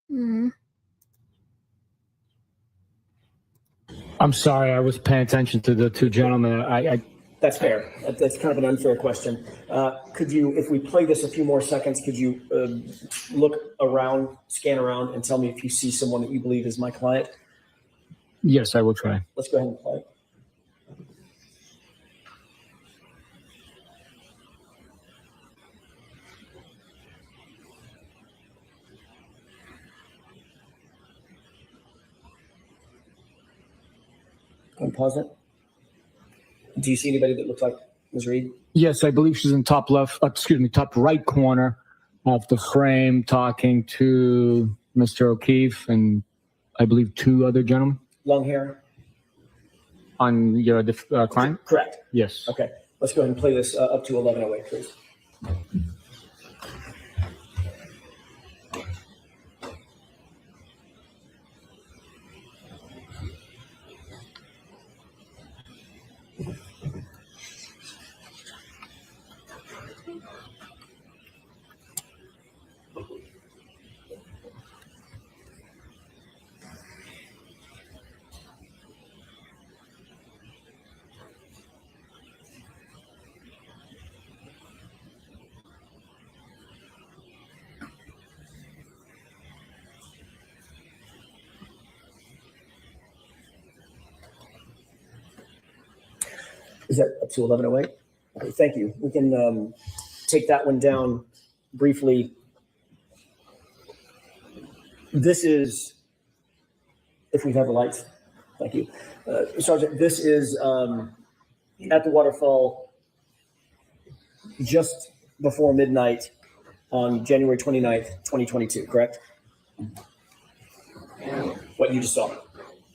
Hmm. I'm sorry, I was paying attention to the two gentlemen. That's fair. That's kind of an unfair question. Could you, if we play this a few more seconds, could you look around, scan around, and tell me if you see someone that you believe is my client? Yes, I will try. Let's go ahead and play. And pause it. Do you see anybody that looks like Ms. Reed? Yes, I believe she's in top top right corner of the frame talking to Mr. O'Keefe and I believe two other gentlemen. Long hair? On your client? Correct. Yes. Okay. Let's go ahead and play this up to 11:08, please. Is that up to 11:08? Okay, thank you. We can take that one down briefly. This is, if we have the lights, thank you. Sergeant, this is at the waterfall just before midnight on January 29th, 2022, correct? What you just saw.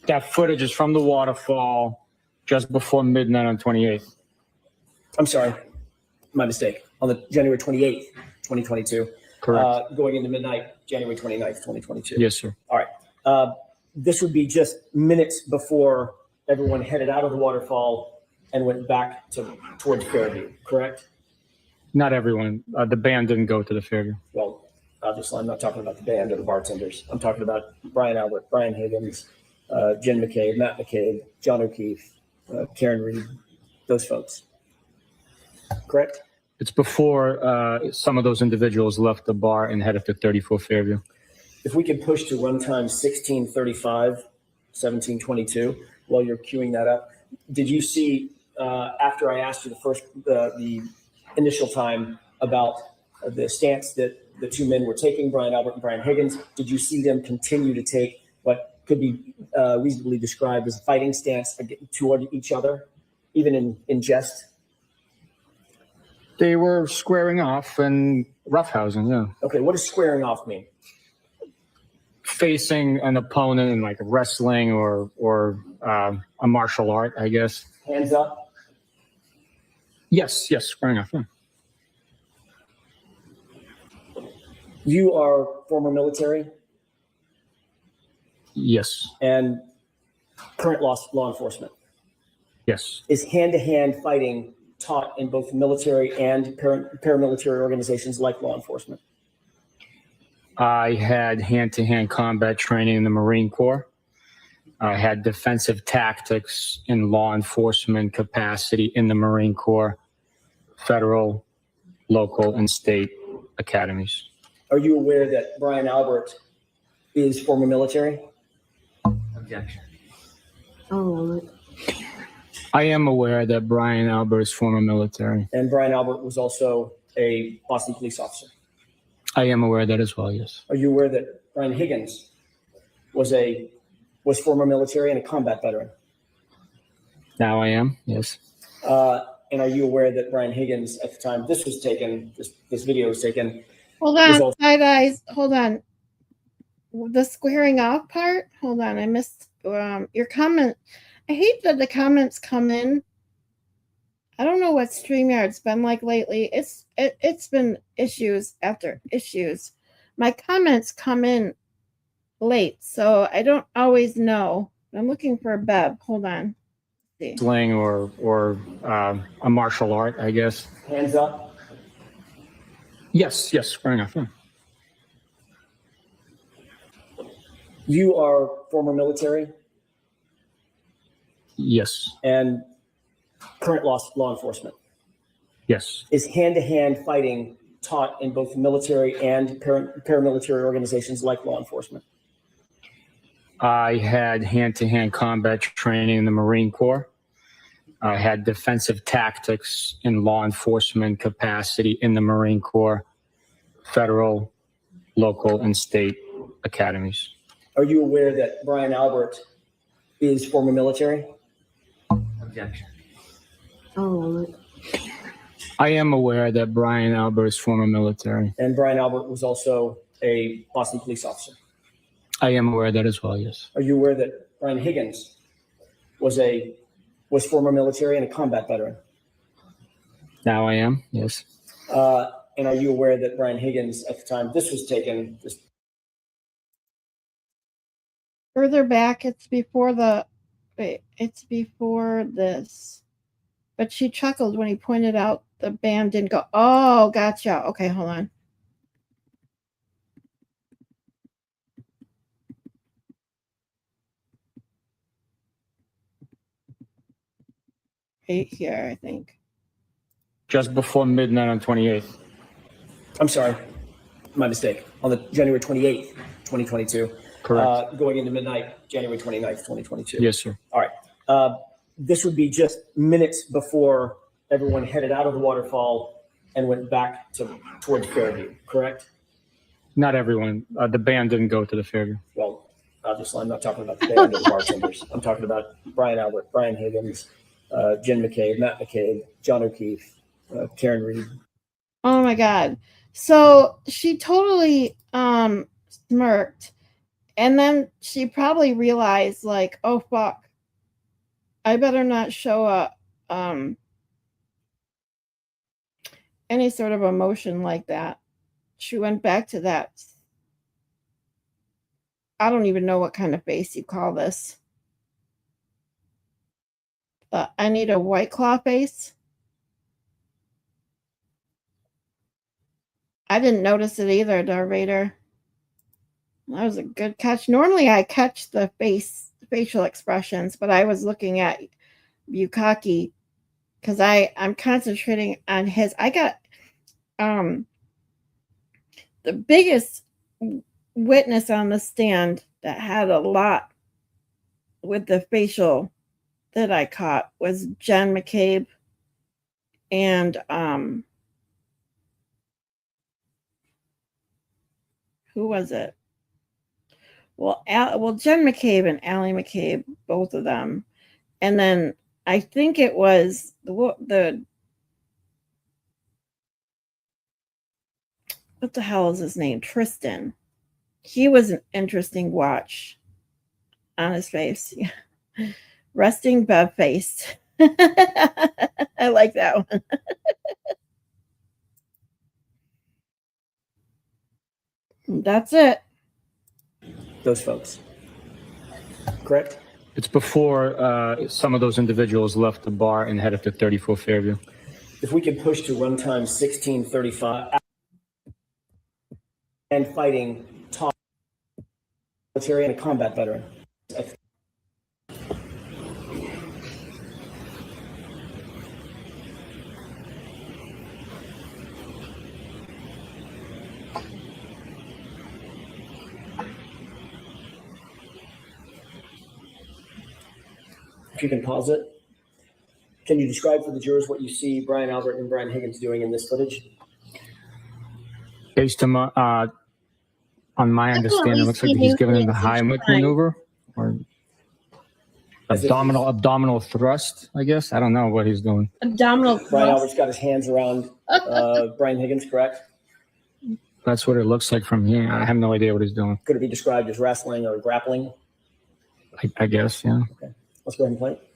That footage is from the waterfall just before midnight on 28th. I'm sorry, my mistake. On the January 28th, 2022. Correct. Going into midnight, January 29th, 2022. Yes, sir. All right. This would be just minutes before everyone headed out of the waterfall and went back towards Fairview, correct? Not everyone. The band didn't go to the Fairview. Well, obviously, I'm not talking about the band or the bartenders. I'm talking about Brian Albert, Brian Higgins, Jen McCabe, Matt McCabe, John O'Keefe, Karen Reed, those folks. Correct? It's before some of those individuals left the bar and headed to 34 Fairview. If we could push to runtime 16:35, 17:22, while you're queuing that up, did you see, after I asked you the initial time about the stance that the two men were taking, Brian Albert and Brian Higgins, did you see them continue to take what could be reasonably described as a fighting stance toward each other, even in jest? They were squaring off and roughhousing, yeah. Okay, what does squaring off mean? Facing an opponent in like wrestling or a martial art, I guess. Hands up? Yes, squaring off, yeah. You are former military? Yes. And current law enforcement? Yes. Is hand-to-hand fighting taught in both military and paramilitary organizations like law enforcement? I had hand-to-hand combat training in the Marine Corps. I had defensive tactics in law enforcement capacity in the Marine Corps, federal, local, and state academies. Are you aware that Brian Albert is former military? Objection. Oh, I am aware that Brian Albert is former military. And Brian Albert was also a Boston police officer. I am aware of that as well, yes. Are you aware that Brian Higgins was former military and a combat veteran? Now I am, yes. And are you aware that Brian Higgins, at the time this was taken, this video was taken? Hold on, side eyes. Hold on. The squaring off part. Hold on, I missed your comment. I hate that the comments come in. I don't know what StreamYard's been like lately. It's been issues after issues. My comments come in late, so I don't always know. I'm looking for a Bev. Hold on. See. Sling or a martial art, I guess. Hands up. Yes, fair enough. Yeah. You are former military Yes, and current law enforcement. yes. Is hand-to-hand fighting taught in both military and paramilitary organizations like law enforcement? I had hand-to-hand combat training in the Marine Corps. I had defensive tactics in law enforcement capacity in the Marine Corps, federal, local, and state academies. Are you aware that Brian Albert is former military? Objection. oh, I am aware that Brian Albert is former military. And Brian Albert was also a Boston police officer. I am aware of that as well, yes. Are you aware that Brian Higgins was former military and a combat veteran? Now I am, yes. And are you aware that Brian Higgins, at the time this was taken, Further back, it's before this. But she chuckled when he pointed out the band didn't go. Oh, gotcha. Okay, hold on. Right here, I think. Just before midnight on 28th. I'm sorry, my mistake, on the January 28th, 2022. Correct. Going into midnight, January 29th, 2022. Yes, sir. All right. This would be just minutes before everyone headed out of the waterfall and went back towards Fairview, correct? Not everyone. The band didn't go to the Fairview. Well, obviously, I'm not talking about the band or the bartenders. I'm talking about Brian Albert, Brian Higgins, Jen McCabe, Matt McCabe, John O'Keefe, Karen Reed. Oh my God. So she totally smirked. And then she probably realized, like, oh fuck, I better not show any sort of emotion like that. She went back to that. I don't even know what kind of face you call this. I need a White Claw face. I didn't notice it either, Darth Vader. That was a good catch. Normally I catch the facial expressions, but I was looking at Bukakeee because I'm concentrating on his. I got the biggest witness on the stand that had a lot with the facial that I caught was Jen McCabe and who was it? Well, Jen McCabe and Allie McCabe, both of them. And then I think it was the what the hell is his name? Tristan. He was an interesting watch on his face. Resting Bev face. I like that one. That's it. Those folks, correct? It's before some of those individuals left the bar and headed to 34 Fairview. If we could push to runtime 16:35. and fighting top military and a combat veteran. If you can pause it. Can you describe for the jurors what you see Brian Albert and Brian Higgins doing in this footage? Based on my understanding, it looks like he's giving him the Heimlich maneuver or abdominal thrust, I guess. I don't know what he's doing. Abdominal thrust. Brian Albert's got his hands around Brian Higgins, correct? That's what it looks like from here. I have no idea what he's doing. Could it be described as wrestling or grappling? I guess, yeah. Okay, let's go ahead and play it.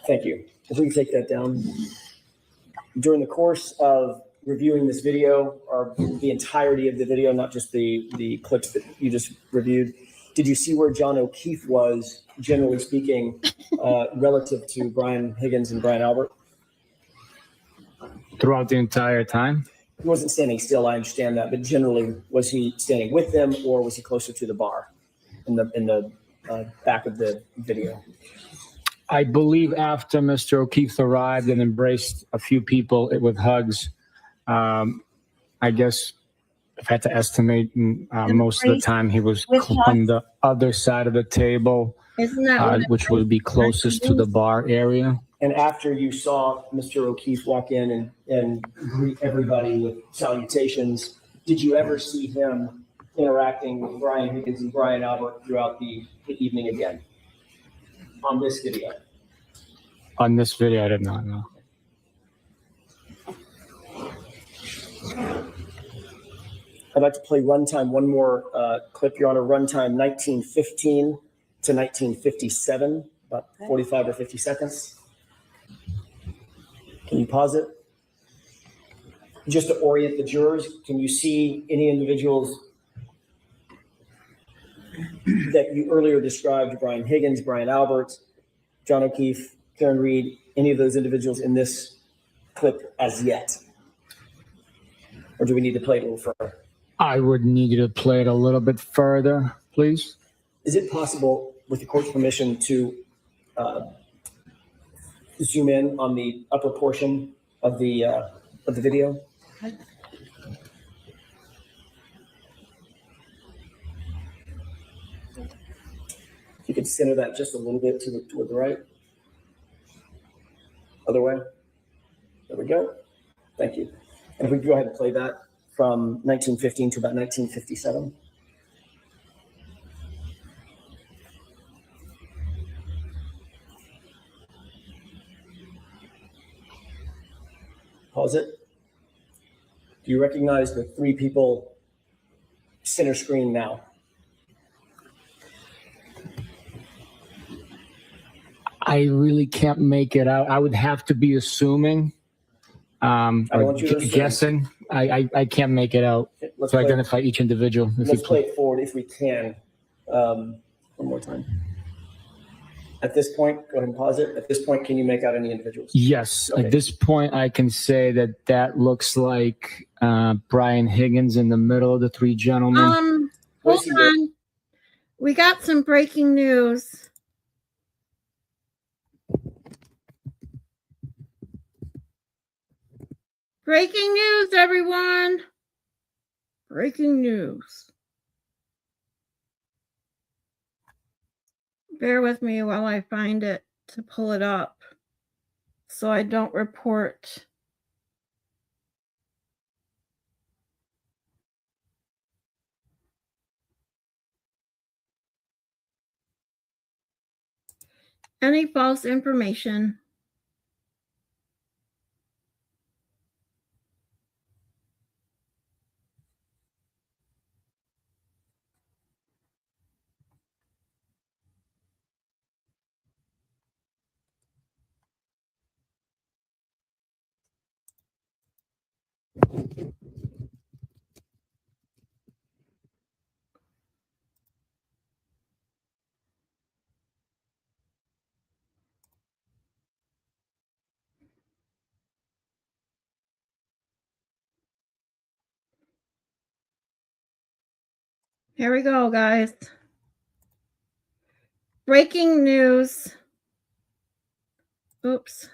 Thank you. If we can take that down. During the course of reviewing this video, or the entirety of the video, not just the clips that you just reviewed, did you see where John O'Keefe was, generally speaking, relative to Brian Higgins and Brian Albert? Throughout the entire time? He wasn't standing still, I understand that, but generally, was he standing with them or was he closer to the bar in the back of the video? I believe after Mr. O'Keefe arrived and embraced a few people with hugs, I guess if I had to estimate, most of the time he was on the other side of the table, which would be closest to the bar area. And after you saw Mr. O'Keefe walk in and greet everybody with salutations, did you ever see him interacting with Brian Higgins and Brian Albert throughout the evening again on this video? On this video, I did not know. I'd like to play runtime, one more clip, Your Honor, runtime 1915 to 1957, about 45 or 50 seconds. Can you pause it? Just to orient the jurors, can you see any individuals that you earlier described, Brian Higgins, Brian Albert, John O'Keefe, Karen Reed, any of those individuals in this clip as yet? Or do we need to play it a little further? I would need you to play it a little bit further, please. Is it possible, with the court's permission, to zoom in on the upper portion of the video? If you could center that just a little bit toward the right. Other way. There we go. Thank you. And if we go ahead and play that from 1915 to about 1957. Pause it. Do you recognize the three people center screen now? I really can't make it out. I would have to be assuming, or guessing. I can't make it out to identify each individual. Let's play it forward if we can. One more time. At this point, go ahead and pause it. At this point, can you make out any individuals? Yes. Okay. At this point, I can say that looks like Brian Higgins in the middle of the three gentlemen. Hold on. We got some breaking news. Breaking news, everyone. Breaking news. Bear with me while I find it to pull it up so I don't report any false information. Here we go, guys. Breaking news. Oops.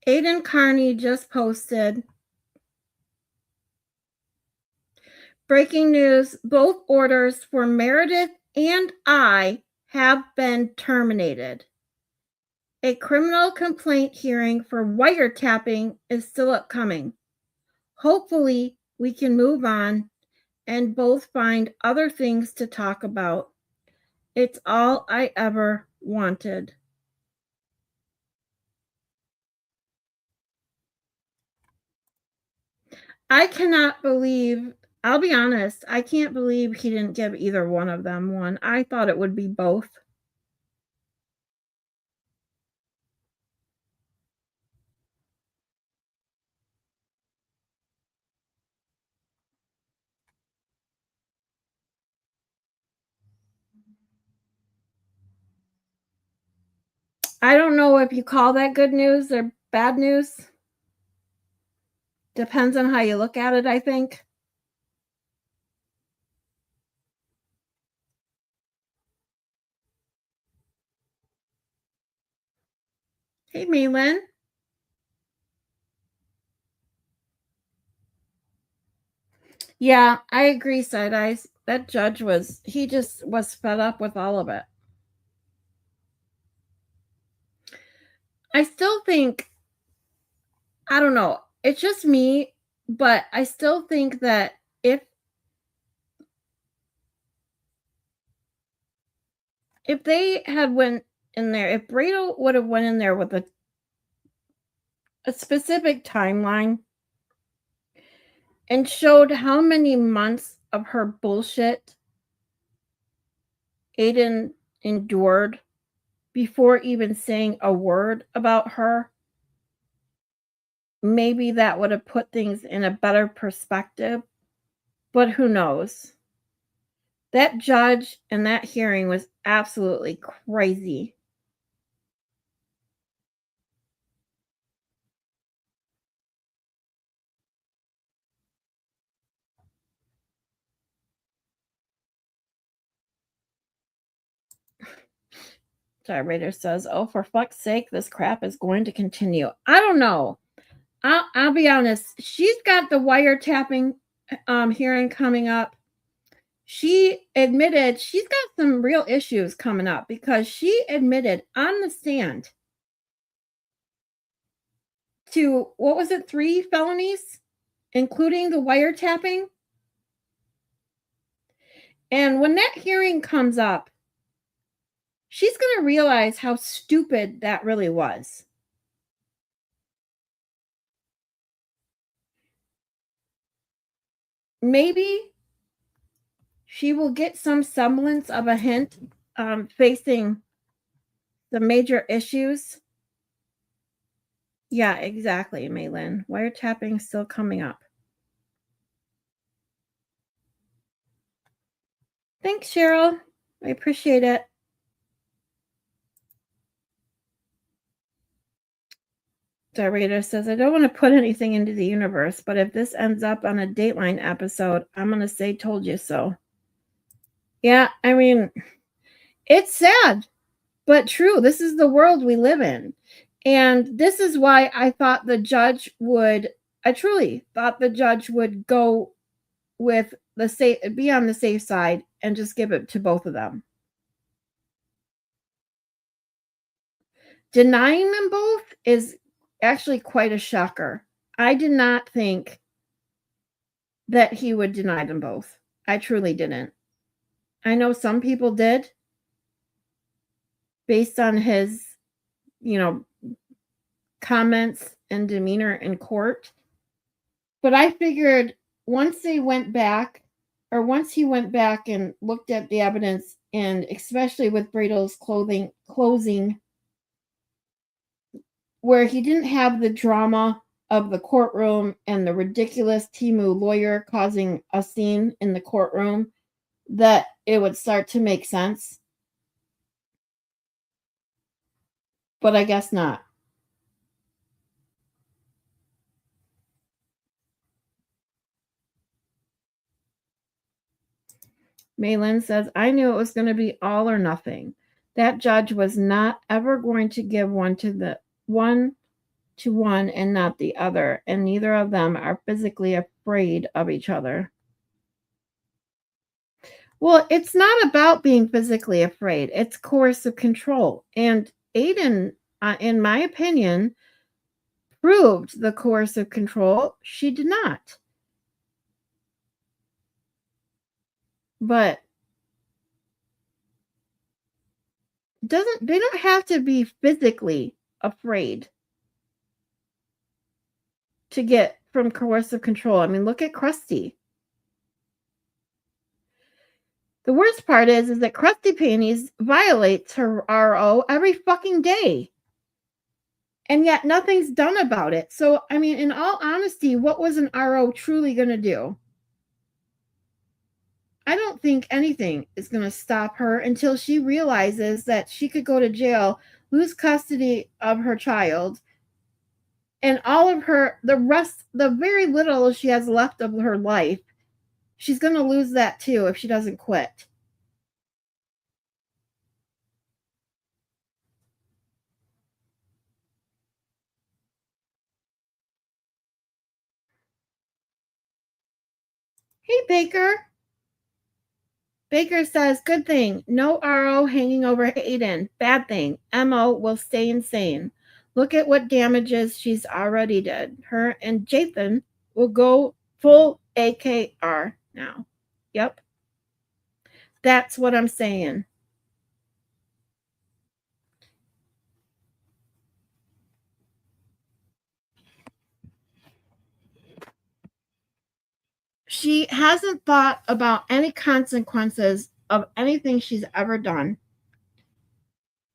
Aiden Carney just posted. Breaking news. Both orders for Meredith and I have been terminated. A criminal complaint hearing for wiretapping is still upcoming. Hopefully, we can move on and both find other things to talk about. It's all I ever wanted. I cannot believe, I'll be honest, I can't believe he didn't give either one of them one. I thought it would be both. I don't know if you call that good news or bad news. Depends on how you look at it, I think. Hey, Malin. Yeah, I agree, Side Eyes. That judge he just was fed up with all of it. I still think, I don't know, it's just me, but I still think that if they had went in there, if Brado would have went in there with a specific timeline and showed how many months of her bullshit Aiden endured before even saying a word about her, maybe that would have put things in a better perspective. But who knows? That judge and that hearing was absolutely crazy. Raider says, "Oh, for fuck's sake, this crap is going to continue." I don't know. I'll be honest. She's got the wiretapping hearing coming up. She admitted she's got some real issues coming up because she admitted on the stand to, what was it, 3 felonies, including the wiretapping. And when that hearing comes up, she's going to realize how stupid that really was. Maybe she will get some semblance of a hint facing the major issues. Yeah, exactly, Maylin. Wiretapping still coming up. Thanks, Cheryl. I appreciate it. Darita says, "I don't want to put anything into the universe, but if this ends up on a Dateline episode, I'm going to say told you so." Yeah, I mean, it's sad, but true. This is the world we live in. And this is why I thought the judge would, I truly thought the judge would go with the safe, be on the safe side and just give it to both of them. Denying them both is actually quite a shocker. I did not think that he would deny them both. I truly didn't. I know some people did based on his, comments and demeanor in court. But I figured once he went back and looked at the evidence, and especially with Brado's closing where he didn't have the drama of the courtroom and the ridiculous Timu lawyer causing a scene in the courtroom, that it would start to make sense. But I guess not. Maylin says, I knew it was going to be all or nothing. That judge was not ever going to give one to one and not the other, and neither of them are physically afraid of each other. Well, it's not about being physically afraid. It's coercive control. And Aiden, in my opinion, proved the coercive control. She did not. But they don't have to be physically afraid to get from coercive control. I mean, look at Krusty. The worst part is that Krusty Panties violates her RO every fucking day. And yet nothing's done about it. So, I mean, in all honesty, what was an RO truly going to do? I don't think anything is going to stop her until she realizes that she could go to jail, lose custody of her child, and all of the very little she has left of her life, she's going to lose that too if she doesn't quit. Hey, Baker. Baker says, good thing. No RO hanging over Aiden. Bad thing. MO will stay insane. Look at what damages she's already did. Her and Jathan will go full AKR now. Yep. That's what I'm saying. She hasn't thought about any consequences of anything she's ever done.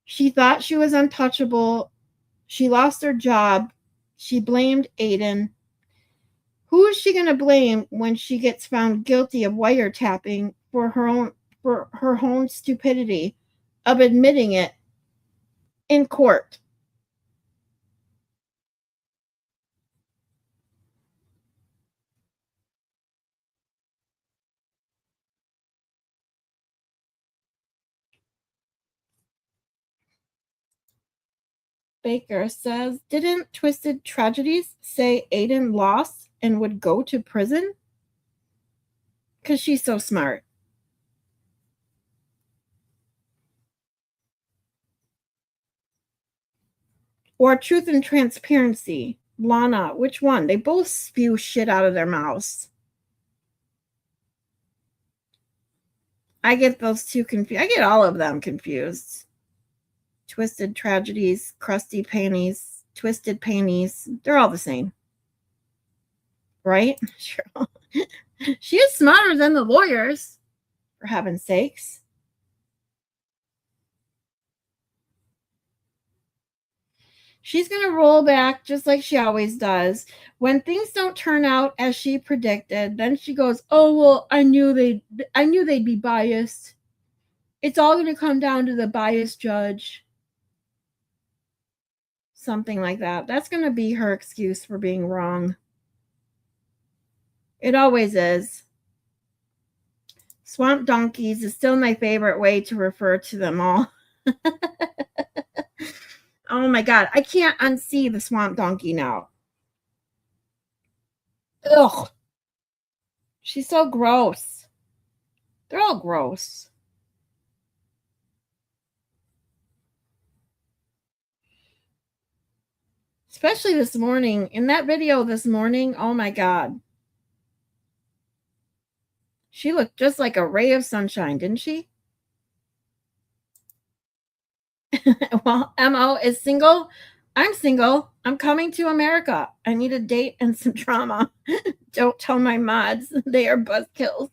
She thought she was untouchable. She lost her job. She blamed Aiden. Who is she going to blame when she gets found guilty of wiretapping for her own stupidity of admitting it in court? Baker says, didn't Twisted Tragedies say Aiden lost and would go to prison? Because she's so smart. Or Truth and Transparency. Lana, which one? They both spew shit out of their mouths. I get those two confused. I get all of them confused. Twisted Tragedies, Krusty Panties, Twisted Panties. They're all the same. Right? Sure. She is smarter than the lawyers, for heaven's sakes. She's going to roll back just like she always does. When things don't turn out as she predicted, then she goes, oh, well, I knew they'd be biased. It's all going to come down to the biased judge. Something like that. That's going to be her excuse for being wrong. It always is. Swamp donkeys is still my favorite way to refer to them all. Oh my God. I can't unsee the swamp donkey now. Ugh. She's so gross. They're all gross. Especially this morning. In that video this morning, oh my God. She looked just like a ray of sunshine, didn't she? Well, MO is single. I'm single. I'm coming to America. I need a date and some drama. Don't tell my mods. They are buzzkills.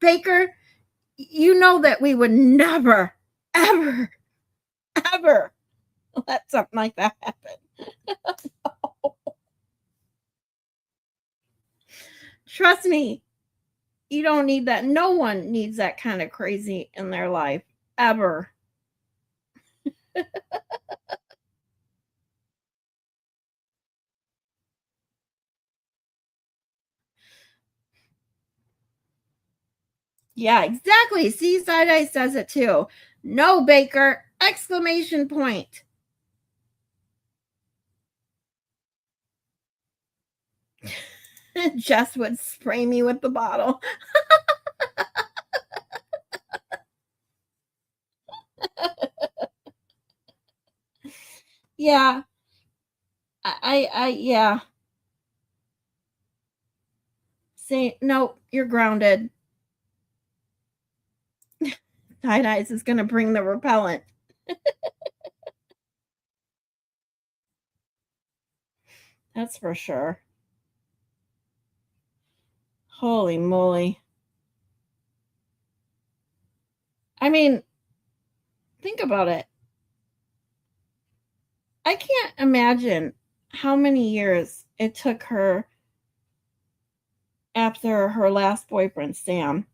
Baker, you know that we would never, ever ever let something like that happen. Trust me, you don't need that. No one needs that kind of crazy in their life, ever. Yeah, exactly. See, Side-Eye says it too. No, Baker! Exclamation point. Jess would spray me with the bottle. Yeah. Yeah. Say, no, you're grounded. Side-Eyes is going to bring the repellent. That's for sure. Holy moly. I mean, think about it. I can't imagine how many years it took her after her last boyfriend, Sam.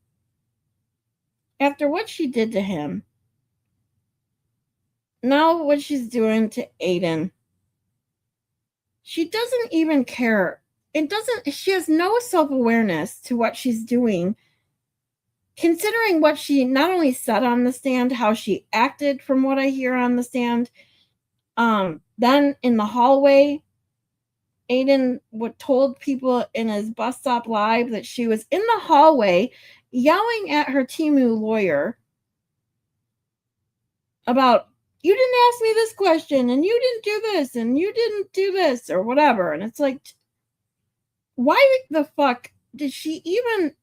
After what she did to him. Now what she's doing to Aiden. She doesn't even care. She has no self-awareness to what she's doing. Considering what she not only said on the stand, how she acted from what I hear on the stand, then in the hallway, Aiden told people in his bus stop live that she was in the hallway yelling at her Temu lawyer about, you didn't ask me this question, and you didn't do this, and you didn't do this, or whatever. And it's like, why the fuck did she even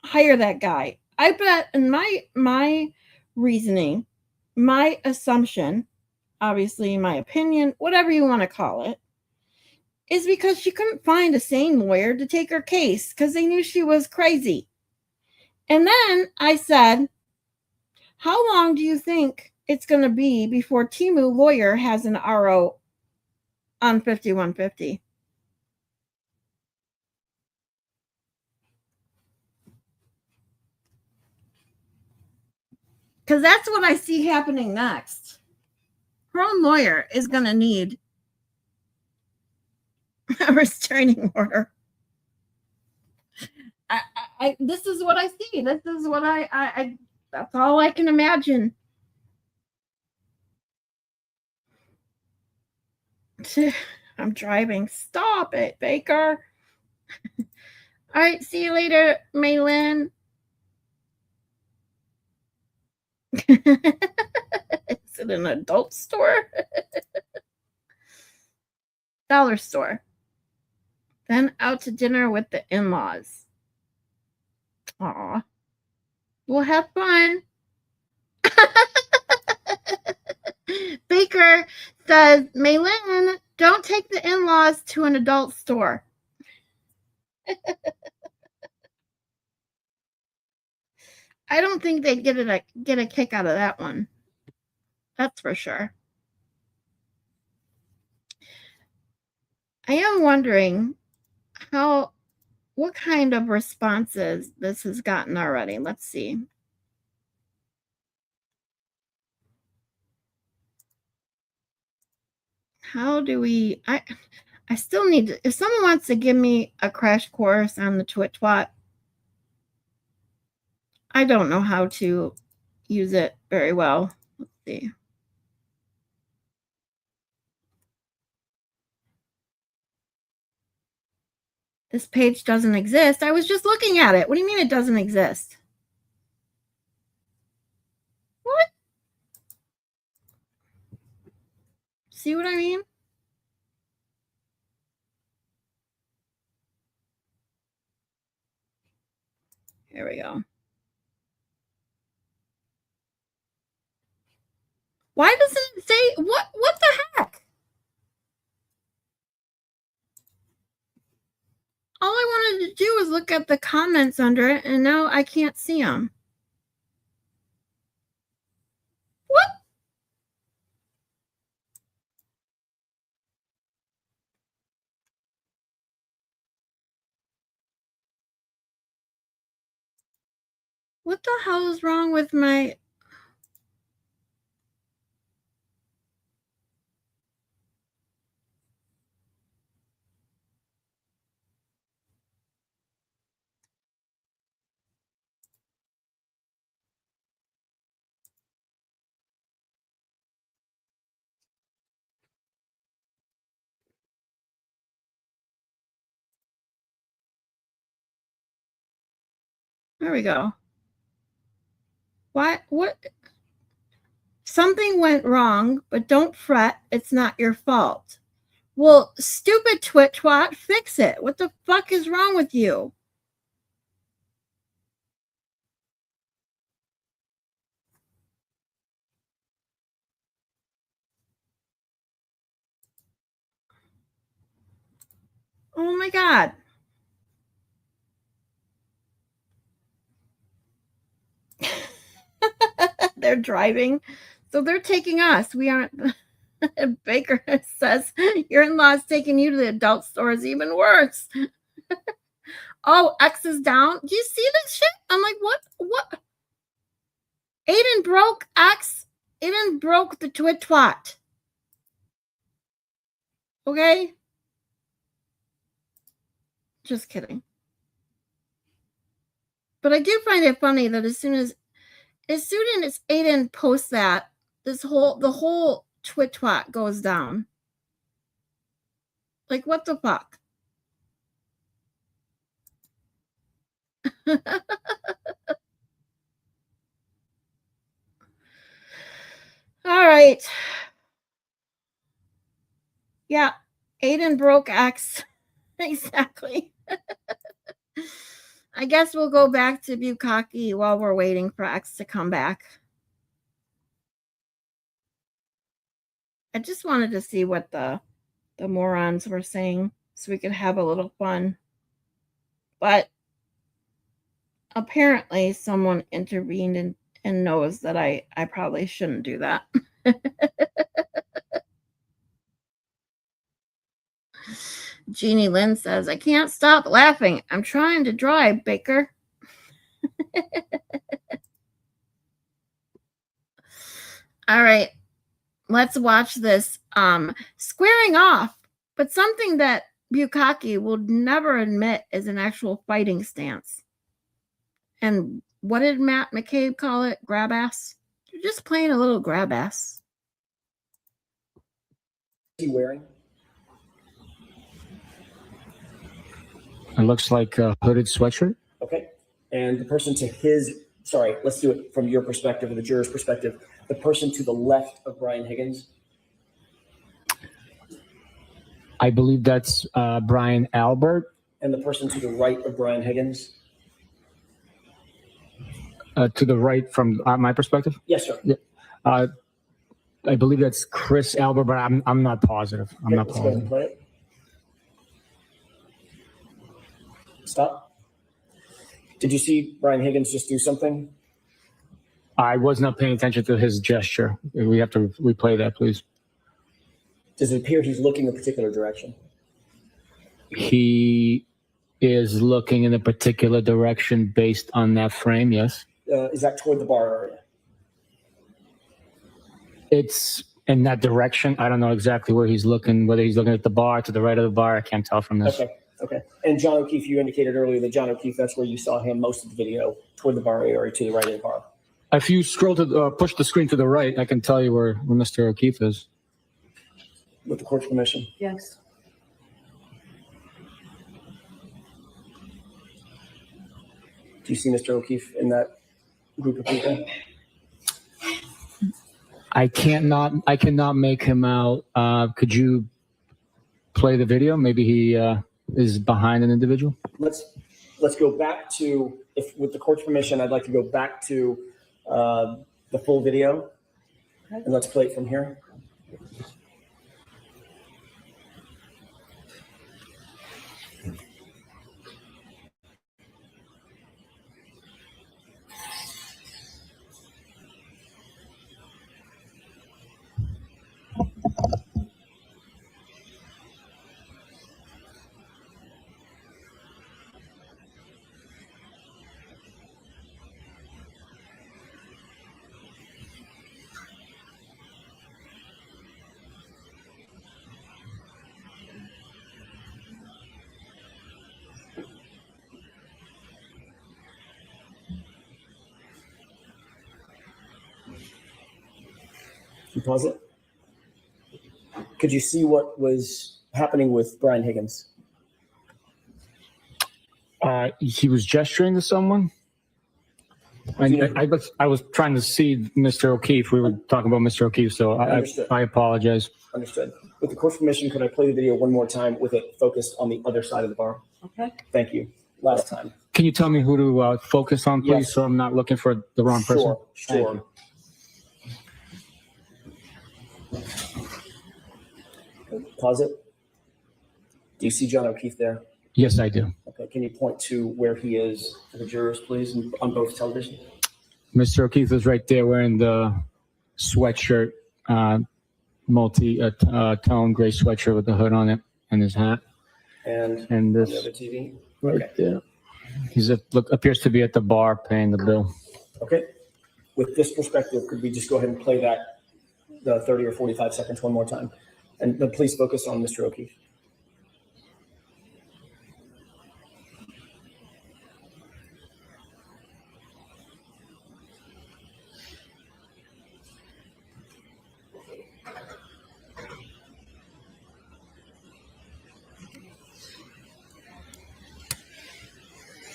hire that guy? I bet, in my reasoning, my assumption, obviously my opinion, whatever you want to call it, is because she couldn't find a sane lawyer to take her case because they knew she was crazy. And then I said, how long do you think it's going to be before Temu lawyer has an RO on 5150? Because that's what I see happening next. Her own lawyer is going to need a restraining order. This is what I see. This is what I that's all I can imagine. I'm driving. Stop it, Baker. All right, see you later, Maylin. Is it an adult store? Dollar store. Then out to dinner with the in-laws. Aw. We'll have fun. Baker says, Maylin, don't take the in-laws to an adult store. I don't think they'd get a kick out of that one. That's for sure. I am wondering what kind of responses this has gotten already. Let's see. How do we, I still need to, if someone wants to give me a crash course on the Twitch-Twat, I don't know how to use it very well. Let's see. This page doesn't exist. I was just looking at it. What do you mean it doesn't exist? What? See what I mean? Here we go. Why doesn't it say what the heck? All I wanted to do was look at the comments under it, and now I can't see them. What? What the hell is wrong with my... There we go. What? Something went wrong, but don't fret. It's not your fault. Well, stupid twat, fix it. What the fuck is wrong with you? Oh my God. They're driving. So they're taking us. We aren't. Baker says your in-laws taking you to the adult store is even worse. Oh, X is down. Do you see this shit? I'm like, what? Aiden broke X. Aiden broke the twat. Okay? Just kidding. But I do find it funny that as soon as Aiden posts that, the whole twat goes down. Like, what the fuck? All right. Yeah, Aiden broke X. Exactly. I guess we'll go back to Bukakeee while we're waiting for X to come back. I just wanted to see what the morons were saying so we could have a little fun. But apparently someone intervened and knows that I probably shouldn't do that. Jeannie Lynn says, I can't stop laughing. I'm trying to drive, Baker. All right. Let's watch this squaring off, but something that Bukakeee will never admit is an actual fighting stance. And what did Matt McCabe call it? Grab ass? You're just playing a little grab ass. What is he wearing? It looks like a hooded sweatshirt. Okay. And the person to his, sorry, let's do it from your perspective or the juror's perspective. The person to the left of Brian Higgins. I believe that's Brian Albert. And the person to the right of Brian Higgins. To the right from my perspective? Yes, sir. Yeah. I believe that's Chris Albert, but I'm not positive. I'm not Let's go ahead and positive. play it. Stop. Did you see Brian Higgins just do something? I was not paying attention to his gesture. We have to replay that, please. Does it appear he's looking a particular direction? He is looking in a particular direction based on that frame, yes. Is that toward the bar area? It's in that direction. I don't know exactly where he's looking, whether he's looking at the bar, to the right of the bar. I can't tell from this. Okay. And John O'Keefe, you indicated earlier that John O'Keefe, that's where you saw him most of the video, toward the bar area or to the right of the bar. If you scroll to push the screen to the right, I can tell you where Mr. O'Keefe is. With the court's permission. Yes. Do you see Mr. O'Keefe in that group of people? I cannot make him out. Could you play the video? Maybe he is behind an individual. Let's go back to, if with the court's permission, I'd like to go back to the full video, and let's play it from here. Pause it. Could you see what was happening with Brian Higgins? He was gesturing to someone. I was trying to see Mr. O'Keefe. We were talking about Mr. O'Keefe, so I apologize. Understood. With the court's permission, could I play the video one more time with it focused on the other side of the bar? Okay. Thank you. Last time. Can you tell me who to focus on, please, Yes. so I'm not looking for the wrong person? Sure. Pause it. Do you see John O'Keefe there? Yes, I do. Okay. Can you point to where he is for the jurors, please, on both television? Mr. O'Keefe is right there wearing the sweatshirt, multi-tone gray sweatshirt with the hood on it and his hat. And this on the other TV? right there. He's appears to be at the bar paying the bill. Okay. With this perspective, could we just go ahead and play that, the 30 or 45 seconds one more time? And then please focus on Mr. O'Keefe.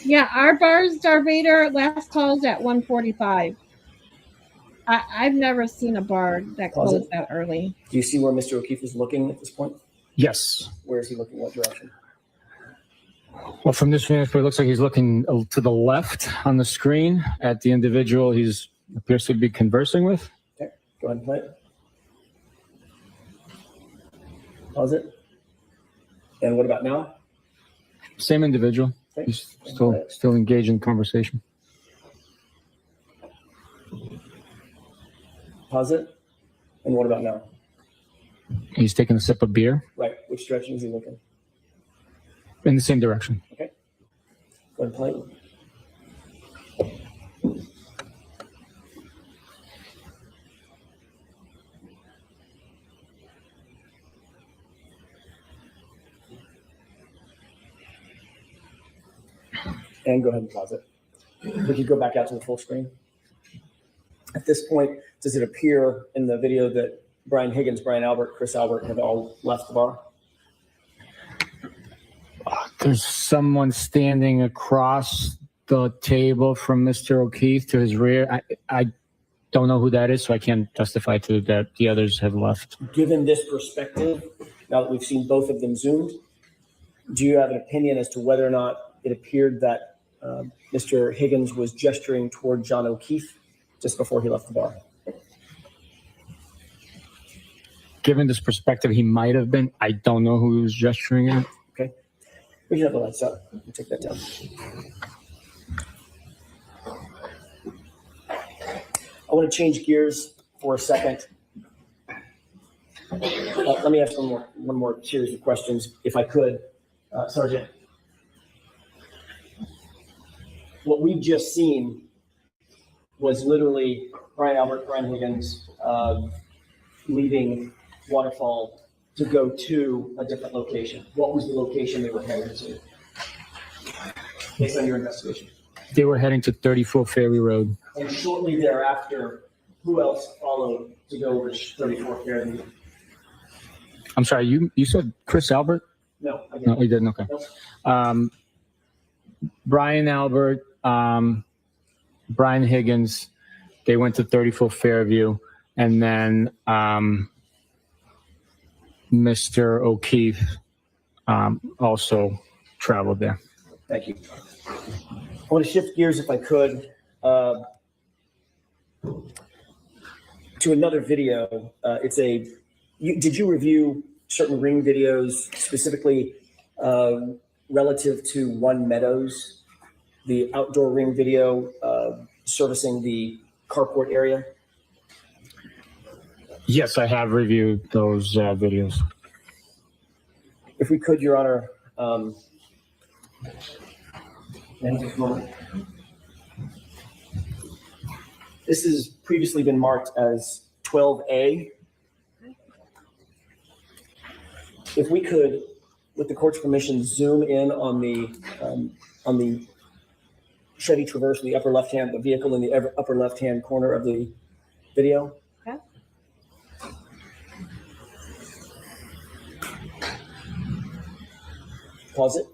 Yeah, our bar's Darth Vader last calls at 1:45. I've never seen a bar that Pause closed it. that early. Do you see where Mr. O'Keefe is looking at this point? Yes. Where is he looking? What direction? Well, from this vantage point, it looks like he's looking to the left on the screen at the individual he's appears to be conversing with. Okay, go ahead and play it. Pause it. And what about now? Same individual. Okay. He's still engaged in conversation. Pause it. And what about now? He's taking a sip of beer Right. Which direction is he looking? in the same direction. Okay. Go ahead and play it. And go ahead and pause it. We could go back out to the full screen. At this point, does it appear in the video that Brian Higgins, Brian Albert, Chris Albert have all left the bar? There's someone standing across the table from Mr. O'Keefe to his rear. I don't know who that is, so I can't testify to that. The others have left. Given this perspective, now that we've seen both of them zoomed, do you have an opinion as to whether or not it appeared that Mr. Higgins was gesturing toward John O'Keefe just before he left the bar? Given this perspective, he might have been. I don't know who he was gesturing at. Okay. We can have the lights up. We'll take that down. I want to change gears for a second. Let me ask one more series of questions, if I could. Sergeant, what we've just seen was literally Brian Albert, Brian Higgins leaving Waterfall to go to a different location. What was the location they were headed to, based on your investigation? They were heading to 34 Ferry Road. And shortly thereafter, who else followed to go over 34 Ferry? I'm sorry, you said Chris Albert? No, I didn't. No, he didn't. Okay. Nope. Brian Albert, Brian Higgins, they went to 34 Fairview, and then Mr. O'Keefe also traveled there. Thank you. I want to shift gears, if I could, to another video. Did you review certain ring videos, specifically relative to One Meadows, the outdoor ring video servicing the carport area? Yes, I have reviewed those videos. If we could, Your Honor, this has previously been marked as 12A. If we could, with the court's permission, zoom in on the Chevy Traverse in the the vehicle in the upper left-hand corner of the video. Okay. Pause it.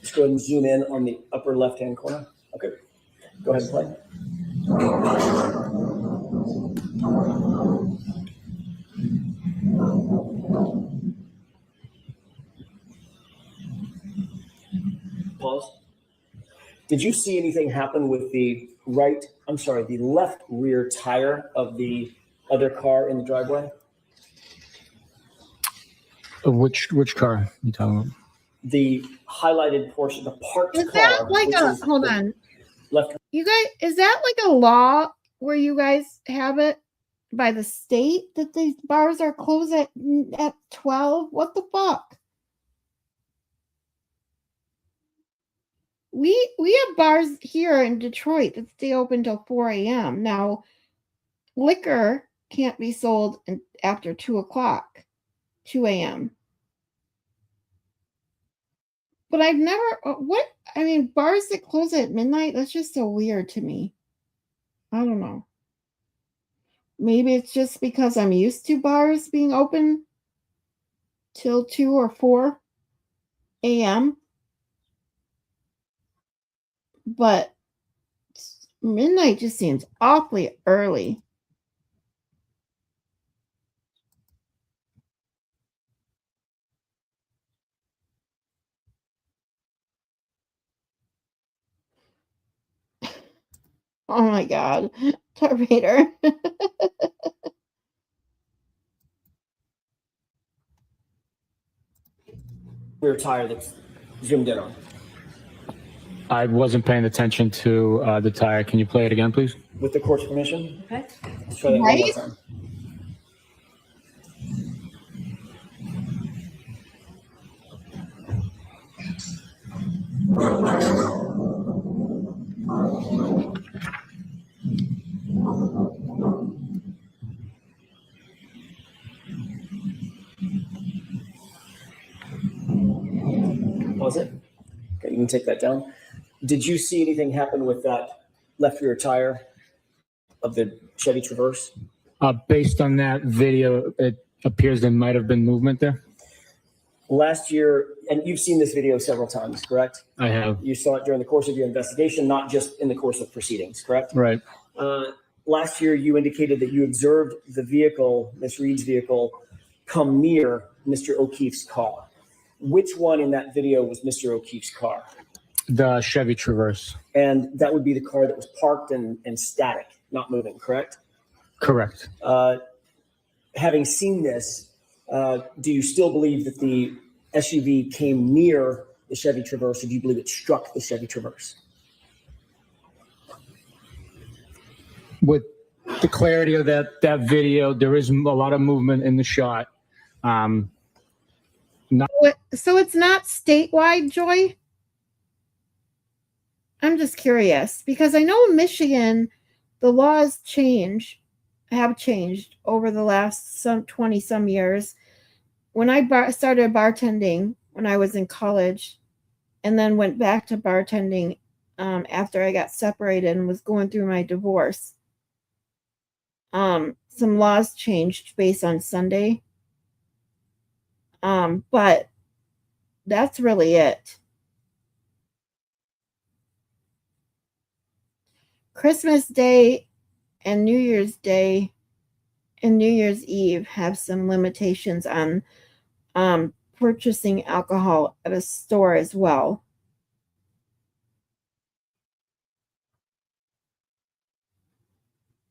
Just go ahead and zoom in on the upper left-hand corner. Okay. Go ahead and play. Pause. Did you see anything happen with the left rear tire of the other car in the driveway? Which car are you talking about? The highlighted portion, the parked Is car. that like which a is hold the on? Left. You guys, is that like a law where you guys have it by the state that these bars are closed at 12? What the fuck? We have bars here in Detroit that stay open till 4 a.m. Now, liquor can't be sold after 2 a.m. But I've never, bars that close at midnight, that's just so weird to me. I don't know. Maybe it's just because I'm used to bars being open till 2 or 4 a.m. But midnight just seems awfully early. Oh my God, Tarvator. Rear tire that's zoomed in on. I wasn't paying attention to the tire. Can you play it again, please? With the court's permission? Okay. Let's try that one more time. Pause it. Okay, you can take that down. Did you see anything happen with that left rear tire of the Chevy Traverse? Based on that video, it appears there might have been movement there. Last year, and you've seen this video several times, correct? I have. You saw it during the course of your investigation, not just in the course of proceedings, correct? Right. Last year, you indicated that you observed the vehicle, Miss Reed's vehicle, come near Mr. O'Keefe's car. Which one in that video was Mr. O'Keefe's car? The Chevy Traverse. And that would be the car that was parked and static, not moving, correct? Correct. Having seen this, do you still believe that the SUV came near the Chevy Traverse, or do you believe it struck the Chevy Traverse? With the clarity of that video, there is a lot of movement in the shot. So it's not statewide, Joy? I'm just curious because I know in Michigan, the laws have changed over the last 20 some years. When I started bartending when I was in college, and then went back to bartending after I got separated and was going through my divorce, some laws changed based on Sunday. But that's really it. Christmas Day and New Year's Day and New Year's Eve have some limitations on purchasing alcohol at a store as well.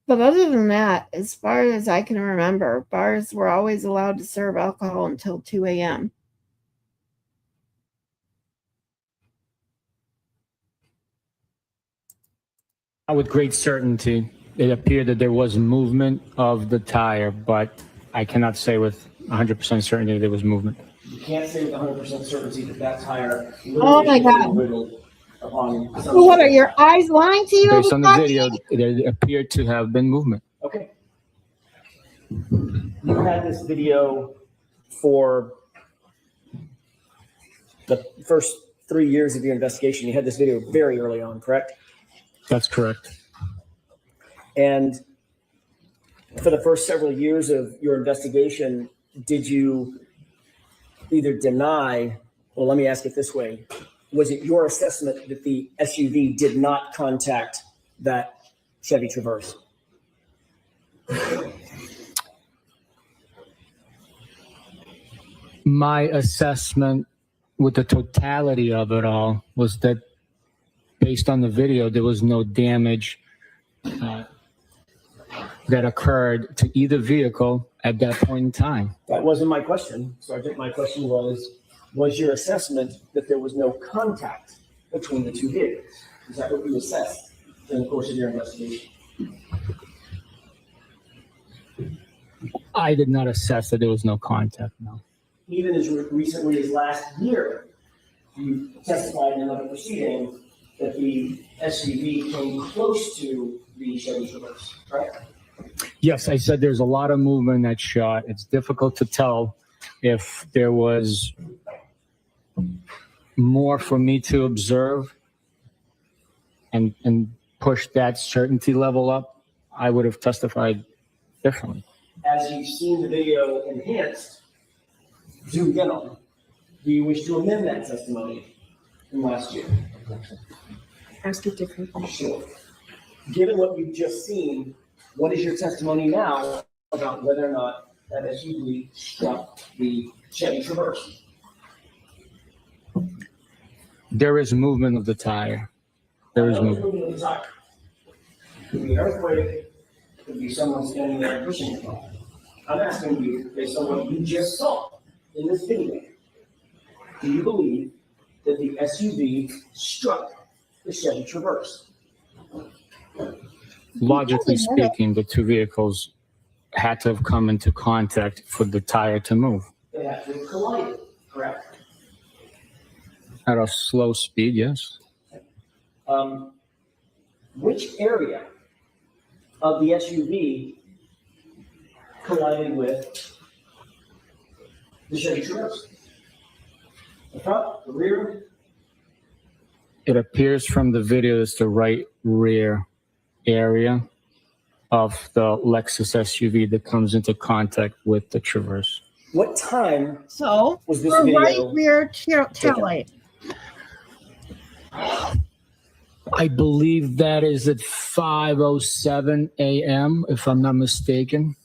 But other than that, as far as I can remember, bars were always allowed to serve alcohol until 2 a.m. With great certainty, it appeared that there was movement of the tire, but I cannot say with 100% certainty that there was movement. You can't say with 100% certainty that tire. Oh my God. So what, are your eyes lying to you? Based on the video, there appeared to have been movement. Okay. You had this video for the first 3 years of your investigation. You had this video very early on, correct? That's correct. And for the first several years of your investigation, did you either deny Well, let me ask it this way. Was it your assessment that the SUV did not contact that Chevy Traverse? My assessment with the totality of it all was that based on the video, there was no damage that occurred to either vehicle at that point in time. That wasn't my question, Sergeant. My question was your assessment that there was no contact between the two vehicles? Is that what you assessed in the course of your investigation? I did not assess that there was no contact, no. Even as recently as last year, you testified in another proceeding that the SUV came close to the Chevy Traverse, right? Yes, I said there's a lot of movement in that shot. It's difficult to tell if there was more for me to observe and push that certainty level up. I would have testified differently. As you've seen the video enhanced, zoomed in on, do you wish to amend that testimony from last year? Ask it differently. Sure. Given what you've just seen, what is your testimony now about whether or not that SUV struck the Chevy Traverse? There is movement of the tire. There is movement. Moving of the tire. Could be an earthquake, could be someone standing there pushing the car. I'm asking you, based on what you just saw in this video, do you believe that the SUV struck the Chevy Traverse? Logically speaking, the two vehicles had to have come into contact for the tire to move. They have to have collided, correct? At a slow speed, yes. Which area of the SUV collided with the Chevy Traverse? The front, the rear? It appears from the video it's the right rear area of the Lexus SUV that comes into contact with the Traverse. What time So, was this for video? right rear tail light. I believe that is at 5:07 a.m., if I'm not mistaken.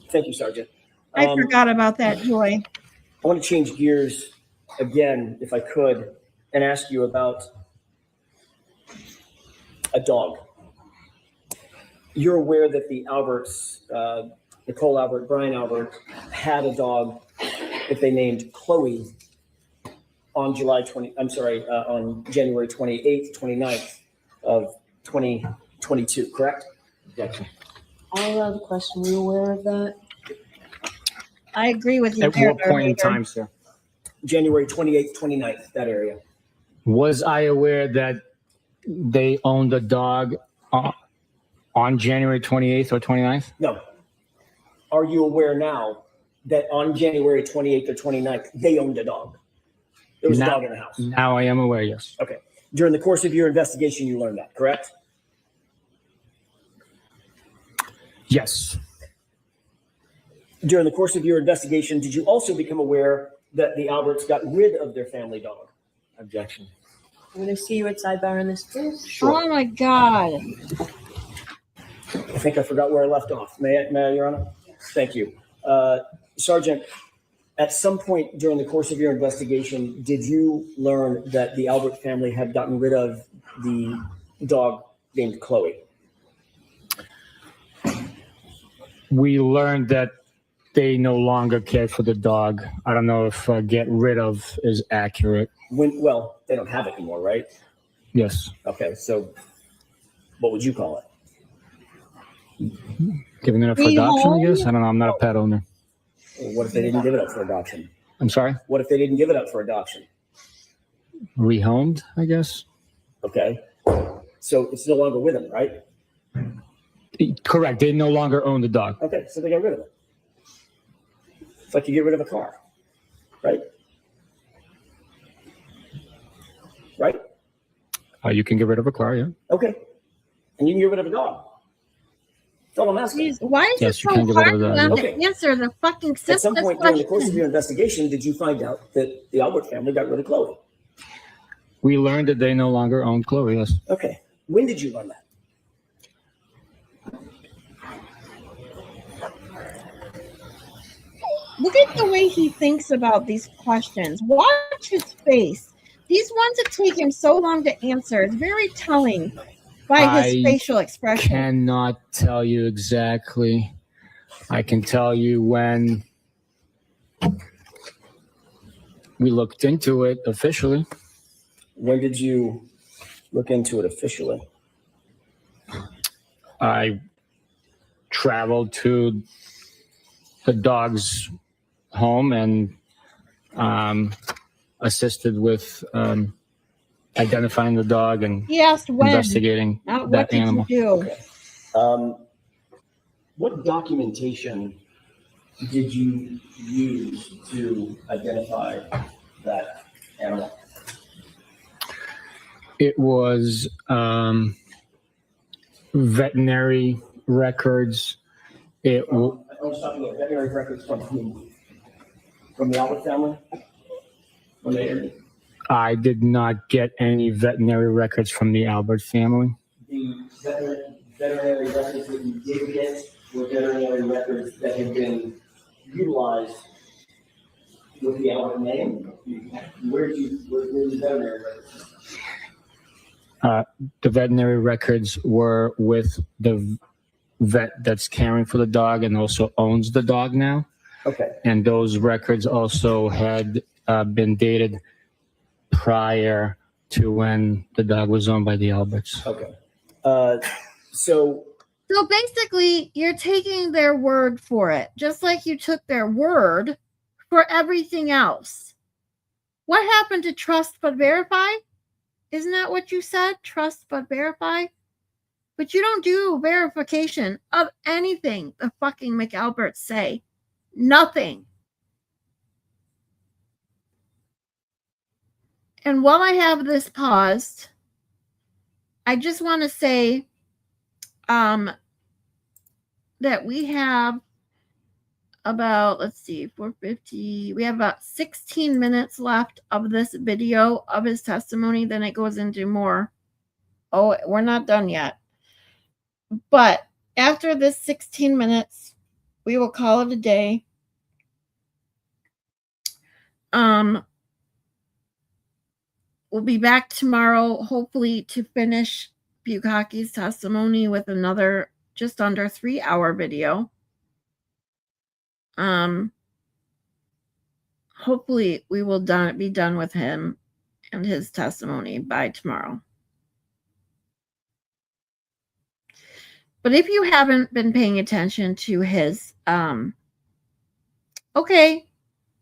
Thank you, Sergeant. I forgot about that, Joy. I want to change gears again, if I could, and ask you about a dog. You're aware that the Alberts, Nicole Albert, Brian Albert, had a dog that they named Chloe on on January 28th, 29th of 2022, correct? Objection. I'll allow the question. Were you aware of that? I agree with you. At there, what point in Leader. time, sir? January 28th, 29th, that area. Was I aware that they owned a dog on January 28th or 29th? No. Are you aware now that on January 28th or 29th, they owned a dog? There was a dog in the house. Now I am aware, yes. Okay. During the course of your investigation, you learned that, correct? Yes. During the course of your investigation, did you also become aware that the Alberts got rid of their family dog? Objection. I'm going to see you at sidebar on this, please. Oh my God. I think I forgot where I left off. May I, Your Honor? Thank you. Sergeant, at some point during the course of your investigation, did you learn that the Albert family had gotten rid of the dog named Chloe? We learned that they no longer cared for the dog. I don't know if get rid of is accurate. Well, they don't have it anymore, right? Yes. Okay, so what would you call it? Giving it up for adoption, I guess? I don't know. I'm not a pet owner. What if they didn't give it up for adoption? I'm sorry? What if they didn't give it up for adoption? Rehomed, I guess? Okay. So it's no longer with them, right? Correct. They no longer own the dog. Okay, so they got rid of it. It's like you get rid of a car, right? Right? You can get rid of a car, yeah. Okay. And you can get rid of a dog. That's all I'm asking. Jeez, why is Yes, it you so can get rid hard of for that, them yes. to Okay. answer the fucking At some simplest point during the course of question? your investigation, did you find out that the Albert family got rid of Chloe? We learned that they no longer own Chloe, yes. Okay. When did you learn that? Look at the way he thinks about these questions. Watch his face. These ones that take him so long to answer is very telling by his I facial expression. cannot tell you exactly. I can tell you when we looked into it officially. When did you look into it officially? I traveled to the dog's home and assisted with identifying the dog and He asked when, investigating not that what did animal. you do. Okay. What documentation did you use to identify that animal? It was veterinary records. I was talking about veterinary records from whom? From the Albert family? When they I did not get any veterinary records from the Albert family. the veterinary records that you did get were veterinary records that had been utilized with the Albert name? Where did the veterinary records? The veterinary records were with the vet that's caring for the dog and also owns the dog now. Okay. And those records also had been dated prior to when the dog was owned by the Alberts. Okay. So basically, you're taking their word for it, just like you took their word for everything else. What happened to trust but verify? Isn't that what you said? Trust but verify? But you don't do verification of anything the fucking McAlberts say. Nothing. And while I have this paused, I just want to say that we have about, let's see, 450. We have about 16 minutes left of this video of his testimony. Then it goes into more. Oh, we're not done yet. But after this 16 minutes, we will call it a day. We'll be back tomorrow, hopefully, to finish Bukakee's testimony with another just under 3-hour video. Hopefully we will be done with him and his testimony by tomorrow. But if you haven't been paying attention to his, okay,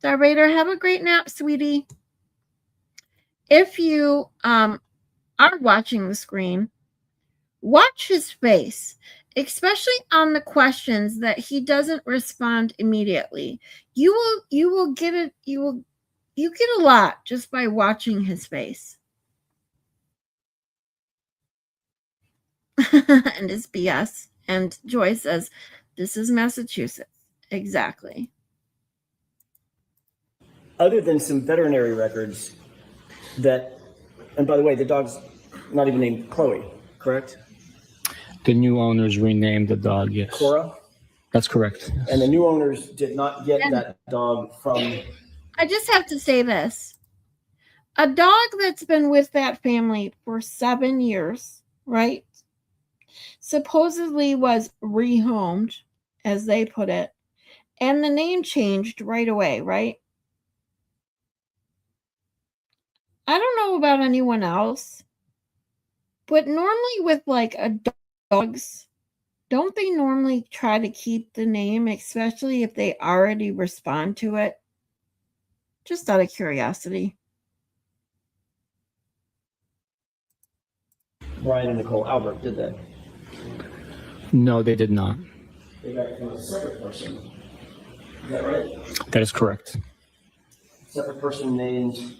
Darvader, have a great nap, sweetie. If you are watching the screen, watch his face, especially on the questions that he doesn't respond immediately. You will get it. You get a lot just by watching his face. And his BS. And Joy says, this is Massachusetts. Exactly. other than some veterinary records that, and by the way, the dog's not even named Chloe, correct? The new owners renamed the dog, yes. Cora? That's correct. And the new owners did not get that dog from... I just have to say this. A dog that's been with that family for 7 years, right? Supposedly was rehomed, as they put it, and the name changed right away, right? I don't know about anyone else, but normally with like dogs, don't they normally try to keep the name, especially if they already respond to it? Just out of curiosity. Brian and Nicole Albert did that. No, they did not. They got it from a separate person. Is that right? That is correct. Separate person named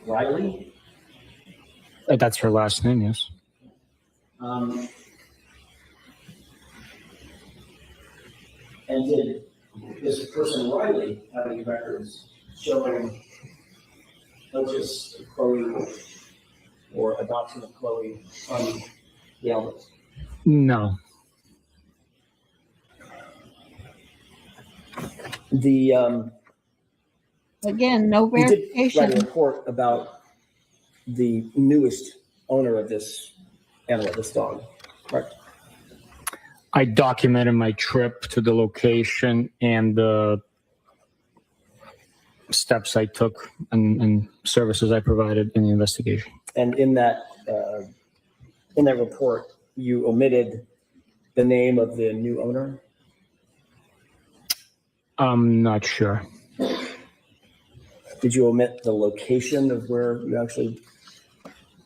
Riley? That's her last name, yes. And did this person Riley have any records showing purchase of Chloe or adoption of Chloe from the Elmers? No. Again, no You did verification. write a report about the newest owner of this animal, this dog, correct? I documented my trip to the location and the steps I took and services I provided in the investigation. And in that report, you omitted the name of the new owner? I'm not sure. Did you omit the location of where you actually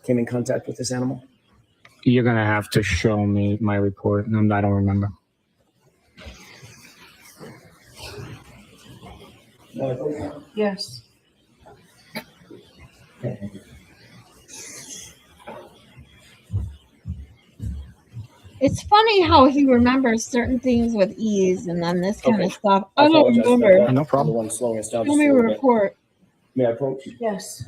came in contact with this animal? You're going to have to show me my report. I don't remember. Yes. It's funny how he remembers certain things with ease, and then this kind Okay. of stuff. I I don't apologize about remember. that. No problem. I'm the one slowing us down Show just me a a little bit. report. May I approach? Yes.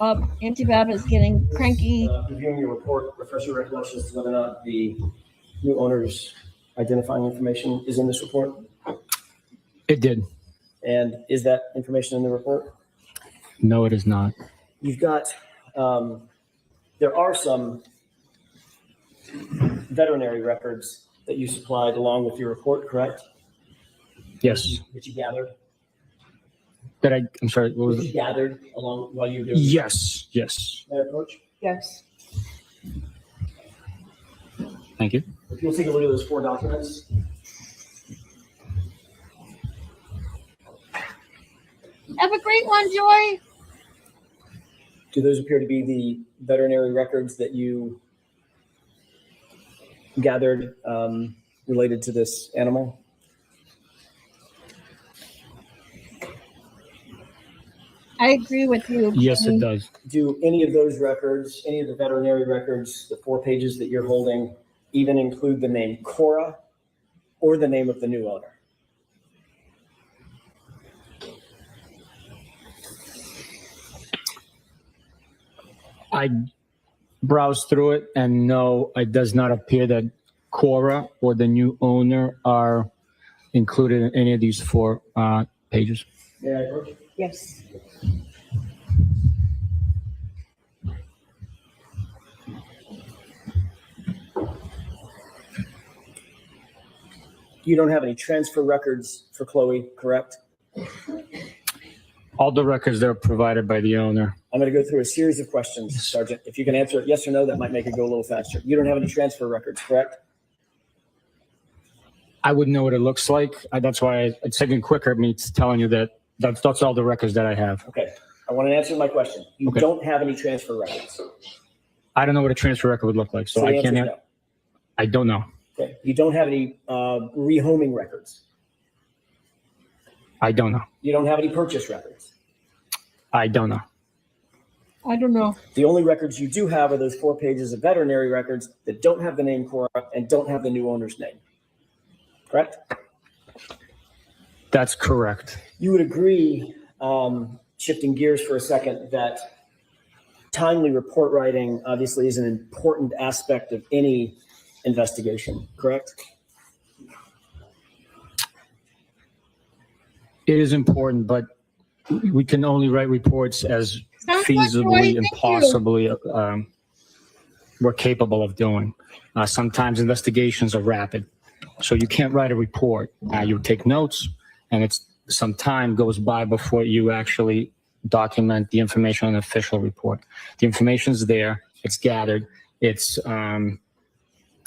Auntie Bab is getting cranky. Reviewing your report, refresh your recollections to whether or not the new owner's identifying information is in this report? It did. And is that information in the report? No, it is not. You've got, there are some veterinary records that you supplied along with your report, correct? Yes. That you gathered? I'm sorry, what was That you it? gathered along while you were doing? Yes. Yes. May I approach? Yes. Thank you. If you'll take a look at those 4 documents. Have a great one, Joy. Do those appear to be the veterinary records that you gathered related to this animal? I agree with you. Yes, it does. Do any of those records, any of the veterinary records, the 4 pages that you're holding, even include the name Cora or the name of the new owner? I browsed through it, and no, it does not appear that Cora or the new owner are included in any of these 4 pages. May I approach? Yes. You don't have any transfer records for Chloe, correct? All the records that are provided by the owner. I'm going to go through a series of questions, Sergeant. If you can answer it yes or no, that might make it go a little faster. You don't have any transfer records, correct? I wouldn't know what it looks like. That's why it's taking quicker me telling you that that's all the records that I have. Okay. I want to answer my question. You Okay. don't have any transfer records. I don't know what a transfer record would look like, so the I answer can't. is no. I don't know. Okay. You don't have any rehoming records. I don't know. You don't have any purchase records. I don't know. I don't know. The only records you do have are those 4 pages of veterinary records that don't have the name Cora and don't have the new owner's name. Correct? That's correct. You would agree, shifting gears for a second, that timely report writing obviously is an important aspect of any investigation, correct? It is important, but we can only write reports as Sounds good, feasibly Joy. and Thank you. possibly we're capable of doing. Sometimes investigations are rapid, so you can't write a report. You take notes, and some time goes by before you actually document the information on an official report. The information's there, it's gathered, it's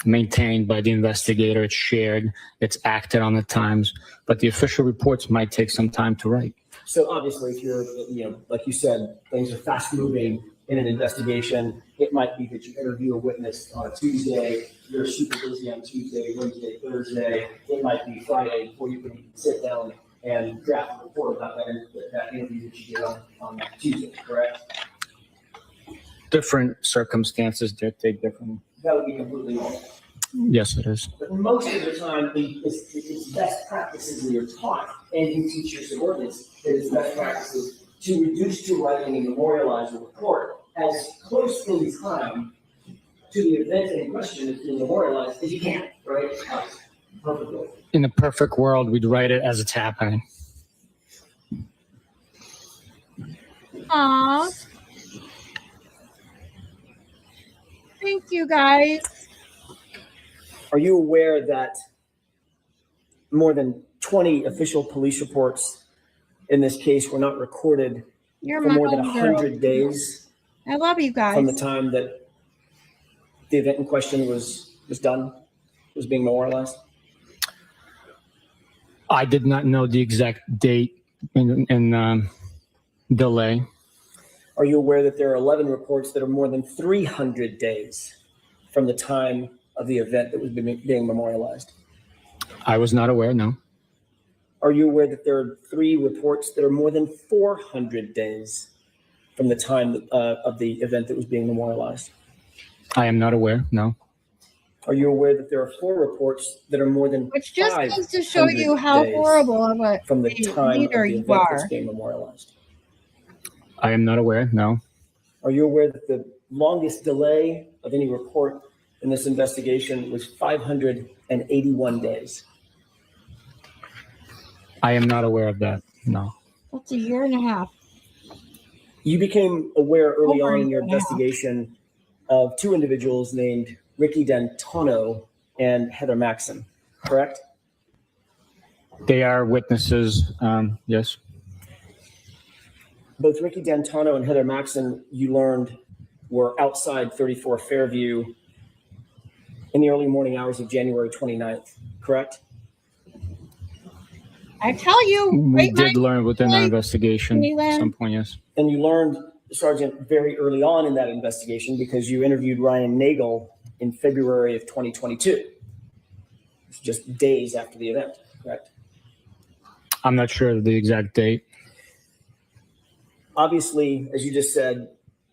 maintained by the investigator, it's shared, it's acted on at times, but the official reports might take some time to write. So obviously, if you're, like you said, things are fast moving in an investigation. It might be that you interview a witness on a Tuesday, you're super busy on Tuesday, Wednesday, Thursday. It might be Friday before you can sit down and draft a report about that interview that you did on Tuesday, correct? Different circumstances dictate different. That would be completely normal. Yes, it is. But most of the time, it's best practices that you're taught, and you teach your subordinates that it's best practices to reduce to writing and memorialize a report as close in time to the event in question that's being memorialized as you can, right? Perfectly. In a perfect world, we'd write it as it's happening. Aw. Thank you, guys. Are you aware that more than 20 official police reports in this case were not recorded You're for my more than own girl. 100 days I love you guys. from the time that the event in question was done, was being memorialized? I did not know the exact date and delay. Are you aware that there are 11 reports that are more than 300 days from the time of the event that was being memorialized? I was not aware, no. Are you aware that there are 3 reports that are more than 400 days from the time of the event that was being memorialized? I am not aware, no. Are you aware that there are 4 reports that are more than Which just goes to show you how days horrible of a from the time of leader the you event that's are? being memorialized? I am not aware, no. Are you aware that the longest delay of any report in this investigation was 581 days? I am not aware of that, no. That's a year and a half. You became aware early Over on a in your year and a half. investigation of 2 individuals named Ricky D'Antano and Heather Maxson, correct? They are witnesses, yes. Both Ricky D'Antano and Heather Maxson, you learned, were outside 34 Fairview in the early morning hours of January 29th, correct? I tell you, We right, did Mike? learn within our Like, investigation at Leland? some point, yes. And you learned, Sergeant, very early on in that investigation because you interviewed Ryan Nagel in February of 2022. It's just days after the event, correct? I'm not sure of the exact date. Obviously, as you just said,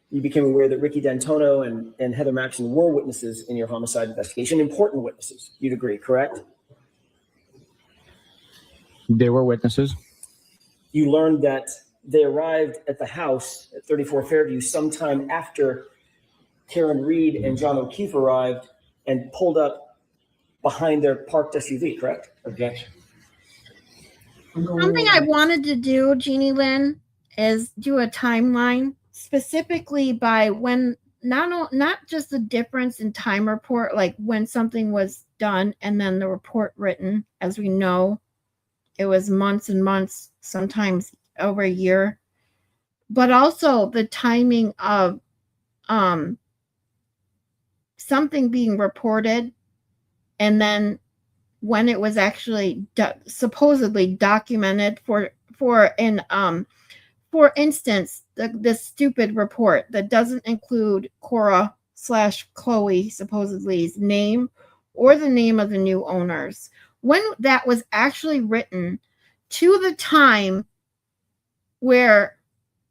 you became aware that Ricky D'Antano and Heather Maxson were witnesses in your homicide investigation, important witnesses, you'd agree, correct? They were witnesses. You learned that they arrived at the house at 34 Fairview sometime after Karen Reed and John O'Keefe arrived and pulled up behind their parked SUV, correct? Objection. Something I wanted to do, Jeannie Lynn, is do a timeline specifically by when, not just the difference in time report, like when something was done and then the report written. As we know, it was months and months, sometimes over a year, but also the timing of something being reported and then when it was actually supposedly documented. For instance, the stupid report that doesn't include Cora/Chloe supposedly's name or the name of the new owners, when that was actually written to the time where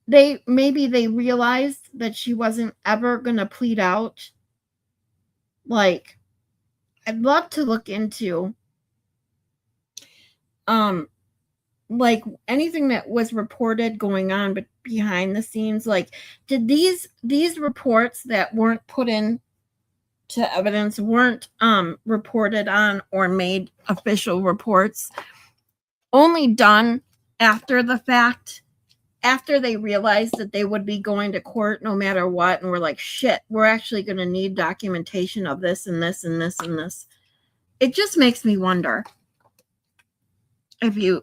they realized that she wasn't ever going to plead out. Like, I'd love to look into like anything that was reported going on but behind the scenes. Like, did these reports that weren't put in to evidence, weren't reported on or made official reports, only done after the fact, after they realized that they would be going to court no matter what, and we're like, shit, we're actually going to need documentation of this and this and this and this. It just makes me wonder if you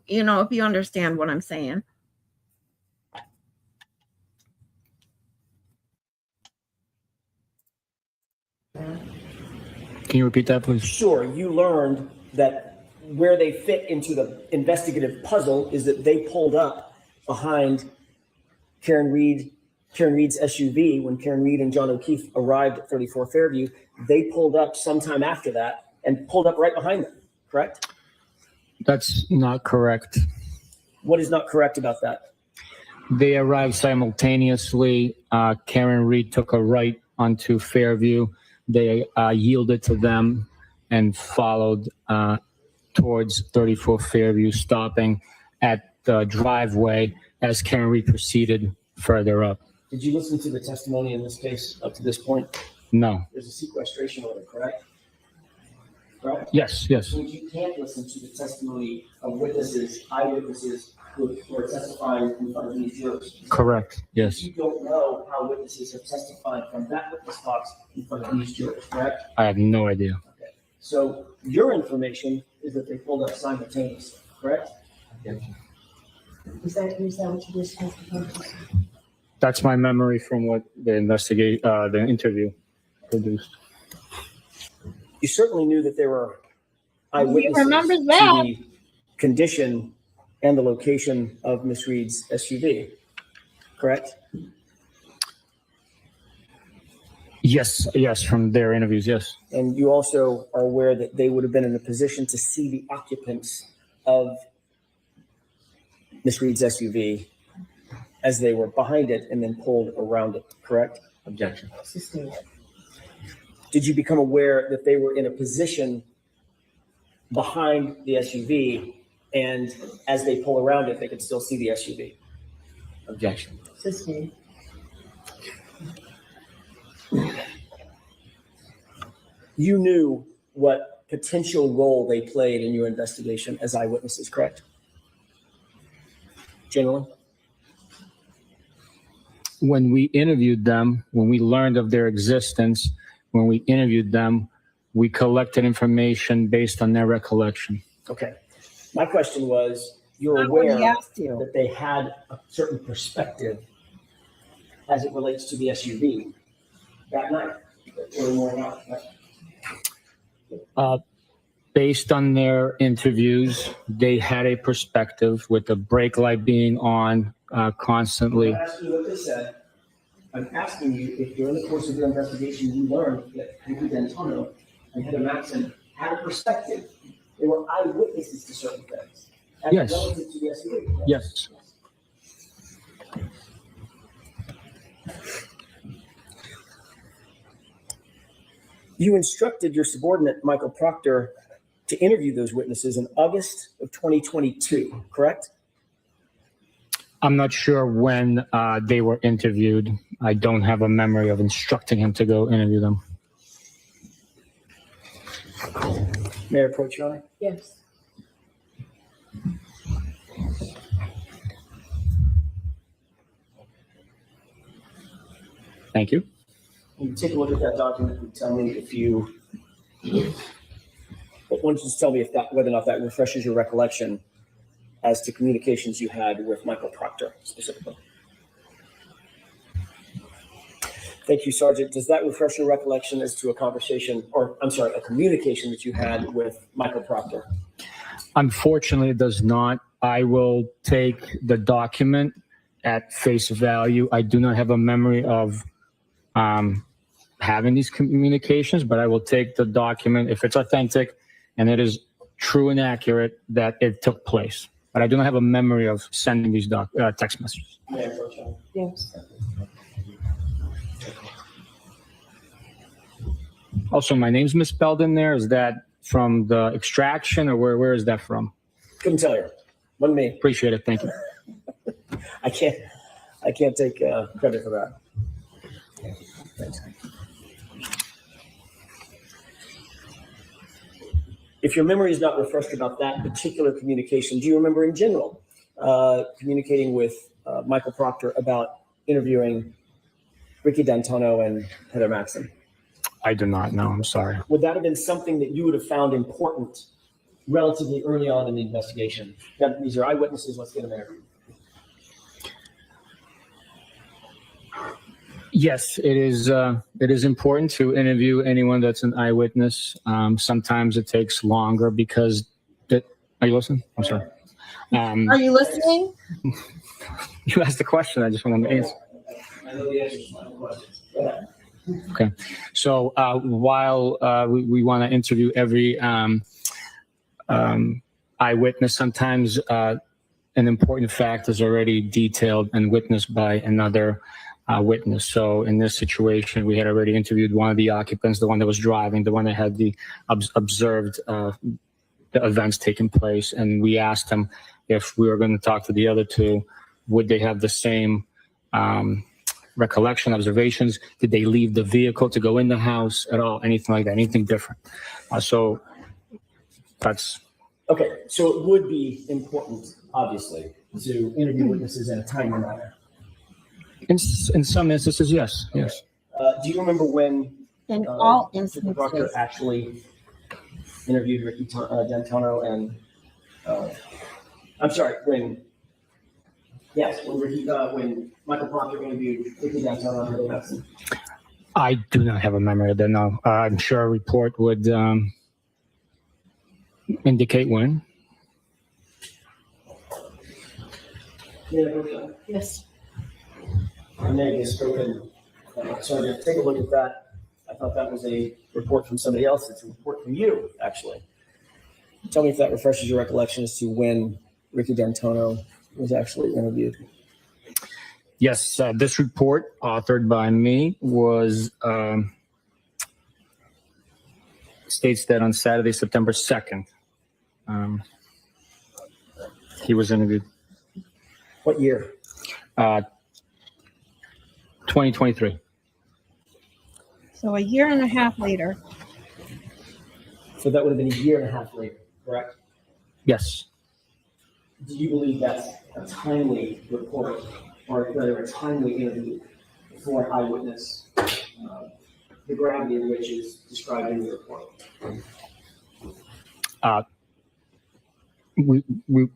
understand what I'm saying. Can you repeat that, please? Sure, you learned that where they fit into the investigative puzzle is that they pulled up behind Karen Reed's SUV when Karen Reed and John O'Keefe arrived at 34 Fairview. They pulled up sometime after that and pulled up right behind them, correct? That's not correct. What is not correct about that? They arrived simultaneously. Karen Reed took a right onto Fairview. They yielded to them. and followed towards 34 Fairview, stopping at the driveway as Karen Reed proceeded further up. Did you listen to the testimony in this case up to this point? No. There's a sequestration order, correct? Correct? Yes, yes. So you can't listen to the testimony of witnesses, eyewitnesses who are testifying in front of these jurors. Correct. Yes. You don't know how witnesses have testified from that witness box in front of these jurors, correct? I have no idea. Okay. So your information is that they pulled up simultaneously, correct? Is that what you just testified to? That's my memory from what the interview produced. You certainly knew that there were eyewitnesses remembers to that. the condition and the location of Miss Reed's SUV, correct? Yes, yes, from their interviews, yes. And you also are aware that they would have been in a position to see the occupants of Miss Reed's SUV as they were behind it and then pulled around it, correct? Objection. Sustained. Did you become aware that they were in a position behind the SUV and as they pull around it, they could still see the SUV? Objection. Sustained. You knew what potential role they played in your investigation as eyewitnesses, correct? Generally? When we interviewed them, when we learned of their existence, when we interviewed them, we collected information based on their recollection. Okay. My question was, you're Not what he aware asked you. that they had a certain perspective as it relates to the SUV that night, early morning hours, right? Based on their interviews, they had a perspective with the brake light being on constantly. I'm not asking you what they said. I'm asking you if during the course of your investigation you learned that Ricky D'Antonio and Heather Maxson had a perspective. They were eyewitnesses to certain things. As Yes. relative to the SUV. Right? Yes. You instructed your subordinate, Michael Proctor, to interview those witnesses in August of 2022, correct? I'm not sure when they were interviewed. I don't have a memory of instructing him to go interview them. May I approach, Your Honor? Yes. Thank you. When you take a look at that document and tell me if you, why don't you just tell me if that, whether or not that refreshes your recollection as to communications you had with Michael Proctor specifically. Thank you, Sergeant. Does that refresh your recollection as to a conversation, or I'm sorry, a communication that you had with Michael Proctor? Unfortunately, it does not. I will take the document at face value. I do not have a memory of having these communications, but I will take the document if it's authentic and it is true and accurate that it took place. But I do not have a memory of sending these text messages. May I approach, Your Honor? Yes. Also, my name's misspelled in there. Is that from the extraction, or where is that from? Couldn't tell you. Wasn't me. Appreciate it. Thank you. I can't take credit for that. Thanks. If your memory is not refreshed about that particular communication, do you remember in general communicating with Michael Proctor about interviewing Ricky D'Antonio and Heather Maxson? I do not know. I'm sorry. Would that have been something that you would have found important relatively early on in the investigation? That these are eyewitnesses. Let's get them interviewed. Yes, it is. It is important to interview anyone that's an eyewitness. Sometimes it takes longer because. Are you listening? I'm sorry. Are you listening? You asked the question. I just wanted to answer. I know the answer to my questions. Yeah. Okay. So while we want to interview every eyewitness, sometimes an important fact is already detailed and witnessed by another witness. So in this situation, we had already interviewed one of the occupants, the one that was driving, the one that had the observed the events taking place, and we asked him if we were going to talk to the other two, would they have the same recollection, observations? Did they leave the vehicle to go in the house at all? Anything like that? Anything different? So that's Okay, so it would be important, obviously, to interview witnesses in a timely manner. in some instances, yes. Do you remember when In all Mr. Brucker instances. actually interviewed Ricky D'Antonio and I'm sorry, when Michael Proctor interviewed Ricky D'Antonio? I do not have a memory of that. No, I'm sure a report would indicate when. Yes. Her name is spoken. So to take a look at that. I thought that was a report from somebody else. It's a report from you, actually. Tell me if that refreshes your recollection as to when Ricky D'Antonio was actually interviewed. Yes, this report, authored by me, was states that on Saturday, September 2nd, he was interviewed. What year? 2023. So a year and a half later. So that would have been a year and a half later, correct? Yes. Do you believe that's a timely report, or rather a timely interview for an eyewitness, the gravity of which is described in the report? We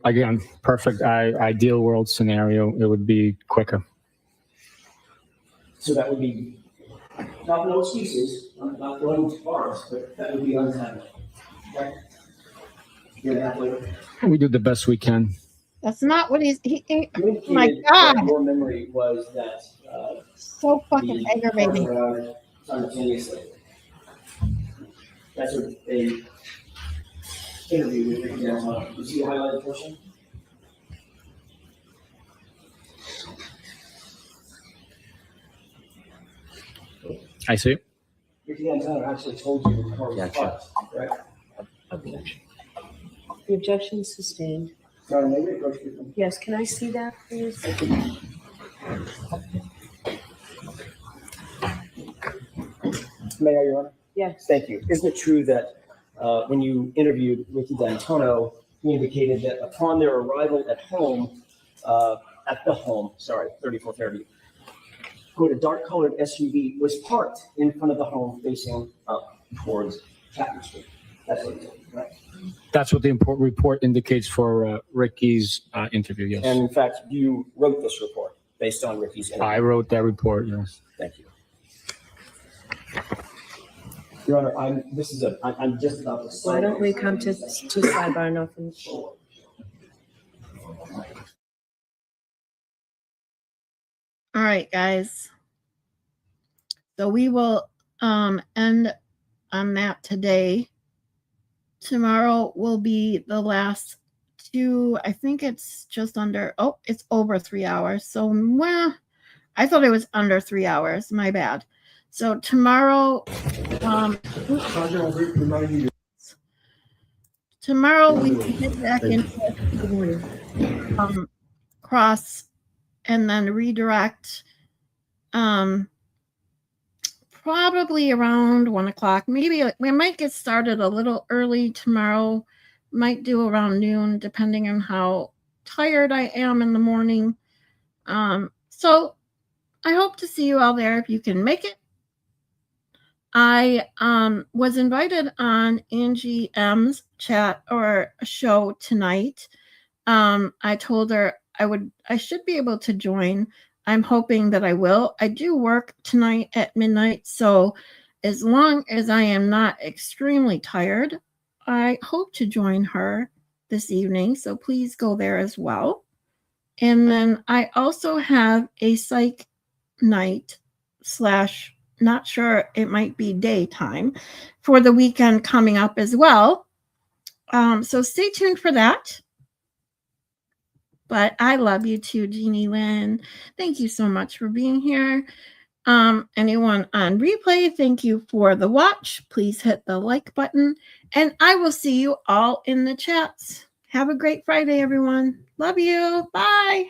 again, perfect ideal world scenario, it would be quicker. So that would be, not no excuses, not going too far, but that would be untimely. Okay? Year and a half later. We do the best we can. That's not what he You indicated my that God. your memory was that so fucking the aggravating. cars around simultaneously. That's what they interview with Ricky D'Antonio. You see the highlighted portion? I see. Ricky D'Antonio actually told you the car was parked, correct? Objection. The objection is sustained. Sorry, maybe approach people. Yes, can I see that, please? May I, Your Honor? Yes. Thank you. Isn't it true that when you interviewed Ricky D'Antonio, he indicated that upon their arrival at the home, 3430, quote, a dark-colored SUV was parked in front of the home facing up towards Chapman Street. That's what he said, right? That's what the report indicates for Ricky's interview, yes. And in fact, you wrote this report based on Ricky's interview. I wrote that report, yes. Thank you. Your Honor, I'm just about to. Why don't we come to sidebar now from the floor? All right, guys. So we will end on that today. Tomorrow will be the last two. I think it's just under, it's over 3 hours. So, well, I thought it was under 3 hours. My bad. So tomorrow, tomorrow we can get back into cross and then redirect probably around 1 o'clock. Maybe we might get started a little early tomorrow, might do around noon, depending on how tired I am in the morning. So I hope to see you all there if you can make it. I was invited on Angie M's chat or show tonight. I told her I should be able to join. I'm hoping that I will. I do work tonight at midnight, so as long as I am not extremely tired, I hope to join her this evening. So please go there as well. And then I also have a psych night / not sure, it might be daytime for the weekend coming up as well. So stay tuned for that. But I love you too, Jeannie Lynn. Thank you so much for being here. Anyone on replay, thank you for the watch. Please hit the like button, and I will see you all in the chats. Have a great Friday, everyone. Love you. Bye.